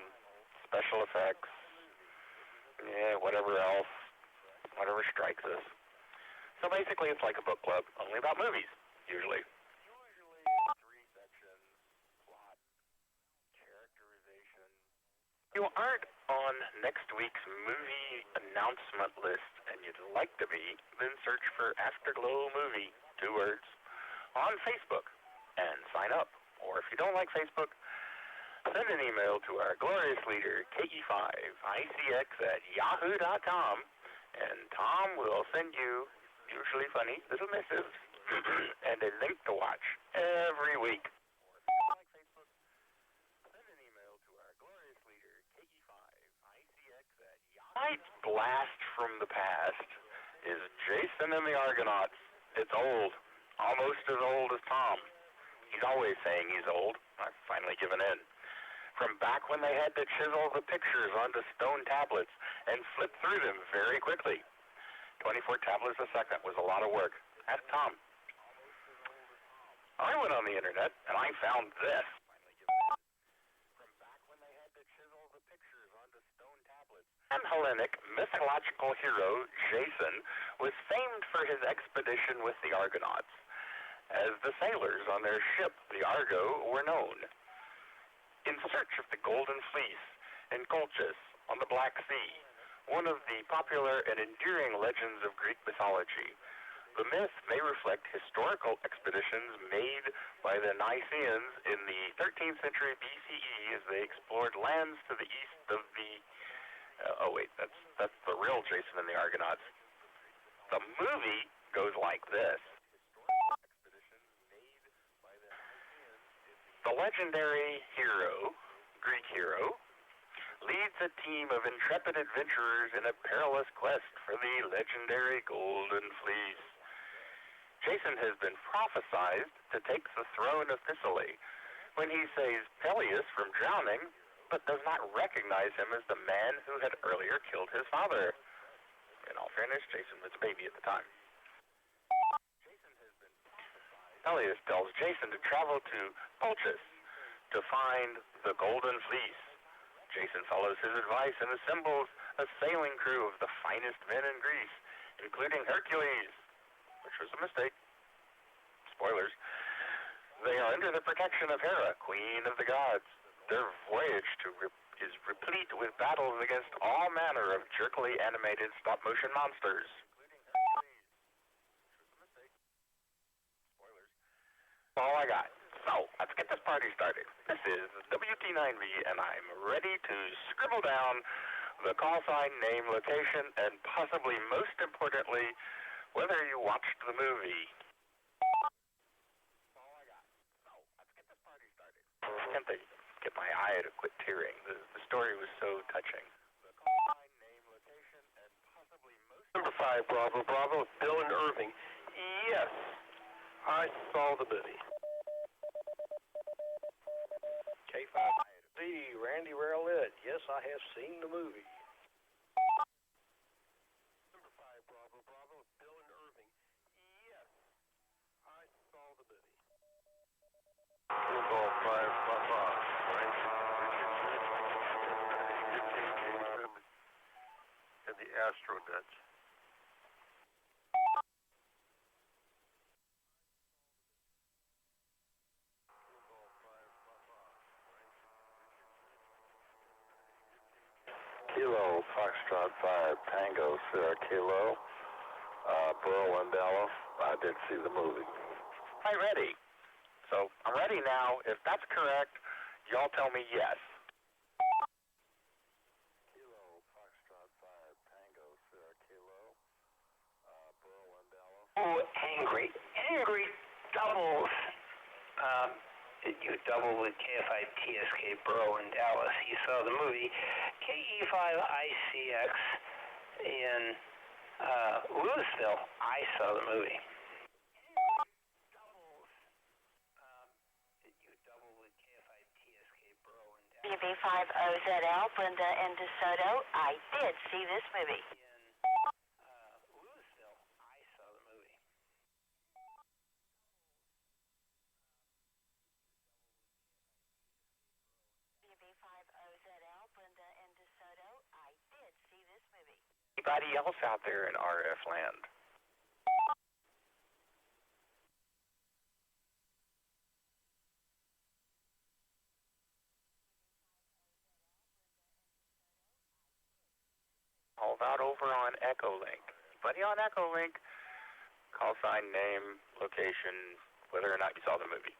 special effects, whatever else, whatever strikes us. So basically it's like a book club, only about movies, usually. Usually in 3 sections: plot, characterization. If you aren't on next week's movie announcement list and you'd like to be, then search for Afterglow Movie, 2 words, on Facebook and sign up. Or if you don't like Facebook, send an email to our glorious leader, KE5ICX@yahoo.com, and Tom will send you, usually funny, little missives and a link to watch every week. Or if you don't like Facebook, send an email to our glorious leader, KE5ICX@yahoo. Tonight's blast from the past is Jason and the Argonauts. It's old. Almost as old as Tom. He's always saying he's old. I've finally given in. From back when they had to chisel the pictures onto stone tablets and flip through them very quickly. 24 tablets a second was a lot of work. Ask Tom. I went on the internet and I found this. From back when they had to chisel the pictures onto stone tablets. And Hellenic mythological hero Jason was famed for his expedition with the Argonauts, as the sailors on their ship, the Argo, were known. In search of the Golden Fleece in Colchis on the Black Sea, one of the popular and enduring legends of Greek mythology. The myth may reflect historical expeditions made by the Nicaeans in the 13th century BCE as they explored lands to the east of the... that's the real Jason and the Argonauts. The movie goes like this. The legendary hero, Greek hero, leads a team of intrepid adventurers in a perilous quest for the legendary Golden Fleece. Jason has been prophesied to take the throne of Thessaly when he saves Peleus from drowning, but does not recognize him as the man who had earlier killed his father. In all fairness, Jason was a baby at the time. Peleus tells Jason to travel to Colchis to find the Golden Fleece. Jason follows his advice and assembles a sailing crew of the finest men in Greece, including Hercules, which was a mistake. Spoilers. They are under the protection of Hera, queen of the gods. Their voyage is replete with battles against all manner of jerkily animated stop-motion monsters. All I got. So, let's get this party started. This is WT9V, and I'm ready to scribble down the call sign, name, location, and possibly most importantly, whether you watched the movie. All I got. So, let's get this party started. I can't get my eye to quit tearing. The story was so touching. The call sign, name, location, and possibly most... Number 5, Bravo, Bill and Irving. Yes, I saw the movie. K5, Randy Rowlett. Yes, I have seen the movie. Number 5, Bravo, the astronauts. Kilo, Foxtrot 5, Tango, Sierra Kilo, Burl and Dallas. I did see the movie. I'm ready. So I'm ready now. If that's correct, y'all tell me yes. Kilo, Foxtrot 5, Tango, Sierra Kilo, Burl and Dallas. Oh, angry. Angry doubles. You double with KFI TSK Bro in Dallas. You saw the movie KE5ICX in Louisville. I saw the movie. UB50ZL, Brenda and DeSoto. I did see this movie. Louisville. I saw the movie. UB50ZL, Brenda and DeSoto. I did see this movie. Anybody else out there in RF land? All about over on Echolink. Anybody on Echolink? Call sign, name, location, whether or not you saw the movie.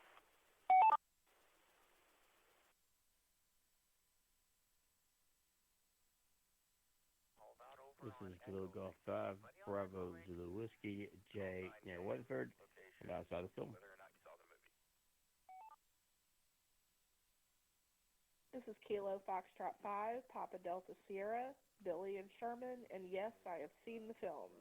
This is Kilo Golf 5, Bravo Zulu Whiskey, J near Weatherford, and outside the film. This is Kilo Foxtrot 5, Papa Delta Sierra, Billy and Sherman, and yes, I have seen the film.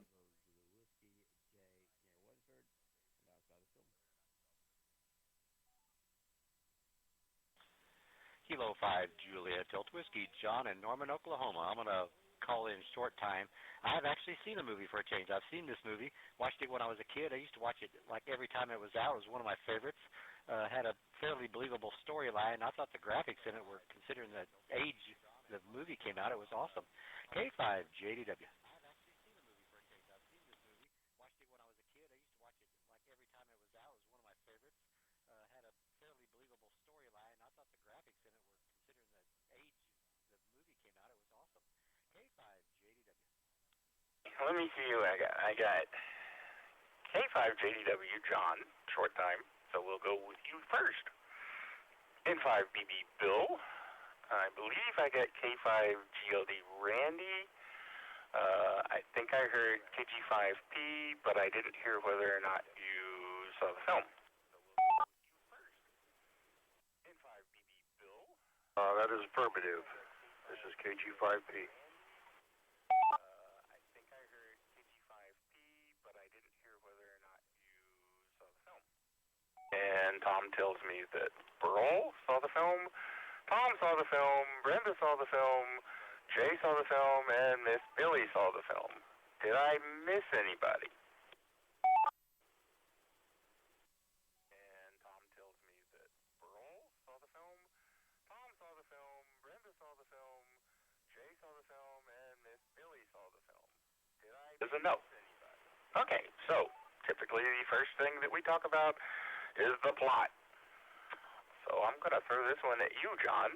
Kilo 5, Juliet, Delta Whiskey, John in Norman, Oklahoma. I'm going to call in short time. I have actually seen a movie for a change. I've seen this movie, watched it when I was a kid. I used to watch it like every time it was out. It was one of my favorites. Had a fairly believable storyline. I thought the graphics in it were, considering the age the movie came out, it was awesome. K5, JDW. Let me see who I got K5JDW John, short time, so we'll go with you first. N5BB Bill. I believe I got K5GLD Randy. I think I heard KG5P, but I didn't hear whether or not you saw the film. N5BB Bill. That is affirmative. This is KG5P. And Tom tells me that Burl saw the film, Tom saw the film, Brenda saw the film, Jay saw the film, and Miss Billy saw the film. Did I miss anybody? And Tom tells me that Burl saw the film, Tom saw the film, Brenda saw the film, Jay saw the film, and Miss Billy saw the film. Did I miss anybody? Okay, so typically the first thing that we talk about is the plot. So I'm going to throw this one at you, John.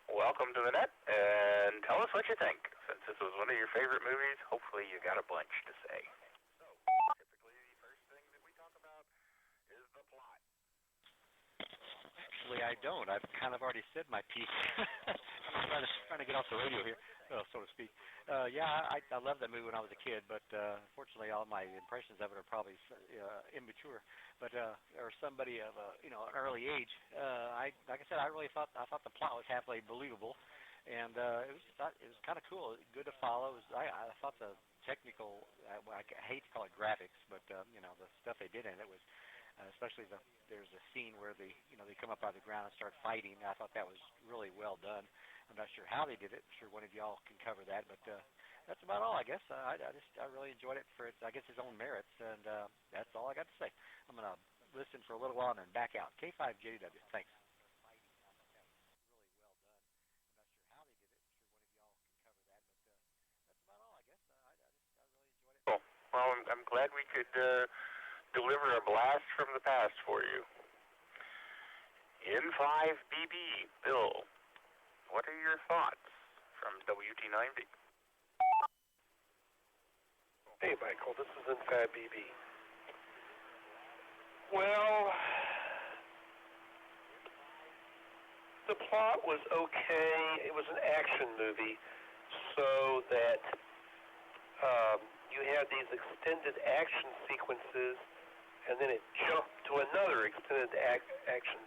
Welcome to the net, and tell us what you think. Since this was one of your favorite movies, hopefully you got a bunch to say. So, typically the first thing that we talk about is the plot. Actually, I don't. I've kind of already said my piece. I'm trying to get off the radio here, so to speak. Yeah, I love that movie when I was a kid, but unfortunately, all my impressions of it are probably immature. But or somebody of an early age. Like I said, I thought the plot was halfway believable, and it was kind of cool, good to follow. I thought the technical, I hate to call it graphics, but the stuff they did in it was. Especially there's a scene where they come up out of the ground and start fighting. I thought that was really well done. I'm not sure how they did it. I'm sure one of y'all can cover that, but that's about all, I guess. I really enjoyed it for its own merits, and that's all I got to say. I'm gonna listen for a little while and then back out. K5JW. Thanks. I'm glad we could deliver a blast from the past for you. N5BB, Bill, what are your thoughts from WT9B? Hey, Michael, this is N5BB. Well, the plot was okay. It was an action movie, so that you had these extended action sequences, and then it jumped to another extended action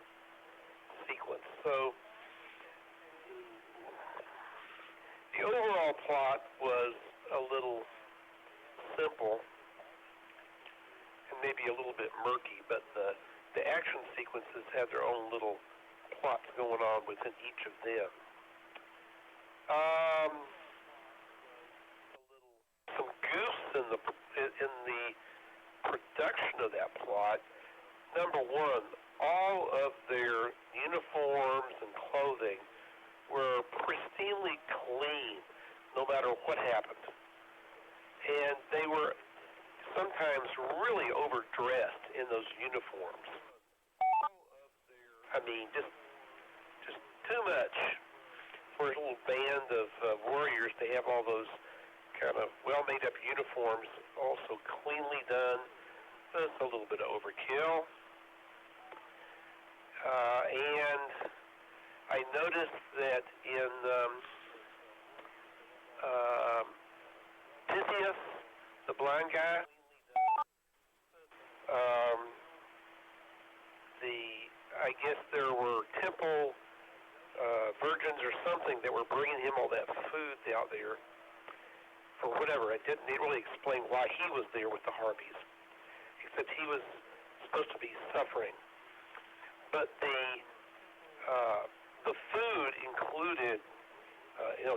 sequence. So the overall plot was a little simple and maybe a little bit murky, but the action sequences had their own little plots going on within each of them. Some goofs in the production of that plot. Number one, all of their uniforms and clothing were pristinely clean, no matter what happened. And they were sometimes really overdressed in those uniforms. I mean, just too much for a little band of warriors to have all those kind of well-made-up uniforms, also cleanly done. That's a little bit of overkill. And I noticed that in Theseus, the blind guy, I guess there were temple virgins or something that were bringing him all that food out there for whatever. It didn't really explain why he was there with the harpies, except he was supposed to be suffering. But the food included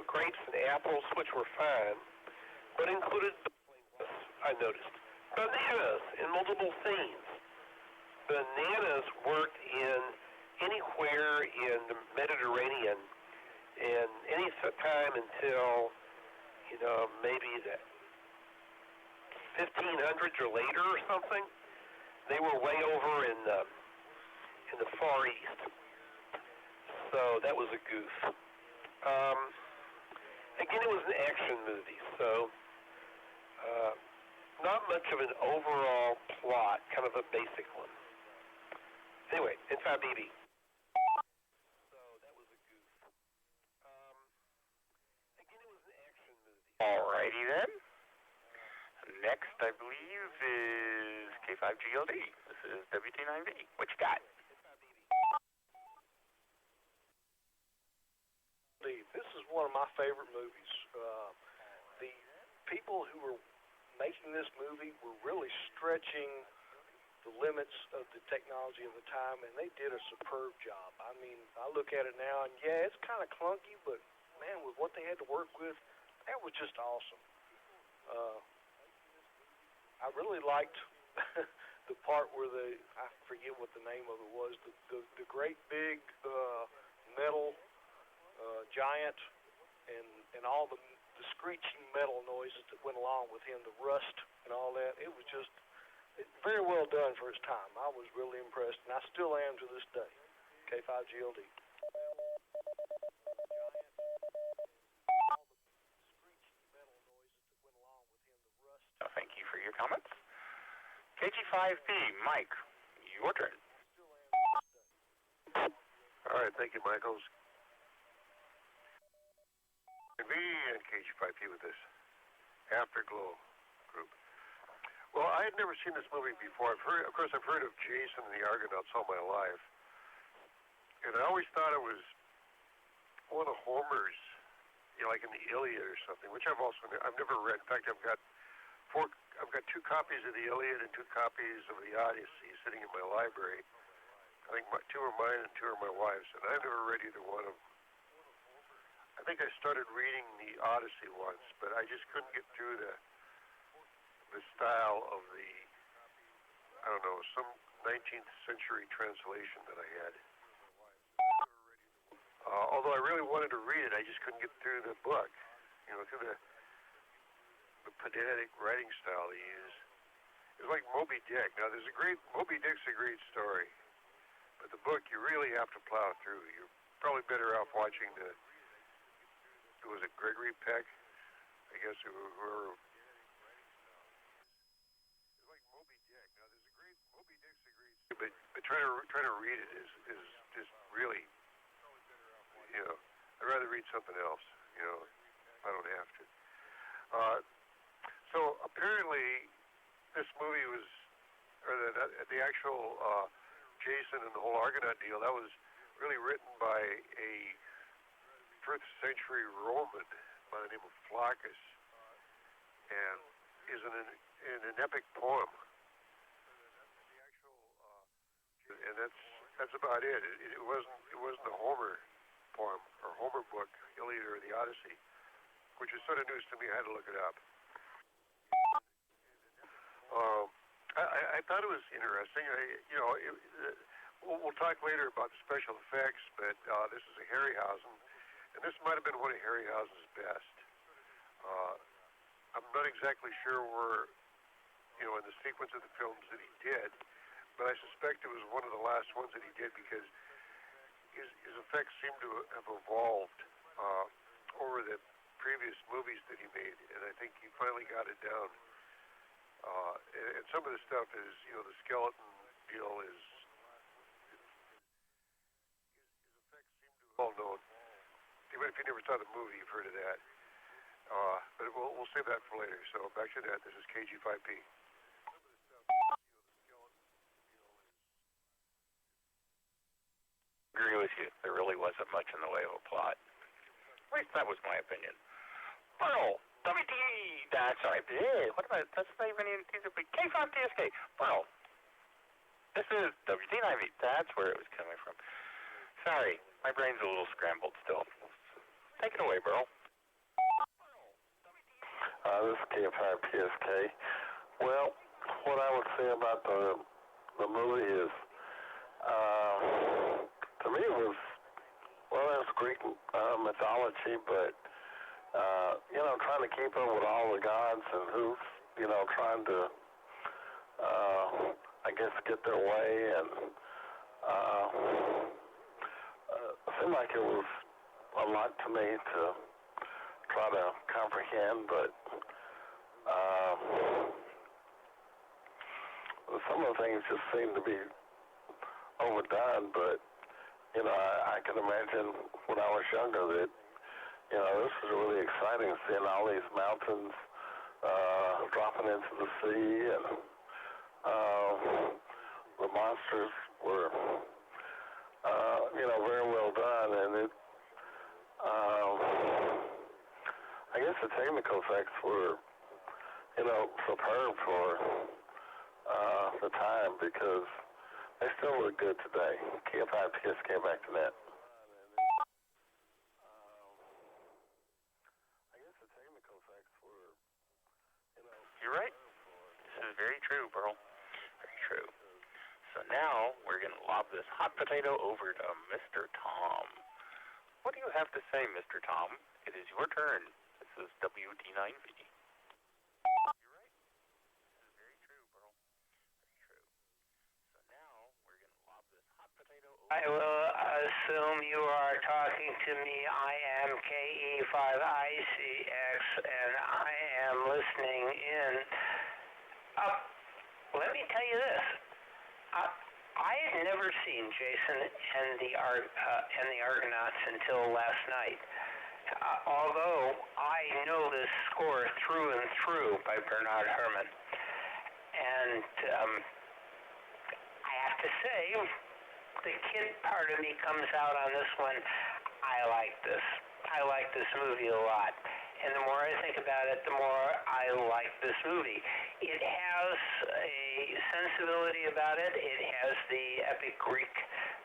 grapes and apples, which were fine, but included bananas, I noticed. Bananas in multiple scenes. Bananas worked in anywhere in the Mediterranean, and any time until, maybe the 1500s or later or something, they were way over in the Far East. So that was a goof. Again, it was an action movie, so not much of an overall plot, kind of a basic one. Anyway, N5BB. So that was a goof. Again, it was an action movie. Alrighty then. Next, I believe, is K5GLD. This is WT9B. What you got? This is one of my favorite movies. The people who were making this movie were really stretching the limits of the technology of the time, and they did a superb job. I mean, I look at it now, and yeah, it's kind of clunky, but man, with what they had to work with, that was just awesome. I really liked the part where I forget what the name of it was, the great big metal giant and all the screeching metal noises that went along with him, the rust and all that. It was just very well done for its time. I was really impressed, and I still am to this day. K5GLD. Thank you for your comments. KG5B, Mike, your turn. All right, thank you, Michaels. Me and KG5P with this Afterglow group. Well, I had never seen this movie before. Of course, I've heard of Jason and the Argonauts all my life, and I always thought it was one of Homer's, like in the Iliad or something, which I've never read. In fact, I've got two copies of the Iliad and two copies of the Odyssey sitting in my library. I think two are mine and two are my wife's, and I've never read either one of them. I think I started reading the Odyssey once, but I just couldn't get through the style of some 19th century translation that I had. Although I really wanted to read it, I just couldn't get through the book, through the pedantic writing style they use. It's like Moby Dick. Now, Moby Dick's a great story, but the book you really have to plow through. You're probably better off watching was it Gregory Peck? I guess who it's like Moby Dick. Now, Moby Dick's a great story, but trying to read it is just really, I'd rather read something else. I don't have to. So apparently, this movie was, or the actual Jason and the whole Argonaut deal, that was really written by a 1st century Roman by the name of Flaccus, and is in an epic poem. And that's about it. It wasn't a Homer poem or Homer book, Iliad or the Odyssey, which is sort of news to me. I had to look it up. I thought it was interesting. We'll talk later about the special effects, but this is a Harryhausen, and this might have been one of Harryhausen's best. I'm not exactly sure where, in the sequence of the films that he did, but I suspect it was one of the last ones that he did because his effects seem to have evolved over the previous movies that he made, and I think he finally got it down. And some of the stuff is, the skeleton deal is, his effects seem to well known. Even if you never saw the movie, you've heard of that. But we'll save that for later. So back to that. This is KG5P. Agree with you. There really wasn't much in the way of a plot. At least that was my opinion. Pearl, WT, that's right. What about, that's not even in K5TSK. Pearl, this is WT90. That's where it was coming from. Sorry, my brain's a little scrambled still. Take it away, Burl. This is K5TSK. Well, what I would say about the movie is, to me it was, it's Greek mythology, but, trying to keep up with all the gods and who's, trying to, get their way, and it seemed like it was a lot to me to try to comprehend, but some of the things just seem to be overdone, but, I can imagine when I was younger that, this was really exciting, seeing all these mountains dropping into the sea, and the monsters were, very well done, and it, I guess the technical effects were, superb for the time, because they still look good today. K5TSK back to that. You're right. This is very true, Burl. Very true. So now we're going to lob this hot potato over to Mr. Tom. What do you have to say, Mr. Tom? It is your turn. This is WT9V. You're right. This is very true, Burl. Very true. So now we're going to lob this hot potato over. I will assume you are talking to me. I am KE5ICX, and I am listening in. Let me tell you this. I had never seen Jason and the Argonauts until last night. Although I know this score through and through by Bernard Herrmann. And I have to say, the kid part of me comes out on this one. I like this. I like this movie a lot. And the more I think about it, the more I like this movie. It has a sensibility about it. It has the epic Greek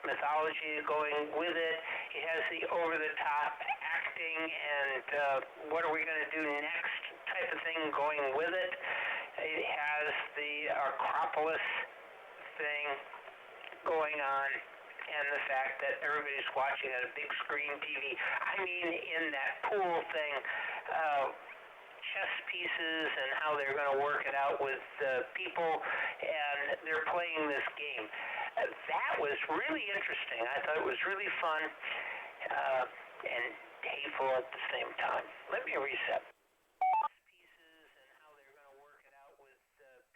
mythology going with it. It has the over-the-top acting and what are we going to do next type of thing going with it. It has the Acropolis thing going on, and the fact that everybody's watching on a big screen TV. I mean, in that pool thing, chess pieces and how they're going to work it out with people, and they're playing this game. That was really interesting. I thought it was really fun and hateful at the same time. Let me reset. Pieces and how they're going to work it out with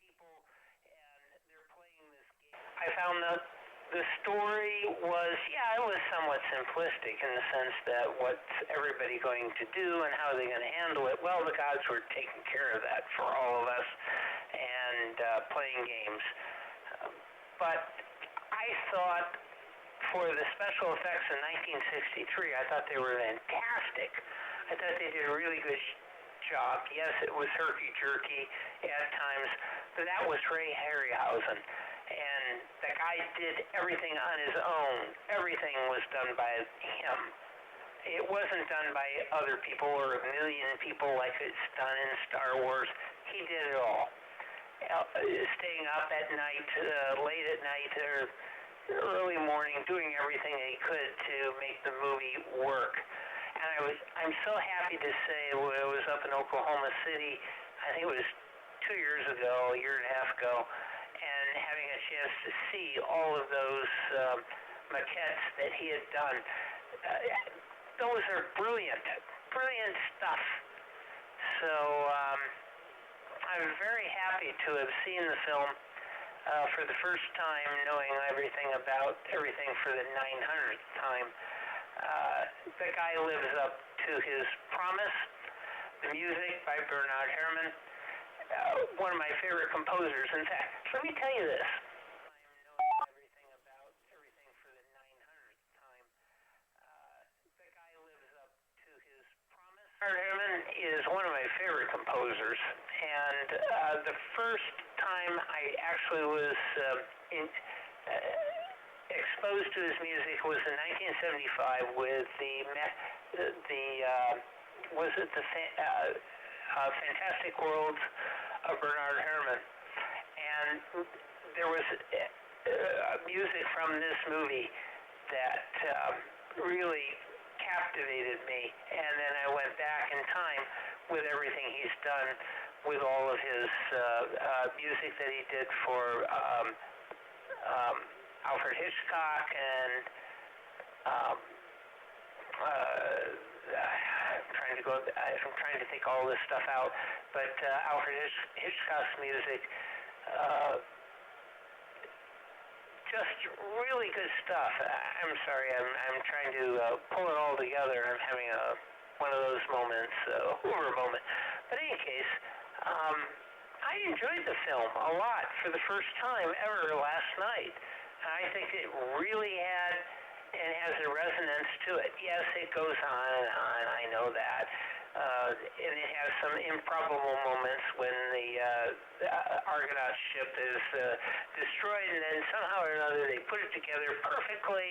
people, and they're playing this game. I found the story was, it was somewhat simplistic in the sense that what's everybody going to do and how are they going to handle it? Well, the gods were taking care of that for all of us and playing games. But I thought for the special effects in 1963, I thought they were fantastic. I thought they did a really good job. Yes, it was herky-jerky at times, but that was Ray Harryhausen. And the guy did everything on his own. Everything was done by him. It wasn't done by other people or a million people like it's done in Star Wars. He did it all. Staying up at night, late at night, or early morning, doing everything he could to make the movie work. And I'm so happy to say when I was up in Oklahoma City, I think it was 2 years ago, a year and a half ago, and having a chance to see all of those maquettes that he had done. Those are brilliant stuff. So I'm very happy to have seen the film for the first time, knowing everything about everything for the 900th time. The guy lives up to his promise. The music by Bernard Herrmann. One of my favorite composers. In fact, let me tell you this. Everything about everything for the 900th time. The guy lives up to his promise. Bernard Herrmann is one of my favorite composers, and the first time I actually was exposed to his music was in 1975 with Fantastic Worlds of Bernard Herrmann, and there was music from this movie that really captivated me, and then I went back in time with everything he's done with all of his music that he did for Alfred Hitchcock and I'm trying to think all this stuff out, but Alfred Hitchcock's music, just really good stuff. I'm sorry, I'm trying to pull it all together. I'm having one of those moments, Hoover moment. But in any case, I enjoyed the film a lot for the first time ever last night. I think it really had and has a resonance to it. Yes, it goes on and on, I know that. And it has some improbable moments when the Argonaut ship is destroyed, and then somehow or another they put it together perfectly,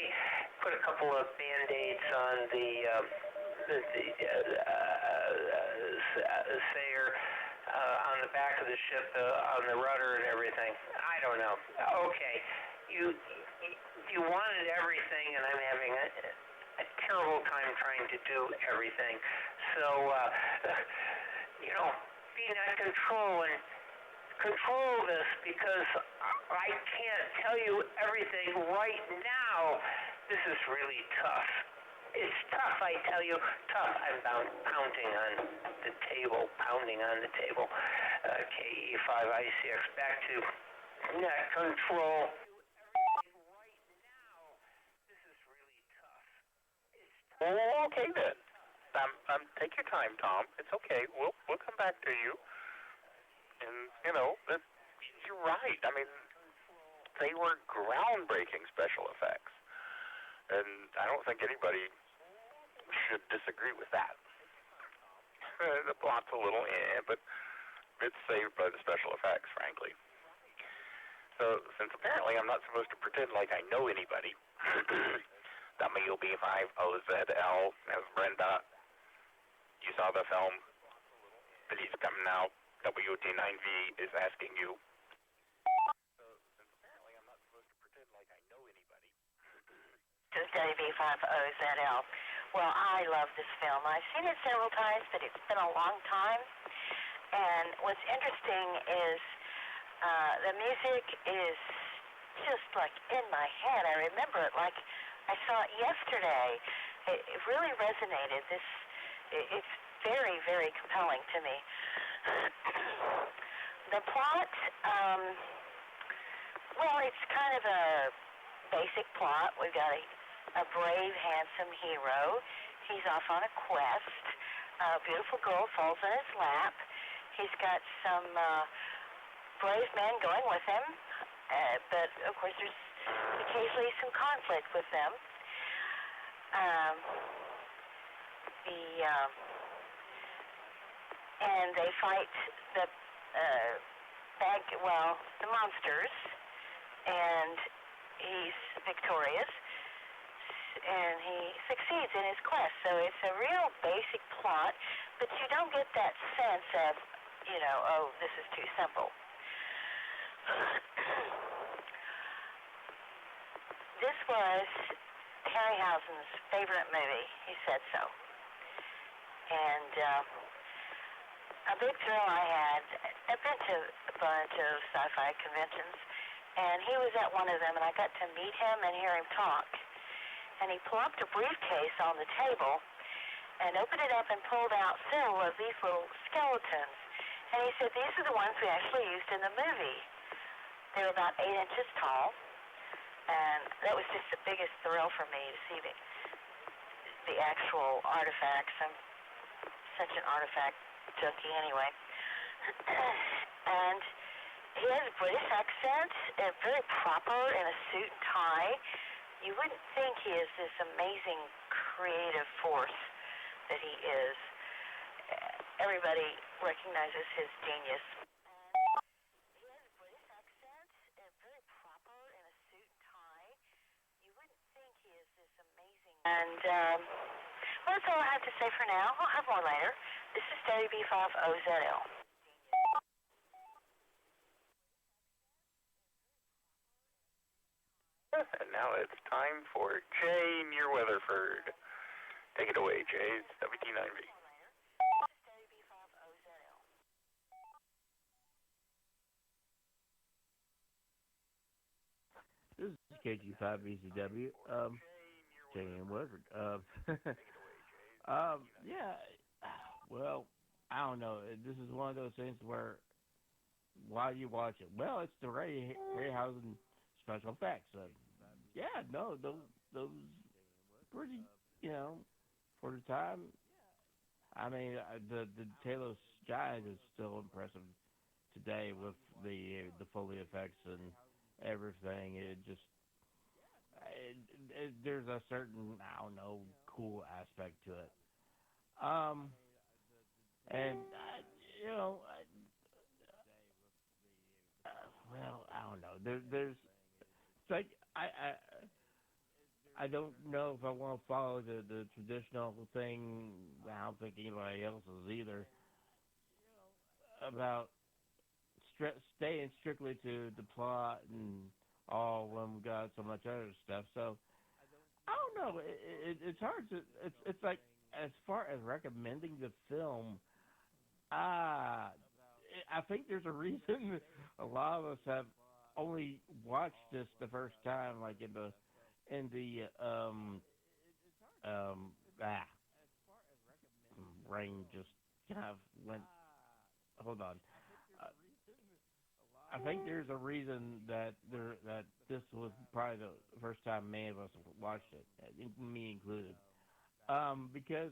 put a couple of Band-Aids on the Sayer, on the back of the ship, on the rudder and everything. I don't know. Okay, you wanted everything, and I'm having a terrible time trying to do everything. So, be in control and control this, because I can't tell you everything right now. This is really tough. It's tough, I tell you. Tough. I'm pounding on the table. KE5ICX, back to net control. Oh, okay then. Take your time, Tom. It's okay. We'll come back to you. And you're right. I mean, they were groundbreaking special effects, and I don't think anybody should disagree with that. The plot's a little but it's saved by the special effects, frankly. So, since apparently I'm not supposed to pretend like I know anybody, WB5OZL as Brenda, you saw the film. Please come now. WT9V is asking you. So, since apparently I'm not supposed to pretend like I know anybody. This is WB5OZL. Well, I love this film. I've seen it several times, but it's been a long time. And what's interesting is the music is just like in my head. I remember it like I saw it yesterday. It really resonated. It's very, very compelling to me. The plot, well, it's kind of a basic plot. We've got a brave, handsome hero. He's off on a quest. A beautiful girl falls in his lap. He's got some brave men going with him, but of course there's occasionally some conflict with them. And they fight the the monsters, and he's victorious, and he succeeds in his quest. So it's a real basic plot, but you don't get that sense of, oh, this is too simple. This was Harryhausen's favorite movie. He said so. And a big thrill I had. I've been to a bunch of sci-fi conventions, and he was at one of them, and I got to meet him and hear him talk. And he plopped a briefcase on the table and opened it up and pulled out several of these little skeletons. And he said, these are the ones we actually used in the movie. They were about 8 inches tall, and that was just the biggest thrill for me to see the actual artifacts. I'm such an artifact junkie anyway. And he has a British accent, very proper in a suit and tie. You wouldn't think he is this amazing creative force that he is. Everybody recognizes his genius. He has a British accent, very proper in a suit and tie. You wouldn't think he is this amazing. And well, that's all I have to say for now. I'll have more later. This is WB5OZL. And now it's time for Jay near Weatherford. Take it away, Jay. It's WT9V. This is KG5BCW. Jay in Weatherford. Yeah. Well, I don't know. This is one of those things where while you watch it, well, it's the Harryhausen special effects. Yeah, no, those pretty, for the time. I mean, the Talos Giant is still impressive today with the Foley effects and everything. It just there's a certain, I don't know, cool aspect to it. And well, I don't know. There's it's like I don't know if I want to follow the traditional thing. I don't think anybody else is either about staying strictly to the plot and all when we got so much other stuff. So I don't know. It's hard to. It's like as far as recommending the film. I think there's a reason a lot of us have only watched this the first time, like in the brain just kind of went. Hold on. I think there's a reason that this was probably the first time many of us watched it, me included. Because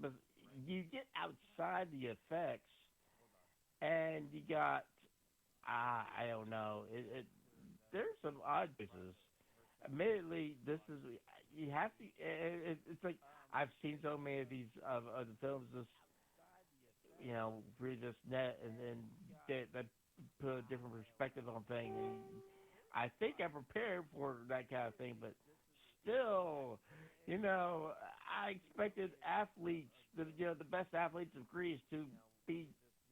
but you get outside the effects, and you got I don't know. There's some odd choices. Admittedly, this is you have to. It's like I've seen so many of these of the films just through this net, and then that put a different perspective on things. And I think I'm prepared for that kind of thing, but still, I expected athletes, the best athletes of Greece, to be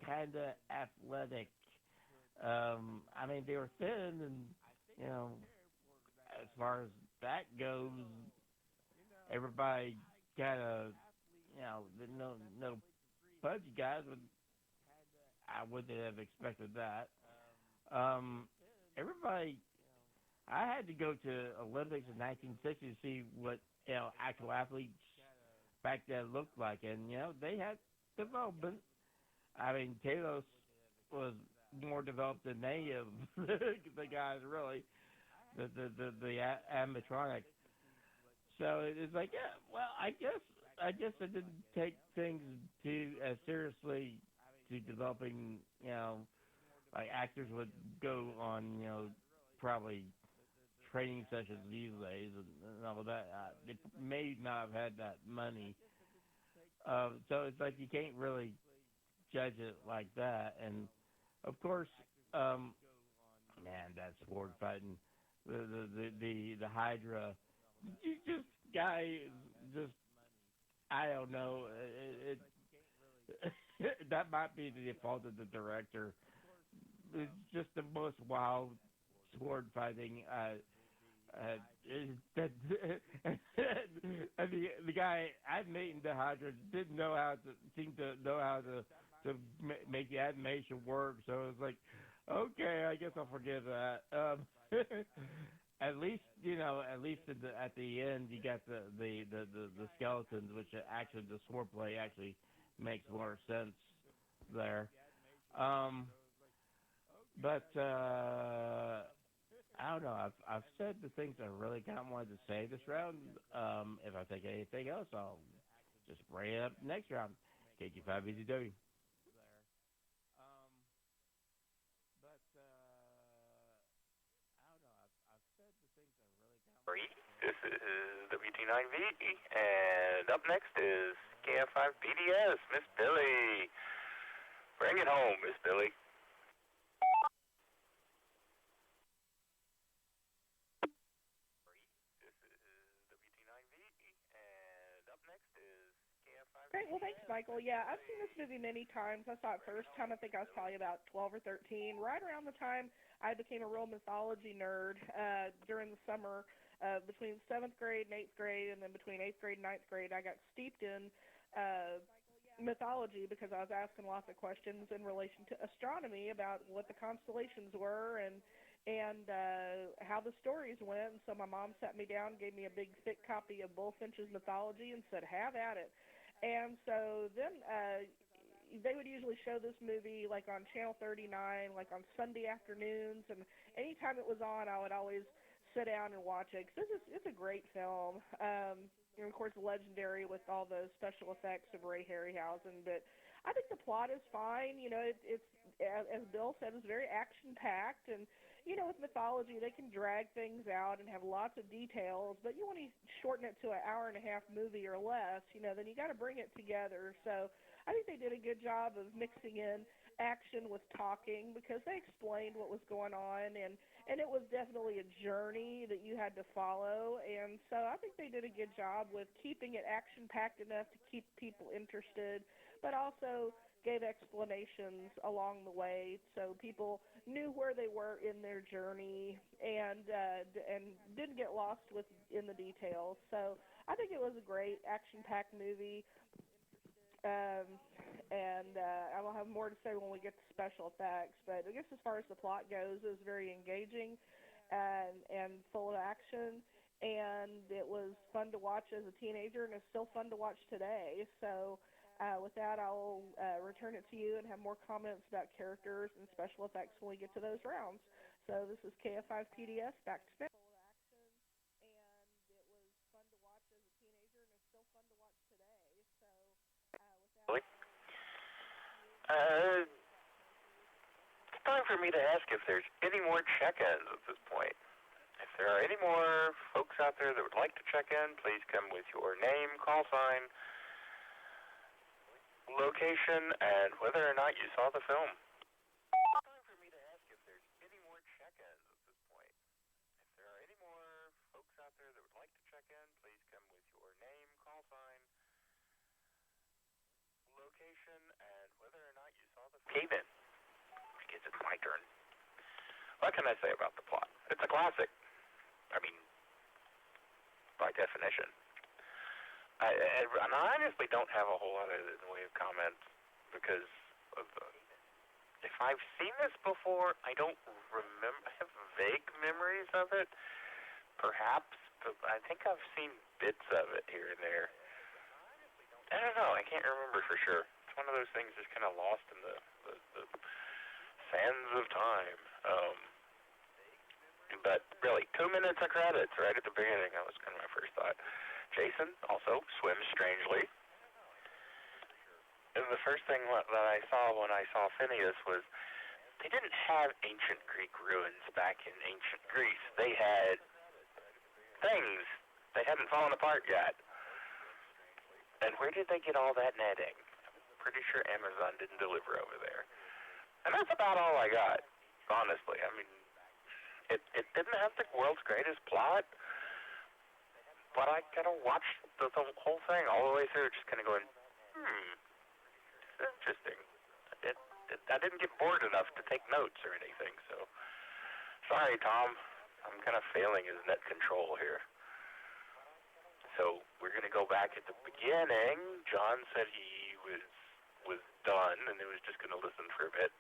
kind of athletic. I mean, they were thin, and as far as that goes, everybody kind of, no pudgy guys, but I wouldn't have expected that. Everybody, I had to go to Olympics in 1960 to see what actual athletes back then looked like, and they had development. I mean, Talos was more developed than any of the guys, really, the animatronic. So it's like, yeah, well, I guess I didn't take things too as seriously to developing, like actors would go on, probably training sessions these days and all of that. They may not have had that money. So it's like you can't really judge it like that. And of course, man, that sword fighting, the Hydra, you just guy, just I don't know. That might be the fault of the director. It's just the most wild sword fighting. That and the guy animating the Hydra didn't know how to seem to know how to make the animation work. So it was like, okay, I guess I'll forgive that. At least at the end you got the skeletons, which actually the swordplay actually makes more sense there. But I don't know. I've said the things I really kind of wanted to say this round. If I think of anything else, I'll just bring it up next round. KQ5BZW. This is WT9V, and up next is KF5PDS, Miss Billy. Bring it home, Miss Billy. Great. Well, thanks, Michael. Yeah, I've seen this movie many times. I saw it first time, I think I was probably about 12 or 13, right around the time I became a real mythology nerd during the summer between 7th grade and 8th grade, and then between 8th grade and 9th grade, I got steeped in mythology because I was asking lots of questions in relation to astronomy about what the constellations were and how the stories went. And so my mom sat me down, gave me a big thick copy of Bullfinch's Mythology, and said, "Have at it." And so then they would usually show this movie like on Channel 39, like on Sunday afternoons, and anytime it was on, I would always sit down and watch it because it's a great film. And of course, legendary with all the special effects of Ray Harryhausen. But I think the plot is fine. It's as Bill said, it's very action packed, and with mythology, they can drag things out and have lots of details, but you want to shorten it to an hour and a half movie or less, then you got to bring it together. So I think they did a good job of mixing in action with talking because they explained what was going on, and it was definitely a journey that you had to follow. And so I think they did a good job with keeping it action-packed enough to keep people interested, but also gave explanations along the way so people knew where they were in their journey and didn't get lost in the details. So I think it was a great action-packed movie. And I will have more to say when we get to special effects. But I guess as far as the plot goes, it was very engaging and full of action. And it was fun to watch as a teenager, and it's still fun to watch today. So with that, I'll return it to you and have more comments about characters and special effects when we get to those rounds. So this is KF5PDS, back to Smith. It's time for me to ask if there's any more check-ins at this point. If there are any more folks out there that would like to check in, please come with your name, call sign, location, and whether or not you saw the film. It's time for me to ask if there's any more check-ins at this point. If there are any more folks out there that would like to check in, please come with your name, call sign, location, and whether or not you saw the film. Cave in. I guess it's my turn. What can I say about the plot? It's a classic. I mean, by definition. And I honestly don't have a whole lot in the way of comments because of if I've seen this before, I don't remember. I have vague memories of it, perhaps, but I think I've seen bits of it here and there. I don't know. I can't remember for sure. It's one of those things that's kind of lost in the sands of time. But really, 2 minutes of credits right at the beginning. That was kind of my first thought. Jason also swims strangely. And the first thing that I saw when I saw Phineas was they didn't have ancient Greek ruins back in ancient Greece. They had things. They hadn't fallen apart yet. And where did they get all that netting? I'm pretty sure Amazon didn't deliver over there. And that's about all I got, honestly. I mean, it didn't have the world's greatest plot, but I kind of watched the whole thing all the way through, just kind of going, interesting. I didn't get bored enough to take notes or anything, so sorry, Tom. I'm kind of failing his net control here. So we're going to go back at the beginning. John said he was done and he was just going to listen for a bit.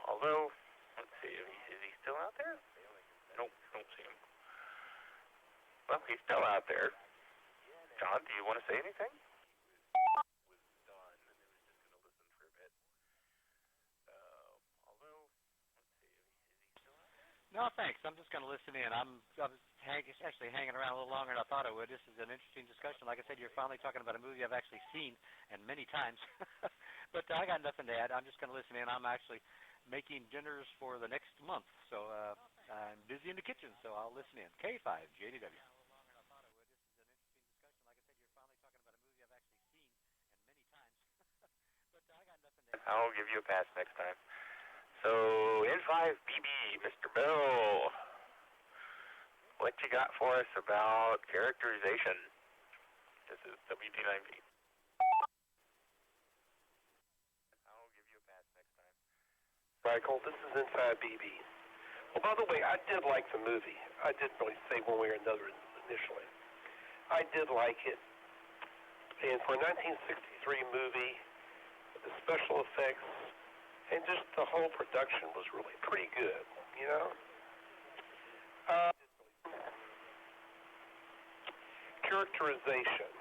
Although, let's see, is he still out there? Nope, don't see him. Well, he's still out there. John, do you want to say anything? No, thanks. I'm just going to listen in. I was actually hanging around a little longer than I thought I would. This is an interesting discussion. Like I said, you're finally talking about a movie I've actually seen, and many times. But I got nothing to add. I'm just going to listen in. I'm actually making dinners for the next month, so I'm busy in the kitchen, so I'll listen in. K5, JDW. I'll give you a pass next time. So, N5BB, Mr. Bill, what you got for us about characterization? This is WT9V. I'll give you a pass next time. Michael, this is N5BB. Well, by the way, I did like the movie. I didn't really say one way or another initially. I did like it. And for a 1963 movie, the special effects and just the whole production was really pretty good, you know? Characterization.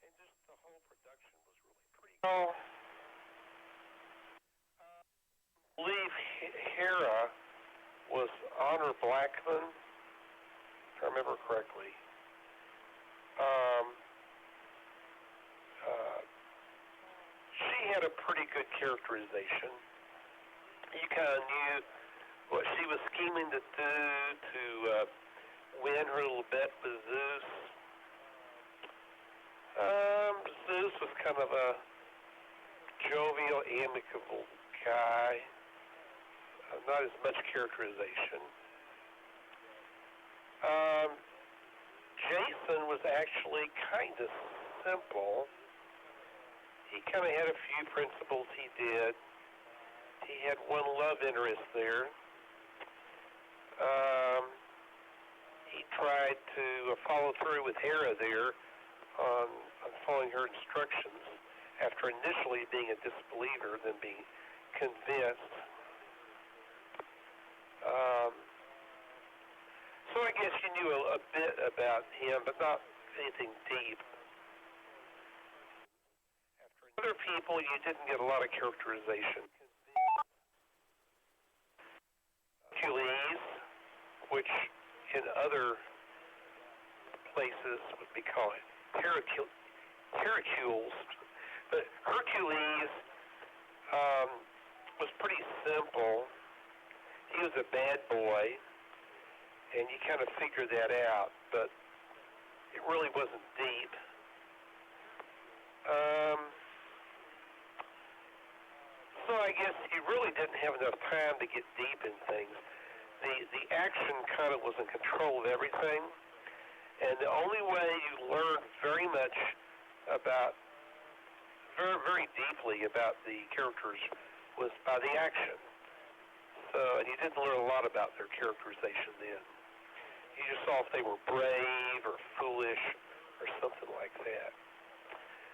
And just the whole production was really pretty good. I believe Hera was Honor Blackman, if I remember correctly. She had a pretty good characterization. You kind of knew what she was scheming to do to win her little bet with Zeus. Zeus was kind of a jovial, amicable guy. Not as much characterization. Jason was actually kind of simple. He kind of had a few principles he did. He had one love interest there. He tried to follow through with Hera there on following her instructions after initially being a disbeliever, then being convinced. So I guess you knew a bit about him, but not anything deep. Other people, you didn't get a lot of characterization. Hercules, which in other places would be called Hercules, but Hercules was pretty simple. He was a bad boy, and you kind of figured that out, but it really wasn't deep. So I guess he really didn't have enough time to get deep in things. The action kind of was in control of everything, and the only way you learned very much about, very, very deeply about the characters was by the action. So, and you didn't learn a lot about their characterization then. You just saw if they were brave or foolish or or something like that.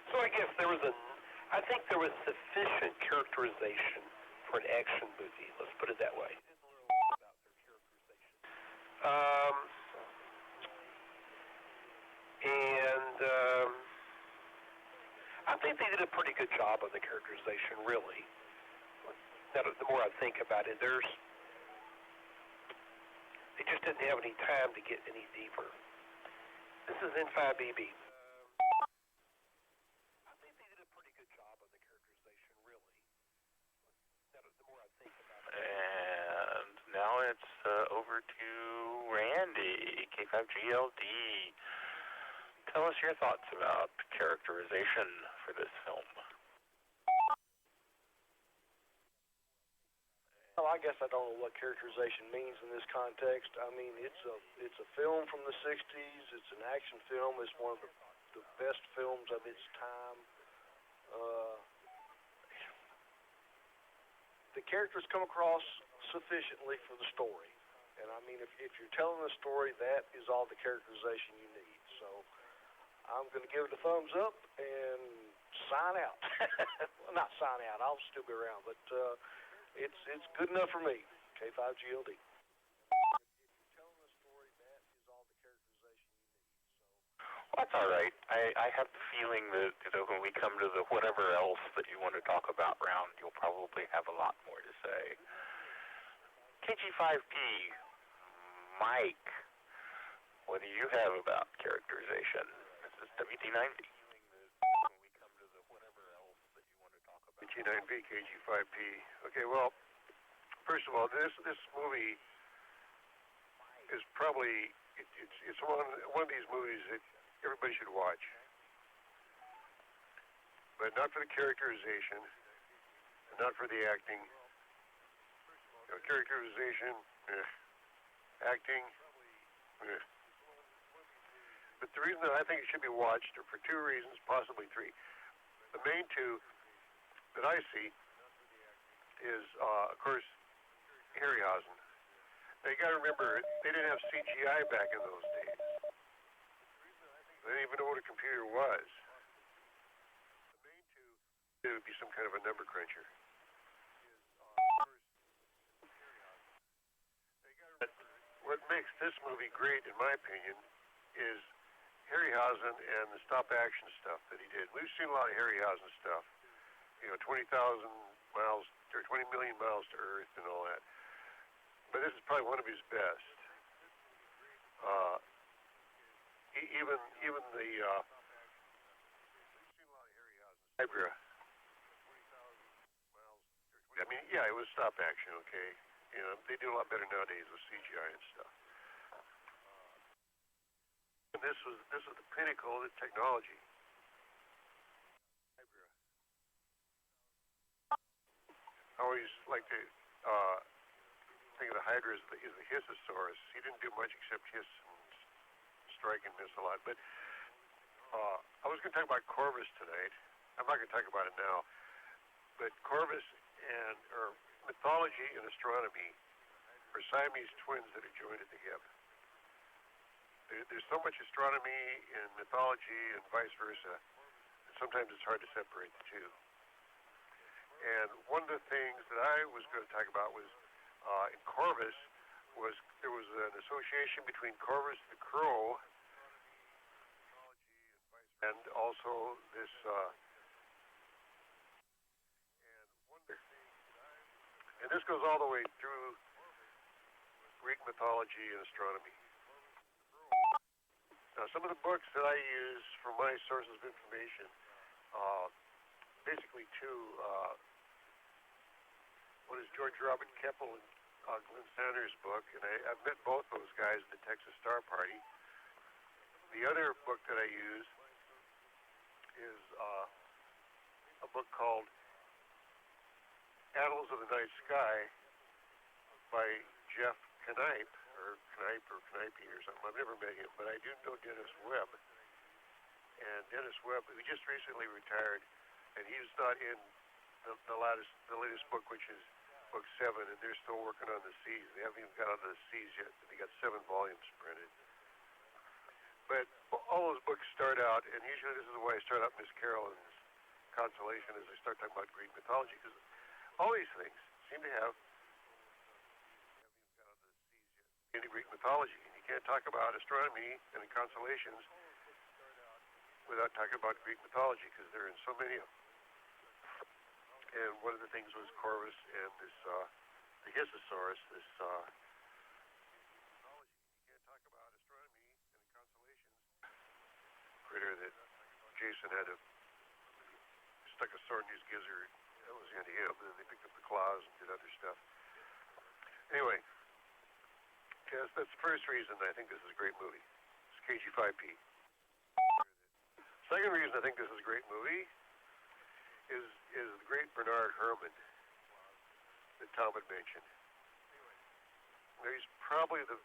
So I guess I think there was sufficient characterization for an action movie. Let's put it that way. I think they did a pretty good job on the characterization, really. Now, the more I think about it, they just didn't have any time to get any deeper. This is N5BB. I think they did a pretty good job on the characterization, really. Now, the more I think about it. And now it's over to Randy, K5GLD. Tell us your thoughts about characterization for this film. Well, I guess I don't know what characterization means in this context. I mean, it's a film from the 60s. It's an action film. It's one of the best films of its time. The characters come across sufficiently for the story. And I mean, if you're telling a story, that is all the characterization you need. So I'm going to give it a thumbs up and sign out. Well, not sign out. I'll still be around, but it's good enough for me. K5GLD. Well, that's all right. I have the feeling that when we come to the whatever else that you want to talk about round, you'll probably have a lot more to say. KG5P, Mike, what do you have about characterization? This is WT90. WT9V, KG5P. Okay, well, first of all, this movie is probably it's one of these movies that everybody should watch, but not for the characterization, and not for the acting. Characterization, acting. But the reason that I think it should be watched are for two reasons, possibly three. The main two that I see is, of course, Harryhausen. Now, you got to remember, they didn't have CGI back in those days. They didn't even know what a computer was. The main two, it would be some kind of a number cruncher. But what makes this movie great, in my opinion, is Harryhausen and the stop-action stuff that he did. We've seen a lot of Harryhausen stuff. 20,000 miles, or 20 million miles to Earth and all that. But this is probably one of his best. Even the Hydra. I mean, yeah, it was stop action, okay. They do a lot better nowadays with CGI and stuff. And this was the pinnacle of the technology. I always like to think of the Hydra as the Hissosaurus. He didn't do much except hiss and strike and miss a lot. But I was going to talk about Corvus tonight. I'm not going to talk about it now. But Corvus or mythology and astronomy are Siamese twins that are joined at the hip. There's so much astronomy and mythology and vice versa. And sometimes it's hard to separate the two. And one of the things that I was going to talk about was in Corvus there was an association between Corvus the crow and also this and this goes all the way through Greek mythology and astronomy. Now, some of the books that I use for my sources of information, basically two. One is George Robert Keppel and Glenn Sanders' book, and I've met both those guys at the Texas Star Party. The other book that I use is a book called Annals of the Night Sky by Jeff Knipe or Knipey or something. I've never met him, but I do know Dennis Webb. And Dennis Webb, who just recently retired, and he's not in the latest book, which is book 7, and they're still working on the Seas. They haven't even got on the Seas yet. They got 7 volumes printed. But all those books start out, and usually this is the way I start out Miss Carolyn's Constellation, is I start talking about Greek mythology, because all these things seem to have in Greek mythology. And you can't talk about astronomy and the constellations without talking about Greek mythology, because there are in so many of them. And one of the things was Corvus and this, the Hissosaurus, this, critter that Jason had stuck a sword in his gizzard. That was the end of him. And then they picked up the claws and did other stuff. Anyway, yes, that's the first reason I think this is a great movie. It's KG5P. Second reason I think this is a great movie is the great Bernard Herrmann that Tom had mentioned. He's probably the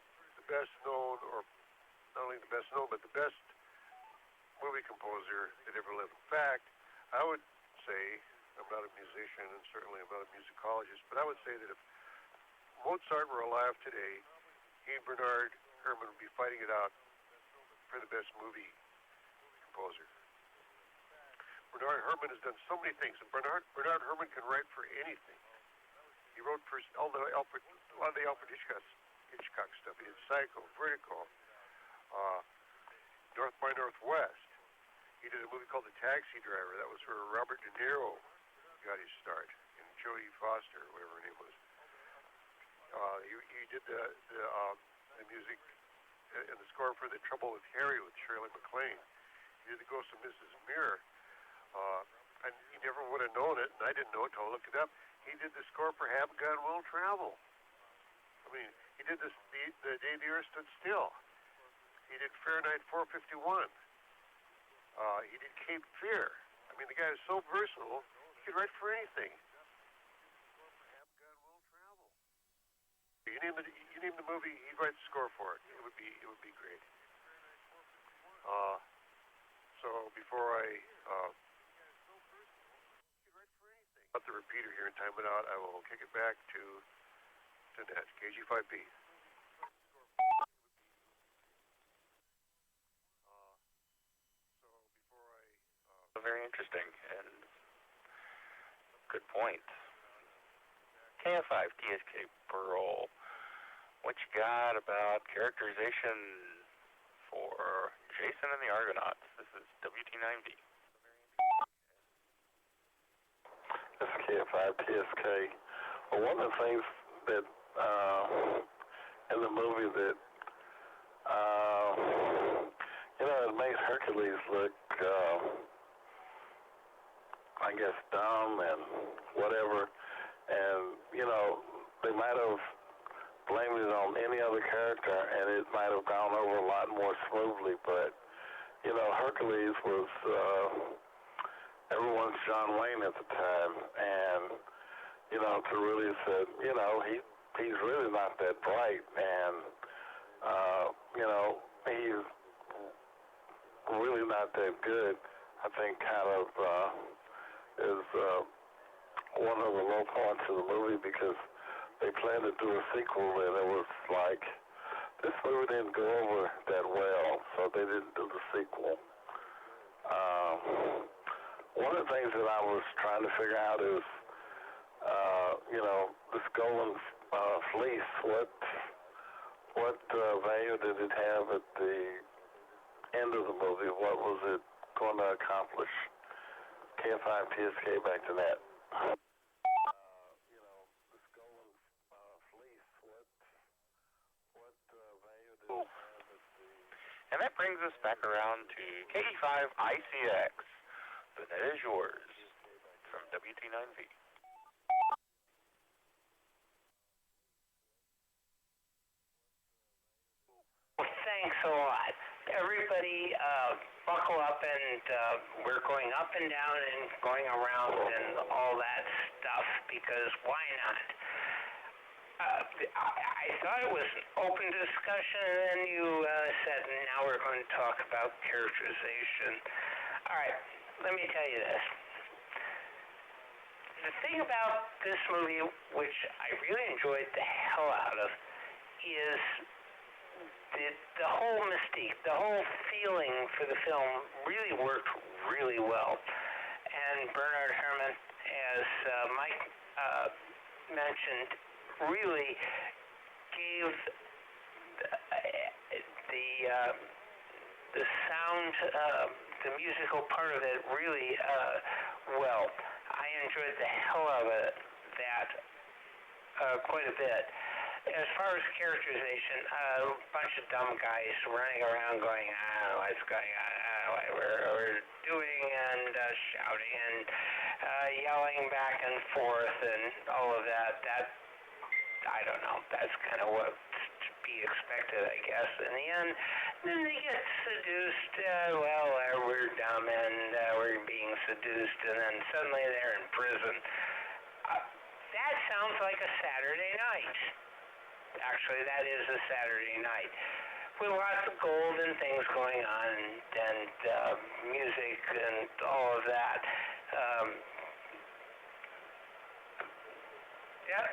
best known, or not only the best known, but the best movie composer that ever lived. In fact, I would say, I'm not a musician, and certainly I'm not a musicologist, but I would say that if Mozart were alive today, he and Bernard Herrmann would be fighting it out for the best movie composer. Bernard Herrmann has done so many things, and Bernard Herrmann can write for anything. He wrote for a lot of the Alfred Hitchcock stuff. He did Psycho, Vertigo, North by Northwest. He did a movie called The Taxi Driver. That was where Robert De Niro got his start, and Jodie Foster, or whatever her name was. He did the music and the score for The Trouble with Harry with Shirley MacLaine. He did The Ghost of Mrs. Muir. And you never would have known it, and I didn't know it until I looked it up. He did the score for Have Gun Will Travel. I mean, he did this the Day the Earth Stood Still. He did Fahrenheit 451. He did Cape Fear. I mean, the guy is so versatile, he could write for anything. You name the movie, he'd write the score for it. It would be great. So before I put the repeater here and time it out, I will kick it back to Nat, KG5P. Very interesting and good point. KF5 TSK Pearl, what you got about characterization for Jason and the Argonauts? This is WT9V. This is KF5 TSK. Well, one of the things that in the movie that it makes Hercules look I guess dumb and whatever, and they might have blamed it on any other character and it might have gone over a lot more smoothly, but Hercules was everyone's John Wayne at the time, and to really say he's really not that bright, and he's really not that good, I think kind of is one of the low points of the movie, because they planned to do a sequel and it was like, this movie didn't go over that well, so they didn't do the sequel. One of the things that I was trying to figure out is, this golden fleece, what value did it have at the end of the movie? What was it going to accomplish? KF5 TSK, back to that. This golden fleece, what value did it have at the... And that brings us back around to KE5 ICX. The net is yours from WT9V. Well, thanks a lot. Everybody, buckle up, and we're going up and down and going around and all that stuff, because why not? I thought it was an open discussion, and then you said, now we're going to talk about characterization. All right, let me tell you this. The thing about this movie, which I really enjoyed the hell out of, is the whole mystique, the whole feeling for the film really worked really well. And Bernard Herrmann, as Mike mentioned, really gave the sound, the musical part of it really well. I enjoyed the hell out of that quite a bit. As far as characterization, a bunch of dumb guys running around going, I don't know what's going on, I don't know what we're doing, and shouting and yelling back and forth and all of that. That, I don't know, that's kind of what's to be expected, I guess. In the end, then they get seduced. We're dumb and we're being seduced, and then suddenly they're in prison. That sounds like a Saturday night. Actually, that is a Saturday night with lots of gold and things going on, and music and all of that.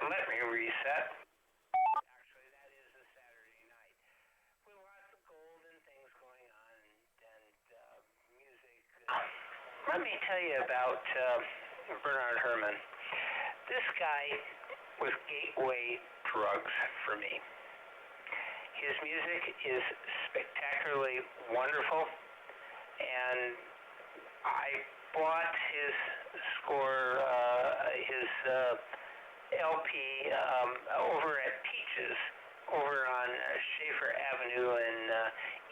Let me reset. Actually, that is a Saturday night with lots of gold and things going on, and music. Let me tell you about Bernard Herrmann. This guy was gateway drugs for me. His music is spectacularly wonderful, and I bought his score, his LP over at Peaches, over on Schaefer Avenue in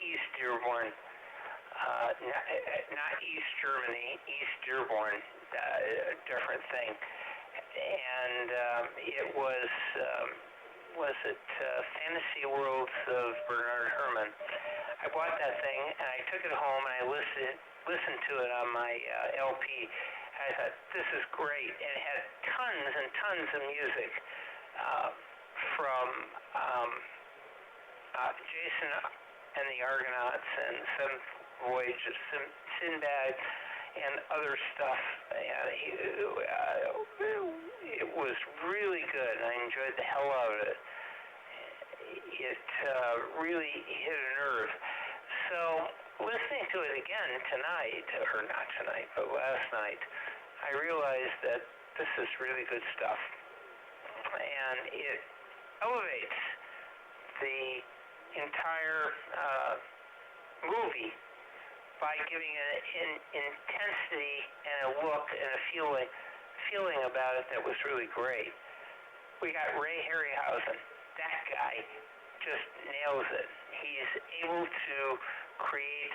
East Dearborn. Not East Germany, East Dearborn, a different thing. And it was Fantasy Worlds of Bernard Herrmann. I bought that thing and I took it home and I listened to it on my LP. And I thought, this is great. And it had tons and tons of music from Jason and the Argonauts and Seventh Voyage of Sinbad and other stuff. And it was really good. I enjoyed the hell out of it. It really hit a nerve. So listening to it again tonight, or not tonight, but last night, I realized that this is really good stuff. And it elevates the entire movie by giving it an intensity and a look and a feeling about it that was really great. We got Ray Harryhausen. That guy just nails it. He's able to create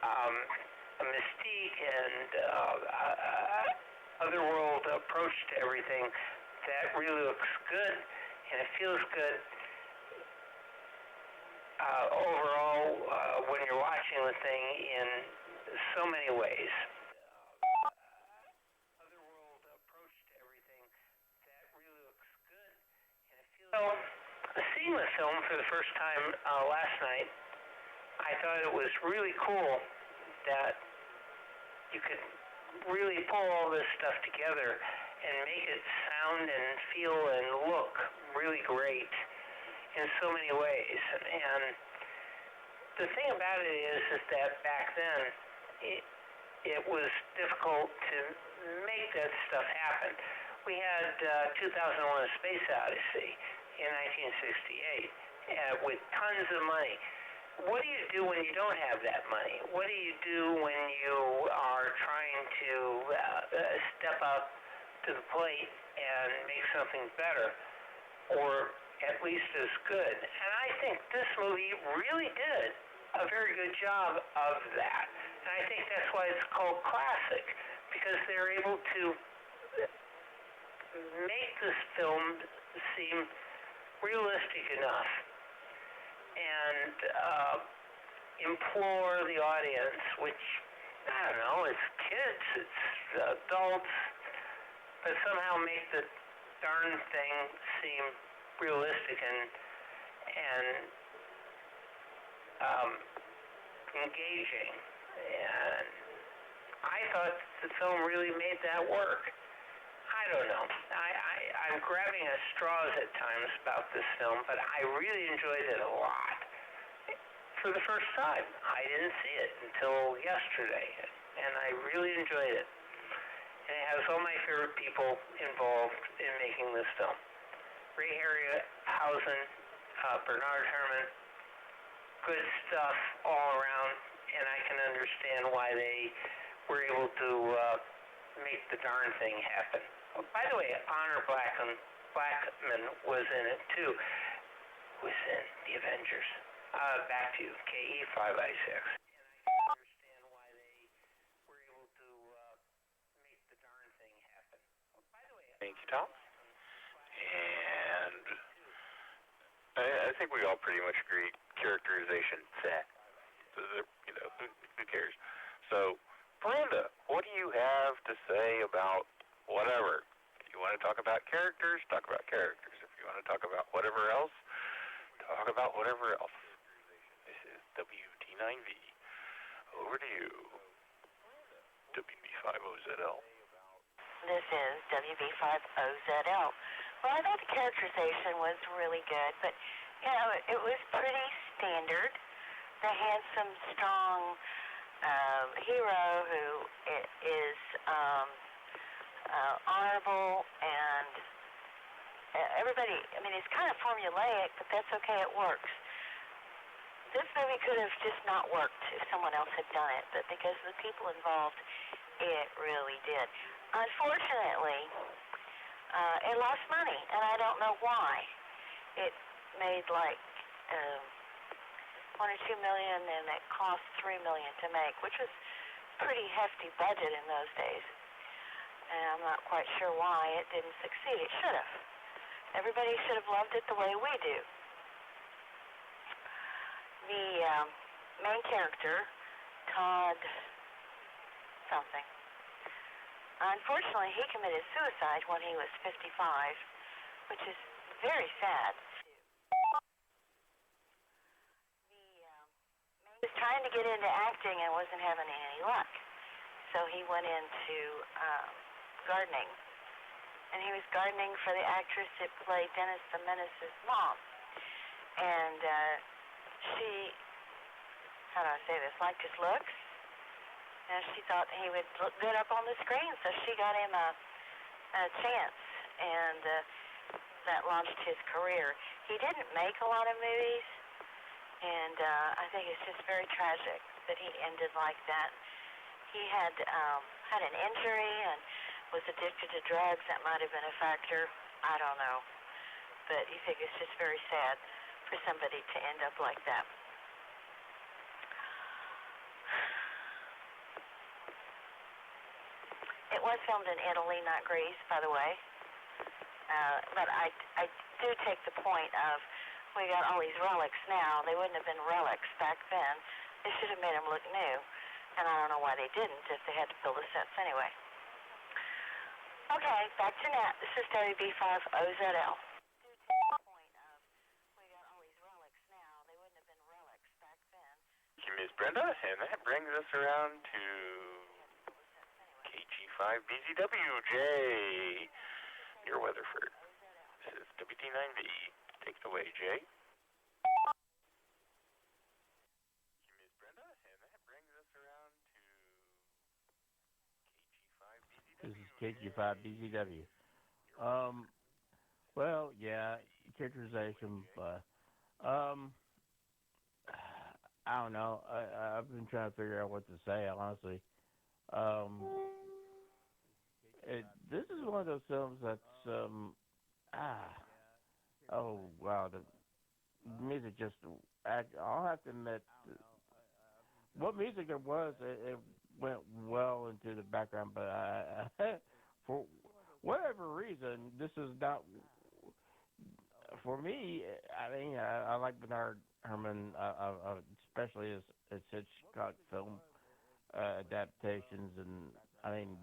a mystique and otherworld approach to everything that really looks good, and it feels good overall when you're watching the thing in so many ways. Otherworld approach to everything that really looks good, and it feels. So, seeing the film for the first time last night, I thought it was really cool that you could really pull all this stuff together and make it sound and feel and look really great in so many ways. And the thing about it is that back then it was difficult to make that stuff happen. We had 2001: A Space Odyssey in 1968 with tons of money. What do you do when you don't have that money? What do you do when you are trying to step up to the plate and make something better, or at least as good? And I think this movie really did a very good job of that. And I think that's why it's called classic, because they're able to make this film seem realistic enough and implore the audience, which, I don't know, it's kids, it's adults, but somehow make the darn thing seem realistic and engaging. And I thought the film really made that work. I don't know. I'm grabbing at straws at times about this film, but I really enjoyed it a lot. For the first time, I didn't see it until yesterday, and I really enjoyed it. And it has all my favorite people involved in making this film. Ray Harryhausen, Bernard Herrmann, good stuff all around, and I can understand why they were able to make the darn thing happen. Oh, by the way, Honor Blackman was in it too. Was in The Avengers. Back to you, KE5I6. And I can understand why they were able to make the darn thing happen. Oh, by the way, thank you, Tom. And I think we all pretty much agree. Characterization, you know, who cares? So, Miranda, what do you have to say about whatever? If you want to talk about characters, talk about characters. If you want to talk about whatever else, talk about whatever else. This is WT9V. Over to you, WB5OZL. This is WB5OZL. Well, I thought the characterization was really good, but, you know, it was pretty standard. The handsome, strong hero who is honorable, and everybody, I mean, it's kind of formulaic, but that's okay, it works. This movie could have just not worked if someone else had done it, but because of the people involved, it really did. Unfortunately, it lost money, and I don't know why. It made like $1 or $2 million, and it cost $3 million to make, which was a pretty hefty budget in those days. And I'm not quite sure why it didn't succeed. It should have. Everybody should have loved it the way we do. The main character, Todd something, unfortunately, he committed suicide when he was 55, which is very sad. He was trying to get into acting and wasn't having any luck, so he went into gardening. And he was gardening for the actress that played Dennis the Menace's mom. And she, how do I say this, liked his looks. And she thought he would look good up on the screen, so she got him a chance, and that launched his career. He didn't make a lot of movies, and I think it's just very tragic that he ended like that. He had an injury and was addicted to drugs. That might have been a factor. I don't know. But you think it's just very sad for somebody to end up like that. It was filmed in Italy, not Greece, by the way. But I do take the point of, we got all these relics now. They wouldn't have been relics back then. They should have made them look new. And I don't know why they didn't if they had to build the sets anyway. Okay, back to Nat. This is WB5OZL. Thank you, Ms. Brenda, and that brings us around to KG5BZW, Jay, near Weatherford. This is WT9V. Take it away, Jay. Ms. Brenda, and that brings us around to KG5BZW. This is KG5BZW. Well, yeah, characterization, but I don't know. I've been trying to figure out what to say, honestly. This is one of those films that's oh wow, the music just. I'll have to admit, what music it was, it went well into the background, but for whatever reason, this is not for me. I mean, I like Bernard Herrmann, especially his Hitchcock film adaptations, and I mean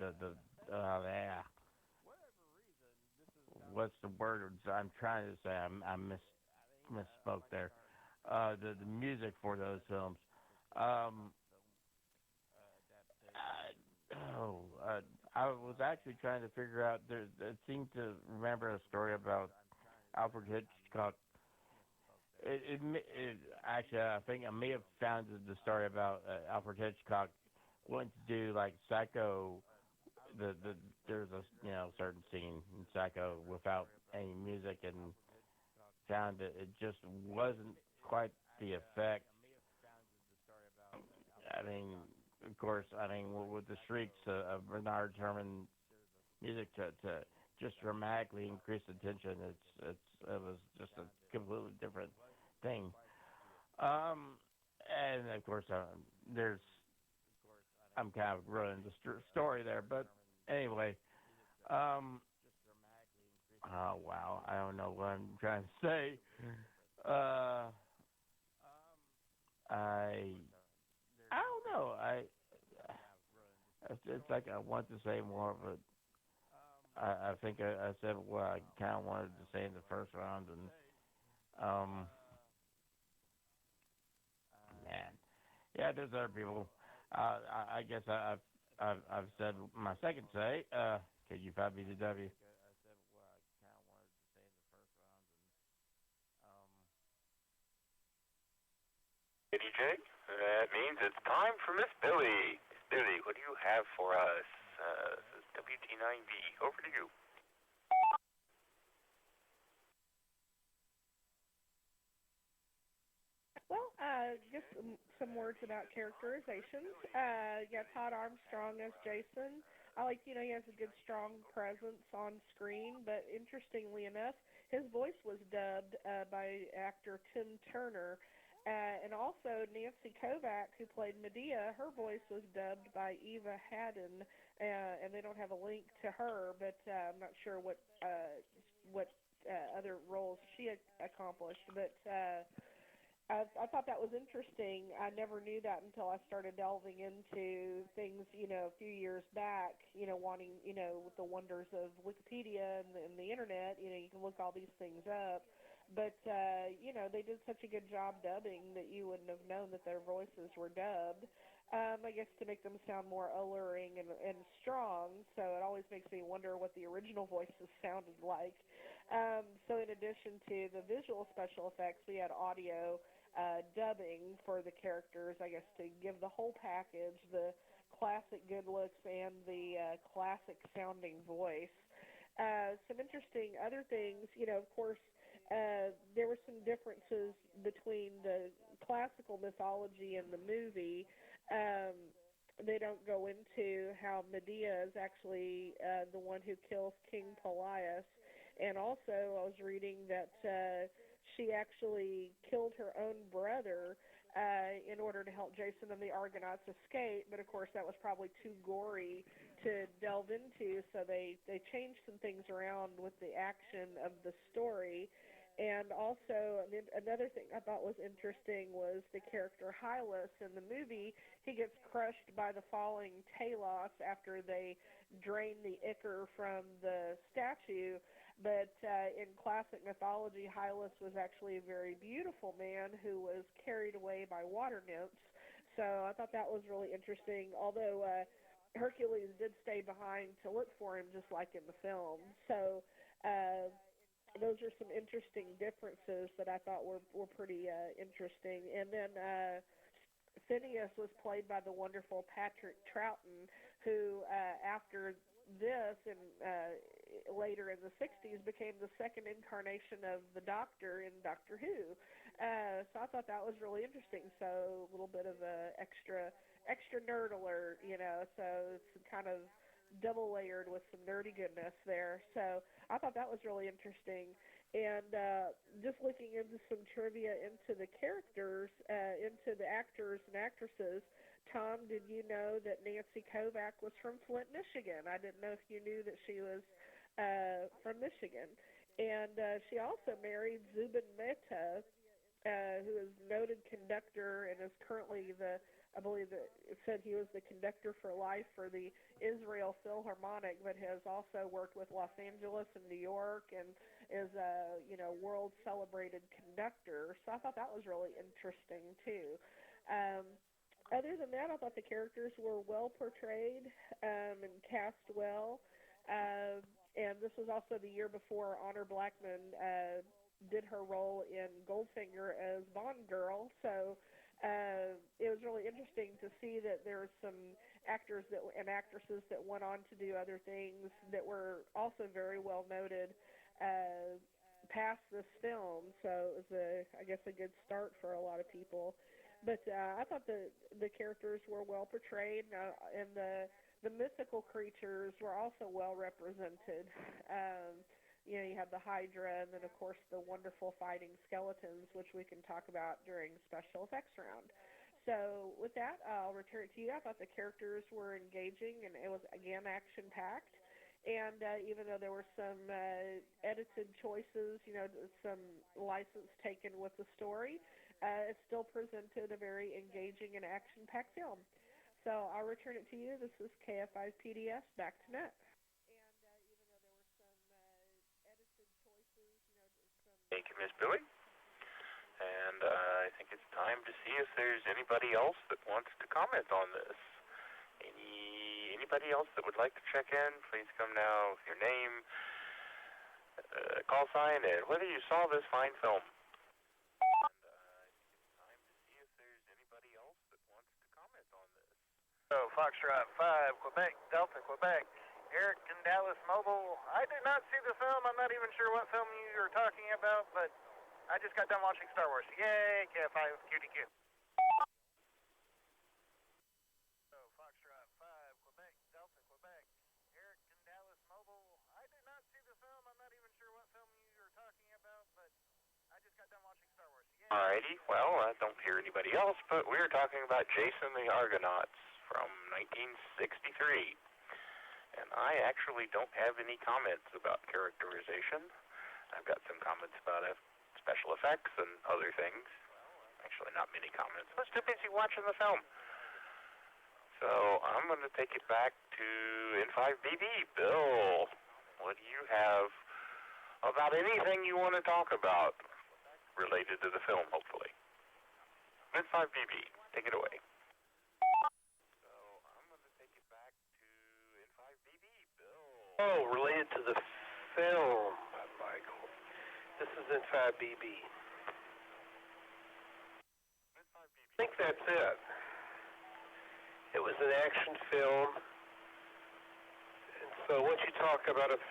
what's the word I'm trying to say? I misspoke there. The music for those films. I was actually trying to figure out. It seemed to remember a story about Alfred Hitchcock. Actually, I think I may have found the story about Alfred Hitchcock wanting to do like Psycho. There's a certain scene in Psycho without any music, and found that it just wasn't quite the effect. I mean, of course, with the shrieks of Bernard Herrmann music to just dramatically increase the tension, it was just a completely different thing. And of course, there's I'm kind of ruining the story there, but anyway, oh wow, I don't know what I'm trying to say. I don't know. It's like I want to say more, but I think I said what I kind of wanted to say in the first round, and man, yeah, there's other people. I guess I've said my second say. KG5BTW. Hey, DJ, that means it's time for Miss Billy. Billy, what do you have for us? This is WT9V. Over to you. Well, just some words about characterizations. Todd Armstrong as Jason. I like, he has a good, strong presence on screen, but interestingly enough, his voice was dubbed by actor Tim Turner. And also Nancy Kovac, who played Medea, her voice was dubbed by Eva Haddon, and they don't have a link to her, but I'm not sure what other roles she accomplished. But I thought that was interesting. I never knew that until I started delving into things, a few years back, wanting, with the wonders of Wikipedia and the internet, you can look all these things up. But, they did such a good job dubbing that you wouldn't have known that their voices were dubbed. I guess to make them sound more alluring and strong, so it always makes me wonder what the original voices sounded like. So in addition to the visual special effects, we had audio dubbing for the characters, I guess, to give the whole package, the classic good looks and the classic sounding voice. Some interesting other things, of course, there were some differences between the classical mythology and the movie. They don't go into how Medea is actually the one who kills King Pelias. And also, I was reading that she actually killed her own brother in order to help Jason and the Argonauts escape. But, of course, that was probably too gory to delve into, so they changed some things around with the action of the story. And also, another thing I thought was interesting was the character Hylas in the movie. He gets crushed by the falling Talos after they drain the ichor from the statue. But in classic mythology, Hylas was actually a very beautiful man who was carried away by water nymphs. So I thought that was really interesting, although Hercules did stay behind to look for him, just like in the film. So those are some interesting differences that I thought were pretty interesting. And then Phineas was played by the wonderful Patrick Troughton, who after this and later in the 60s became the second incarnation of the Doctor in Doctor Who. So I thought that was really interesting. So a little bit of a extra nerd alert, so it's kind of double layered with some nerdy goodness there. So I thought that was really interesting. And just looking into some trivia into the characters, into the actors and actresses, Tom, did you know that Nancy Kovac was from Flint, Michigan? I didn't know if you knew that she was from Michigan. And she also married Zubin Mehta, who is a noted conductor and is currently I believe it said he was the conductor for life for the Israel Philharmonic, but has also worked with Los Angeles and New York and is a, world celebrated conductor. So I thought that was really interesting too. Other than that, I thought the characters were well portrayed and cast well. And this was also the year before Honor Blackman did her role in Goldfinger as Bond girl. So it was really interesting to see that there were some actors and actresses that went on to do other things that were also very well noted past this film. So it was, I guess, a good start for a lot of people. But I thought the characters were well portrayed, and the mythical creatures were also well represented. You know, you have the Hydra, and then, of course, the wonderful fighting skeletons, which we can talk about during special effects round. So with that, I'll return it to you. I thought the characters were engaging, and it was, again, action-packed. And even though there were some edited choices, you know, some license taken with the story, it still presented a very engaging and action-packed film. So I'll return it to you. This is KF5PDS, back to net. Thank you, Miss Billy. And I think it's time to see if there's anybody else that wants to comment on this. Anybody else that would like to check in, please come now with your name, call sign, and whether you saw this fine film. So, Foxtrot 5, Quebec, Delta, Quebec, Eric in Dallas Mobile. I did not see the film. I'm not even sure what film you are talking about, but I just got done watching Star Wars. Yay, KF5, QTQ. So, Foxtrot 5, Quebec, Delta, Quebec, Eric in Dallas Mobile. I did not see the film. I'm not even sure what film you are talking about, but I just got done watching Star Wars. Yay. Alrighty, well, I don't hear anybody else, but we're talking about Jason the Argonauts from 1963. And I actually don't have any comments about characterization. I've got some comments about special effects and other things. Actually, not many comments. I was too busy watching the film. So I'm going to take it back to N5BB. Bill, what do you have about anything you want to talk about related to the film, hopefully? N5BB, take it away. Oh, related to the film, Michael. This is N5BB. I think that's it. It was an action film. And so once you talk about the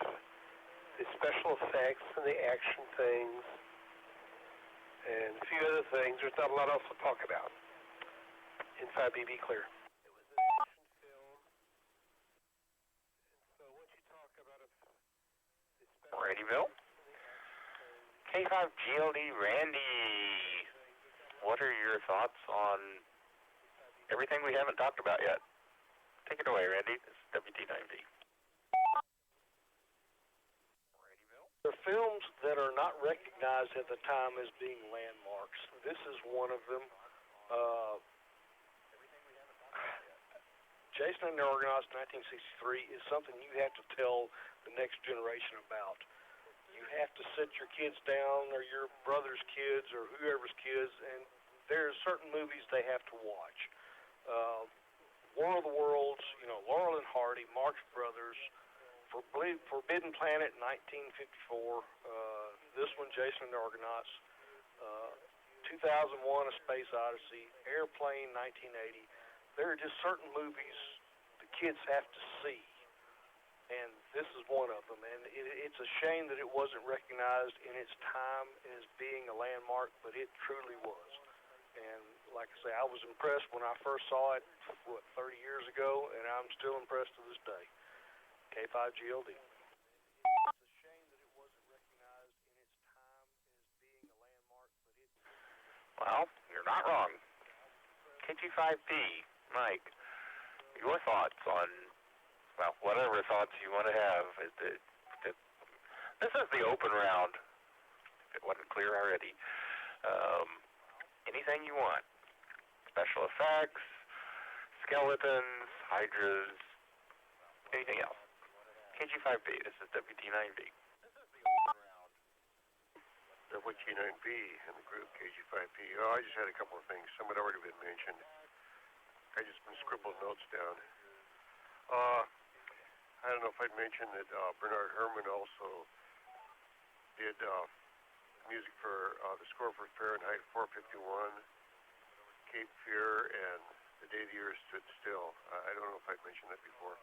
special effects and the action things and a few other things, there's not a lot else to talk about. N5BB clear. Alrighty, Bill. K5GLD Randy, what are your thoughts on everything we haven't talked about yet? Take it away, Randy. This is WT9V. The films that are not recognized at the time as being landmarks. This is one of them. Jason and the Argonauts 1963 is something you have to tell the next generation about. You have to sit your kids down, or your brother's kids, or whoever's kids, and there's certain movies they have to watch. War of the Worlds, you know, Laurel and Hardy, Marx Brothers, Forbidden Planet 1954, this one, Jason and the Argonauts, 2001, A Space Odyssey, Airplane 1980. There are just certain movies the kids have to see, and this is one of them. And it's a shame that it wasn't recognized in its time as being a landmark, but it truly was. And like I say, I was impressed when I first saw it, 30 years ago, and I'm still impressed to this day. K5GLD. Well, you're not wrong. KG5P, Mike, your thoughts on, well, whatever thoughts you want to have. This is the open round, if it wasn't clear already. Anything you want. Special effects, skeletons, hydras, anything else. KG5B, this is WT9V. WT9V and the group KG5P. Oh, I just had a couple of things. Some had already been mentioned. I just been scribbled notes down. I don't know if I'd mentioned that Bernard Herrmann also did music for the score for Fahrenheit 451, Cape Fear, and The Day the Earth Stood Still. I don't know if I'd mentioned that before.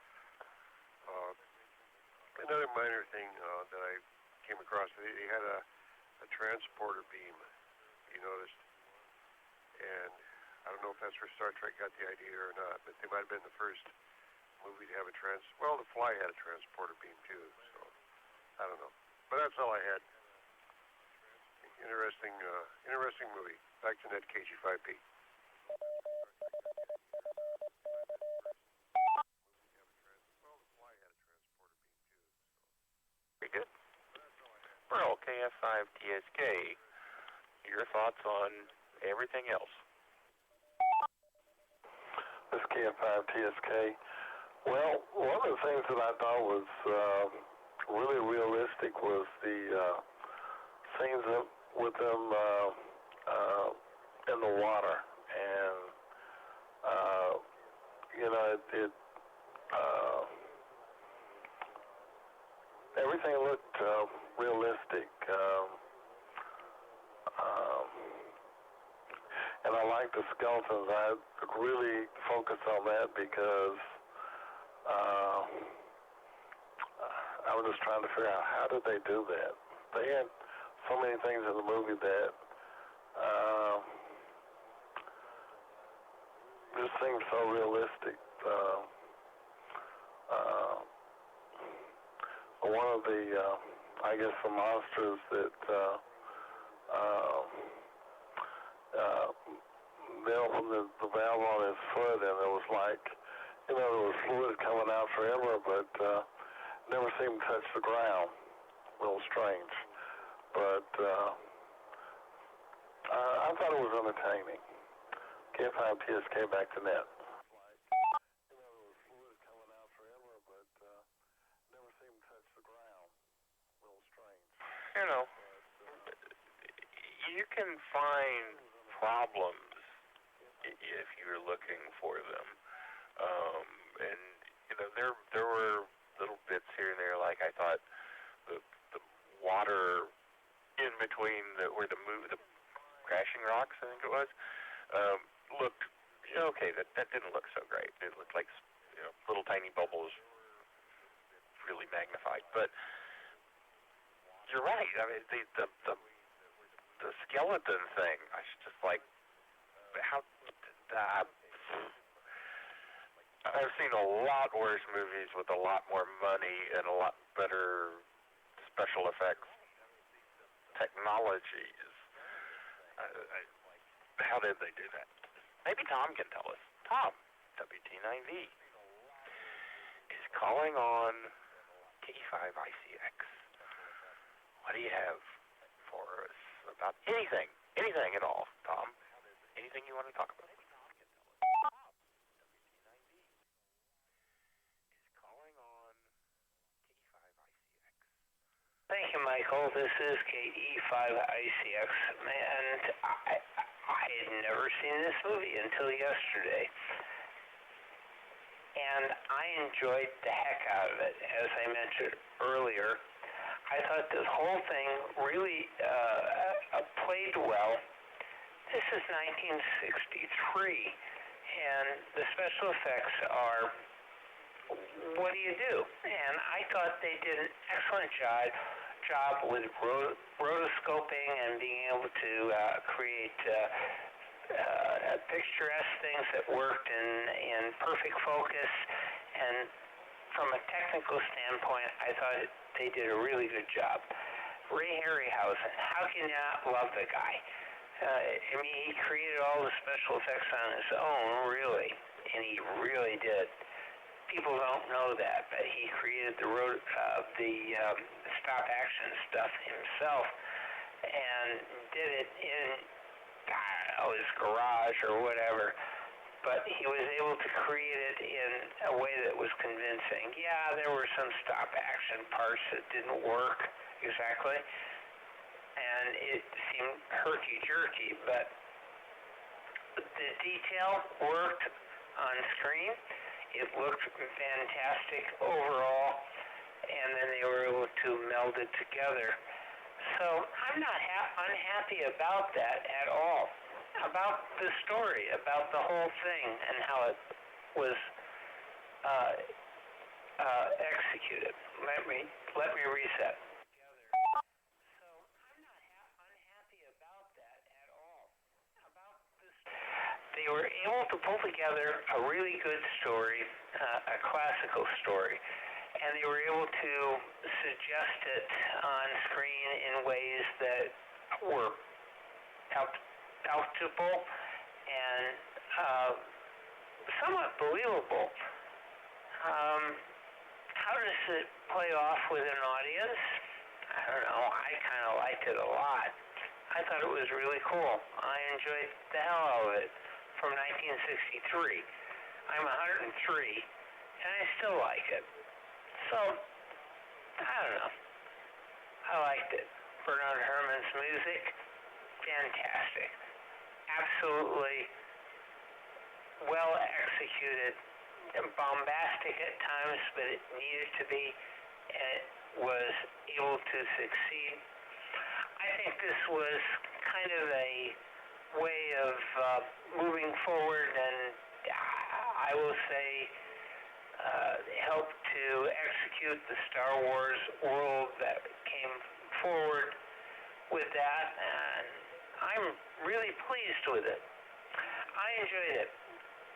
Another minor thing that I came across, they had a transporter beam, you noticed, and I don't know if that's where Star Trek got the idea or not, but they might have been the first movie to have a The Fly had a transporter beam too, so I don't know. But that's all I had. Interesting movie. Back to net KG5P. Very good. Pearl, KF5TSK, your thoughts on everything else? This KF5TSK. Well, one of the things that I thought was really realistic was the scenes with them in the water, and everything looked realistic, and I like the skeletons. I really focused on that because I was just trying to figure out how did they do that. They had so many things in the movie that just seemed so realistic. One of the, I guess, the monsters that they opened the valve on his foot, and it was like, there was fluid coming out forever, but never seemed to touch the ground. A little strange. But I thought it was entertaining. KF5TSK back to net. You can find problems if you're looking for them. And there were little bits here and there, like I thought the water in between where the crashing rocks, I think it was, looked okay. That didn't look so great. It looked like little tiny bubbles, really magnified. But you're right. I mean, the skeleton thing, I was just like, how? I've seen a lot worse movies with a lot more money and a lot better special effects technologies. How did they do that? Maybe Tom can tell us. Tom, WT9V, is calling on K5ICX. What do you have for us about anything at all, Tom? Anything you want to talk about? Thank you, Michael. This is KE5ICX, and I had never seen this movie until yesterday, and I enjoyed the heck out of it. As I mentioned earlier, I thought this whole thing really played well. This is 1963, and the special effects are, what do you do? And I thought they did an excellent job with rotoscoping and being able to create picturesque things that worked in perfect focus. And from a technical standpoint, I thought they did a really good job. Ray Harryhausen, how can you not love the guy? I mean, he created all the special effects on his own, really, and he really did. People don't know that, but he created the stop action stuff himself and did it in, his garage or whatever. But he was able to create it in a way that was convincing. Yeah, there were some stop action parts that didn't work exactly, and it seemed herky-jerky, but the detail worked. on screen. It looked fantastic overall, and then they were able to meld it together. So I'm not unhappy about that at all. About the story, about the whole thing, and how it was executed. Let me reset. So I'm not unhappy about that at all. About this, they were able to pull together a really good story, a classical story, and they were able to suggest it on screen in ways that were palatable and somewhat believable. How does it play off with an audience? I don't know. I kind of liked it a lot. I thought it was really cool. I enjoyed the hell out of it from 1963. I'm 103, and I still like it. So, I don't know. I liked it. Bernard Herrmann's music, fantastic. Absolutely well executed. Bombastic at times, but it needed to be, and it was able to succeed. I think this was kind of a way of moving forward, and I will say helped to execute the Star Wars world that came forward with that, and I'm really pleased with it. I enjoyed it.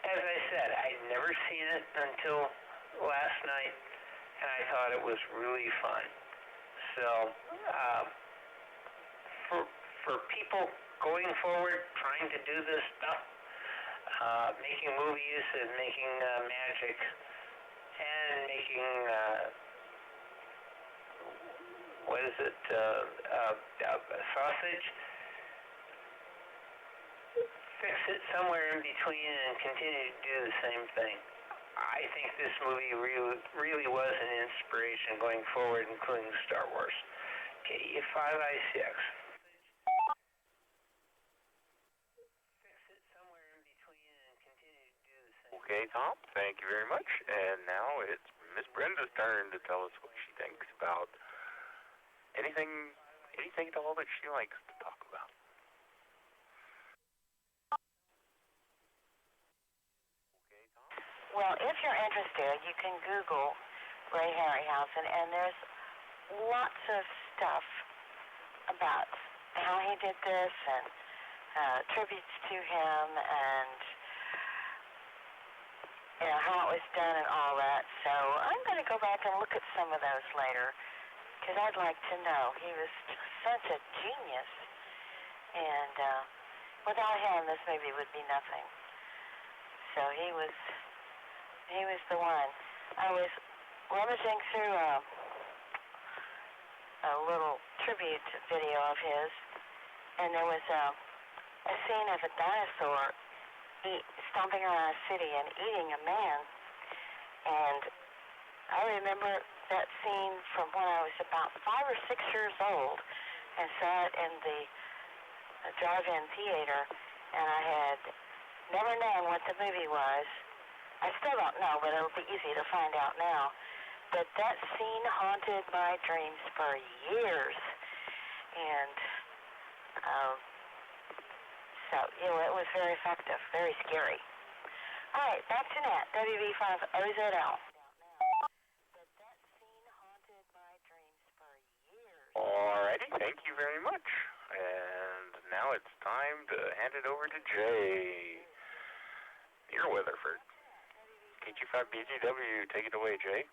As I said, I'd never seen it until last night, and I thought it was really fun. So, for people going forward, trying to do this stuff, making movies and making magic, and making, sausage, fix it somewhere in between and continue to do the same thing. I think this movie really was an inspiration going forward, including Star Wars. K5I6. Fix it somewhere in between and continue to do the same. Okay, Tom, thank you very much. And now it's Miss Brenda's turn to tell us what she thinks about anything at all that she likes to talk about. Well, if you're interested, you can Google Ray Harryhausen, and there's lots of stuff about how he did this and tributes to him and how it was done and all that. So I'm going to go back and look at some of those later because I'd like to know. He was such a genius, and without him, this movie would be nothing. So he was the one. I was rummaging through a little tribute video of his, and there was a scene of a dinosaur stomping around a city and eating a man. And I remember that scene from when I was about 5 or 6 years old and saw it in the drive-in theater, and I had never known what the movie was. I still don't know, but it'll be easy to find out now. But that scene haunted my dreams for years. And so, it was very effective, very scary. All right, back to Nat, WV5OZL. But that scene haunted my dreams for years. Alrighty, thank you very much. And now it's time to hand it over to Jay. Near Weatherford. KG5BGW, take it away, Jay.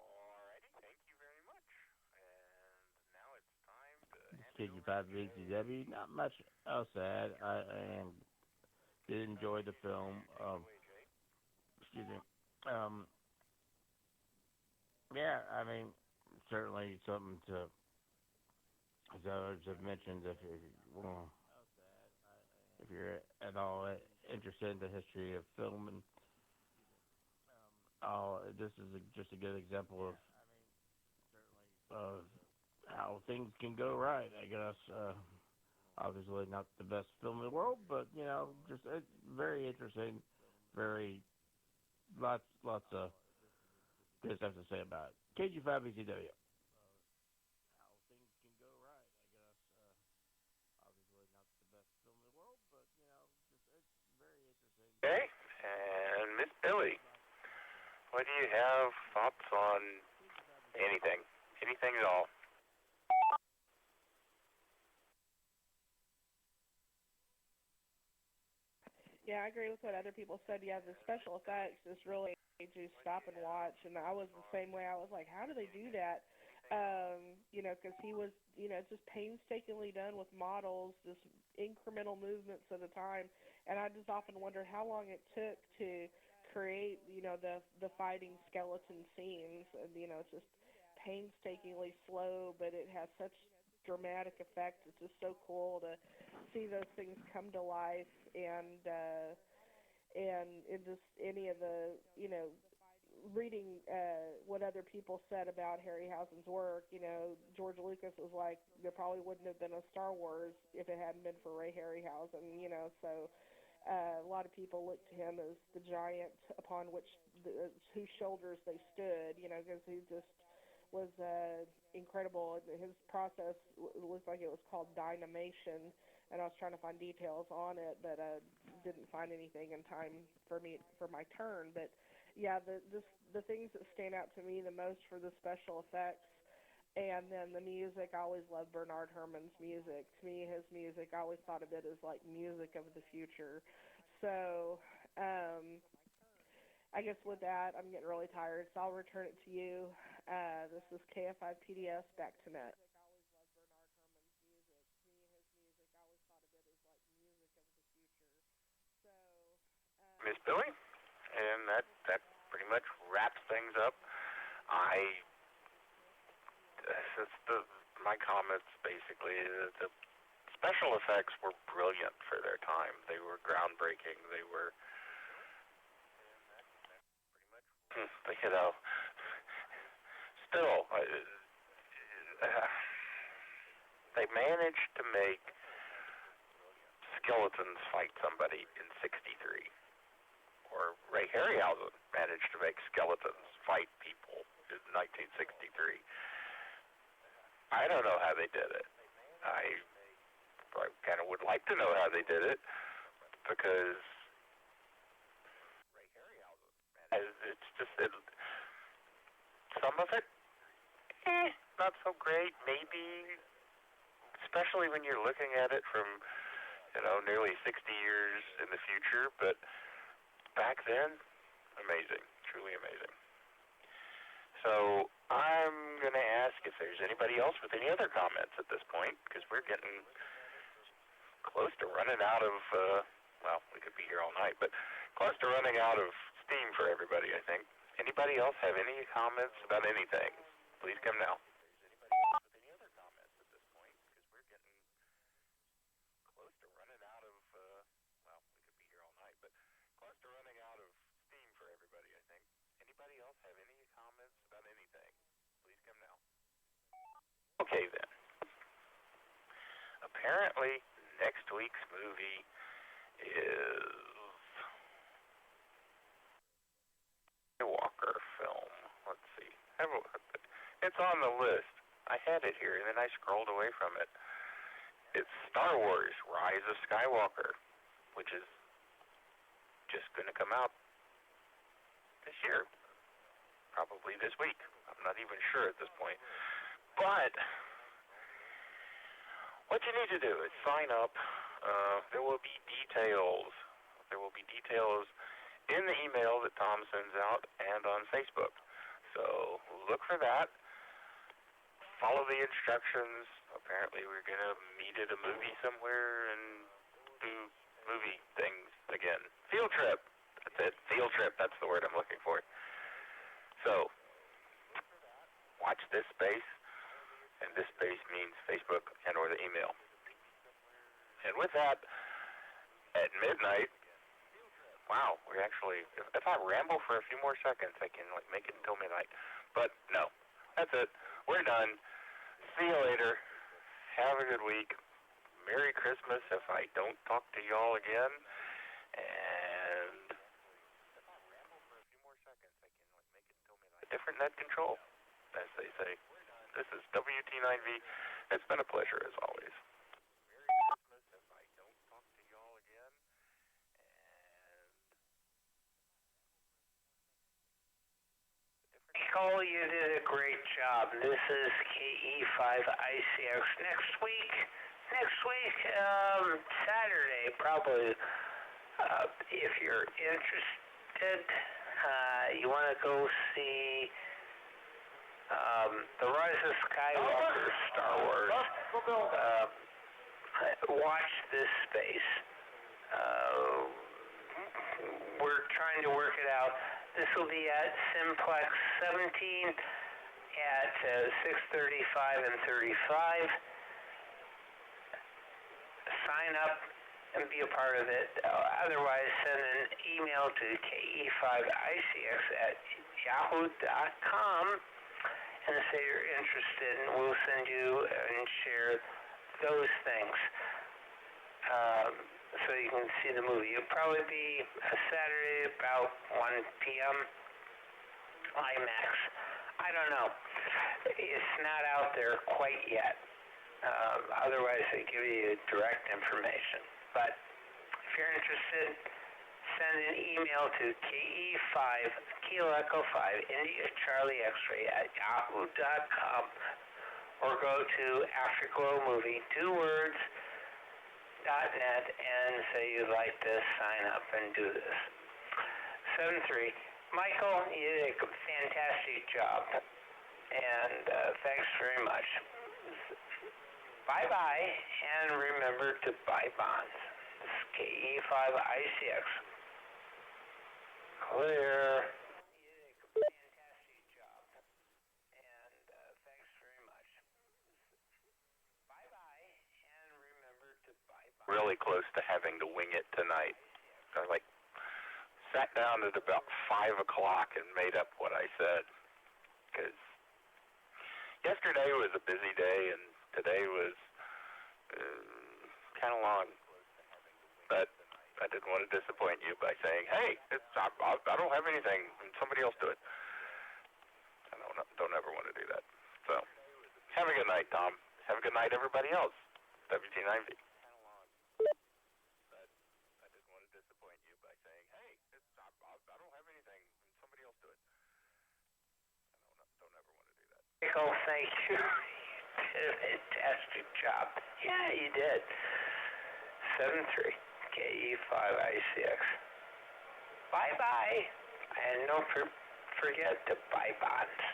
Alrighty, thank you very much. And now it's time to KG5BGW, not much else to add. I did enjoy the film. Excuse me. Yeah, I mean, certainly something to, as others have mentioned, if you're at all interested in the history of film, and this is just a good example of how things can go right, I guess. Obviously, not the best film in the world, but just very interesting. Very lots of good stuff to say about it. KG5BCW. How things can go right, I guess. Obviously, not the best film in the world, but just very interesting. Okay, and Miss Billy, what do you have thoughts on anything? Anything at all? Yeah, I agree with what other people said. Yeah, the special effects is really to stop and watch, and I was the same way. I was like, how do they do that? Because he was, just painstakingly done with models, just incremental movements at a time, and I just often wondered how long it took to create, the fighting skeleton scenes, and it's just painstakingly slow, but it has such dramatic effect. It's just so cool to see those things come to life, and in just any of the reading what other people said about Harryhausen's work, George Lucas was like, there probably wouldn't have been a Star Wars if it hadn't been for Ray Harryhausen, so a lot of people look to him as the giant upon whose shoulders they stood, because he just was incredible. His process looked like it was called dynamation, and I was trying to find details on it, but didn't find anything in time for my turn. But yeah, the things that stand out to me the most for the special effects, and then the music. I always loved Bernard Herrmann's music. To me, his music, I always thought of it as like music of the future. So I guess with that, I'm getting really tired, so I'll return it to you. This is KF5PDS, back to net. Miss Billy? And that pretty much wraps things up. My comments basically, the special effects were brilliant for their time. They were groundbreaking. They were, still, they managed to make skeletons fight somebody in '63. Or Ray Harryhausen managed to make skeletons fight people in 1963. I don't know how they did it. I kind of would like to know how they did it, because it's just some of it, not so great. Maybe, especially when you're looking at it from nearly 60 years in the future, but back then, amazing, truly amazing. So I'm going to ask if there's anybody else with any other comments at this point, because we're getting close to running out of, we could be here all night, but close to running out of steam for everybody, I think. Anybody else have any comments about anything? Please come now. Okay then. Apparently, next week's movie is Skywalker film. Let's see. It's on the list. I had it here, and then I scrolled away from it. It's Star Wars: Rise of Skywalker, which is just going to come out this year. Probably this week. I'm not even sure at this point. But what you need to do is sign up. There will be details. There will be details in the email that Tom sends out and on Facebook. So look for that. Follow the instructions. Apparently we're going to meet at a movie somewhere and do movie things again. Field trip. That's it. Field trip. That's the word I'm looking for. So watch this space. And this space means Facebook and or the email. And with that, at midnight, wow, we actually, if I ramble for a few more seconds, I can make it until midnight. But no, that's it. We're done. See you later. Have a good week. Merry Christmas if I don't talk to y'all again. And a different net control, as they say. This is WT9V. It's been a pleasure as always. Cole, you did a great job. This is KE5ICX. Next week, Saturday, probably, if you're interested, you want to go see The Rise of Skywalker, Star Wars. Watch this space. We're trying to work it out. This will be at Simplex 17 at 6:35 and 35. Sign up and be a part of it. Otherwise, send an email to ke5icx@yahoo.com and say you're interested, and we'll send you and share those things. So you can see the movie. It'll probably be a Saturday about 1 p.m. IMAX. I don't know. It's not out there quite yet. Otherwise, they give you direct information. But if you're interested, send an email to KE5, Kilo Echo 5, India Charlie X-ray @yahoo.com, or go to Afterglow Movie, 2 words, .net, and say you'd like to sign up and do this. 7-3. Michael, you did a fantastic job, and thanks very much. Bye-bye, and remember to buy bonds. This is KE5ICX. Clear. Really close to having to wing it tonight. I sat down at about 5 o'clock and made up what I said. Because yesterday was a busy day and today was kind of long. But I didn't want to disappoint you by saying, hey, I don't have anything, and somebody else do it. I don't ever want to do that. So, have a good night, Tom. Have a good night, everybody else. WT9V. Michael, thank you. You did a fantastic job. Yeah, you did. 7-3, KE5ICX. Bye-bye. And don't forget to buy bonds.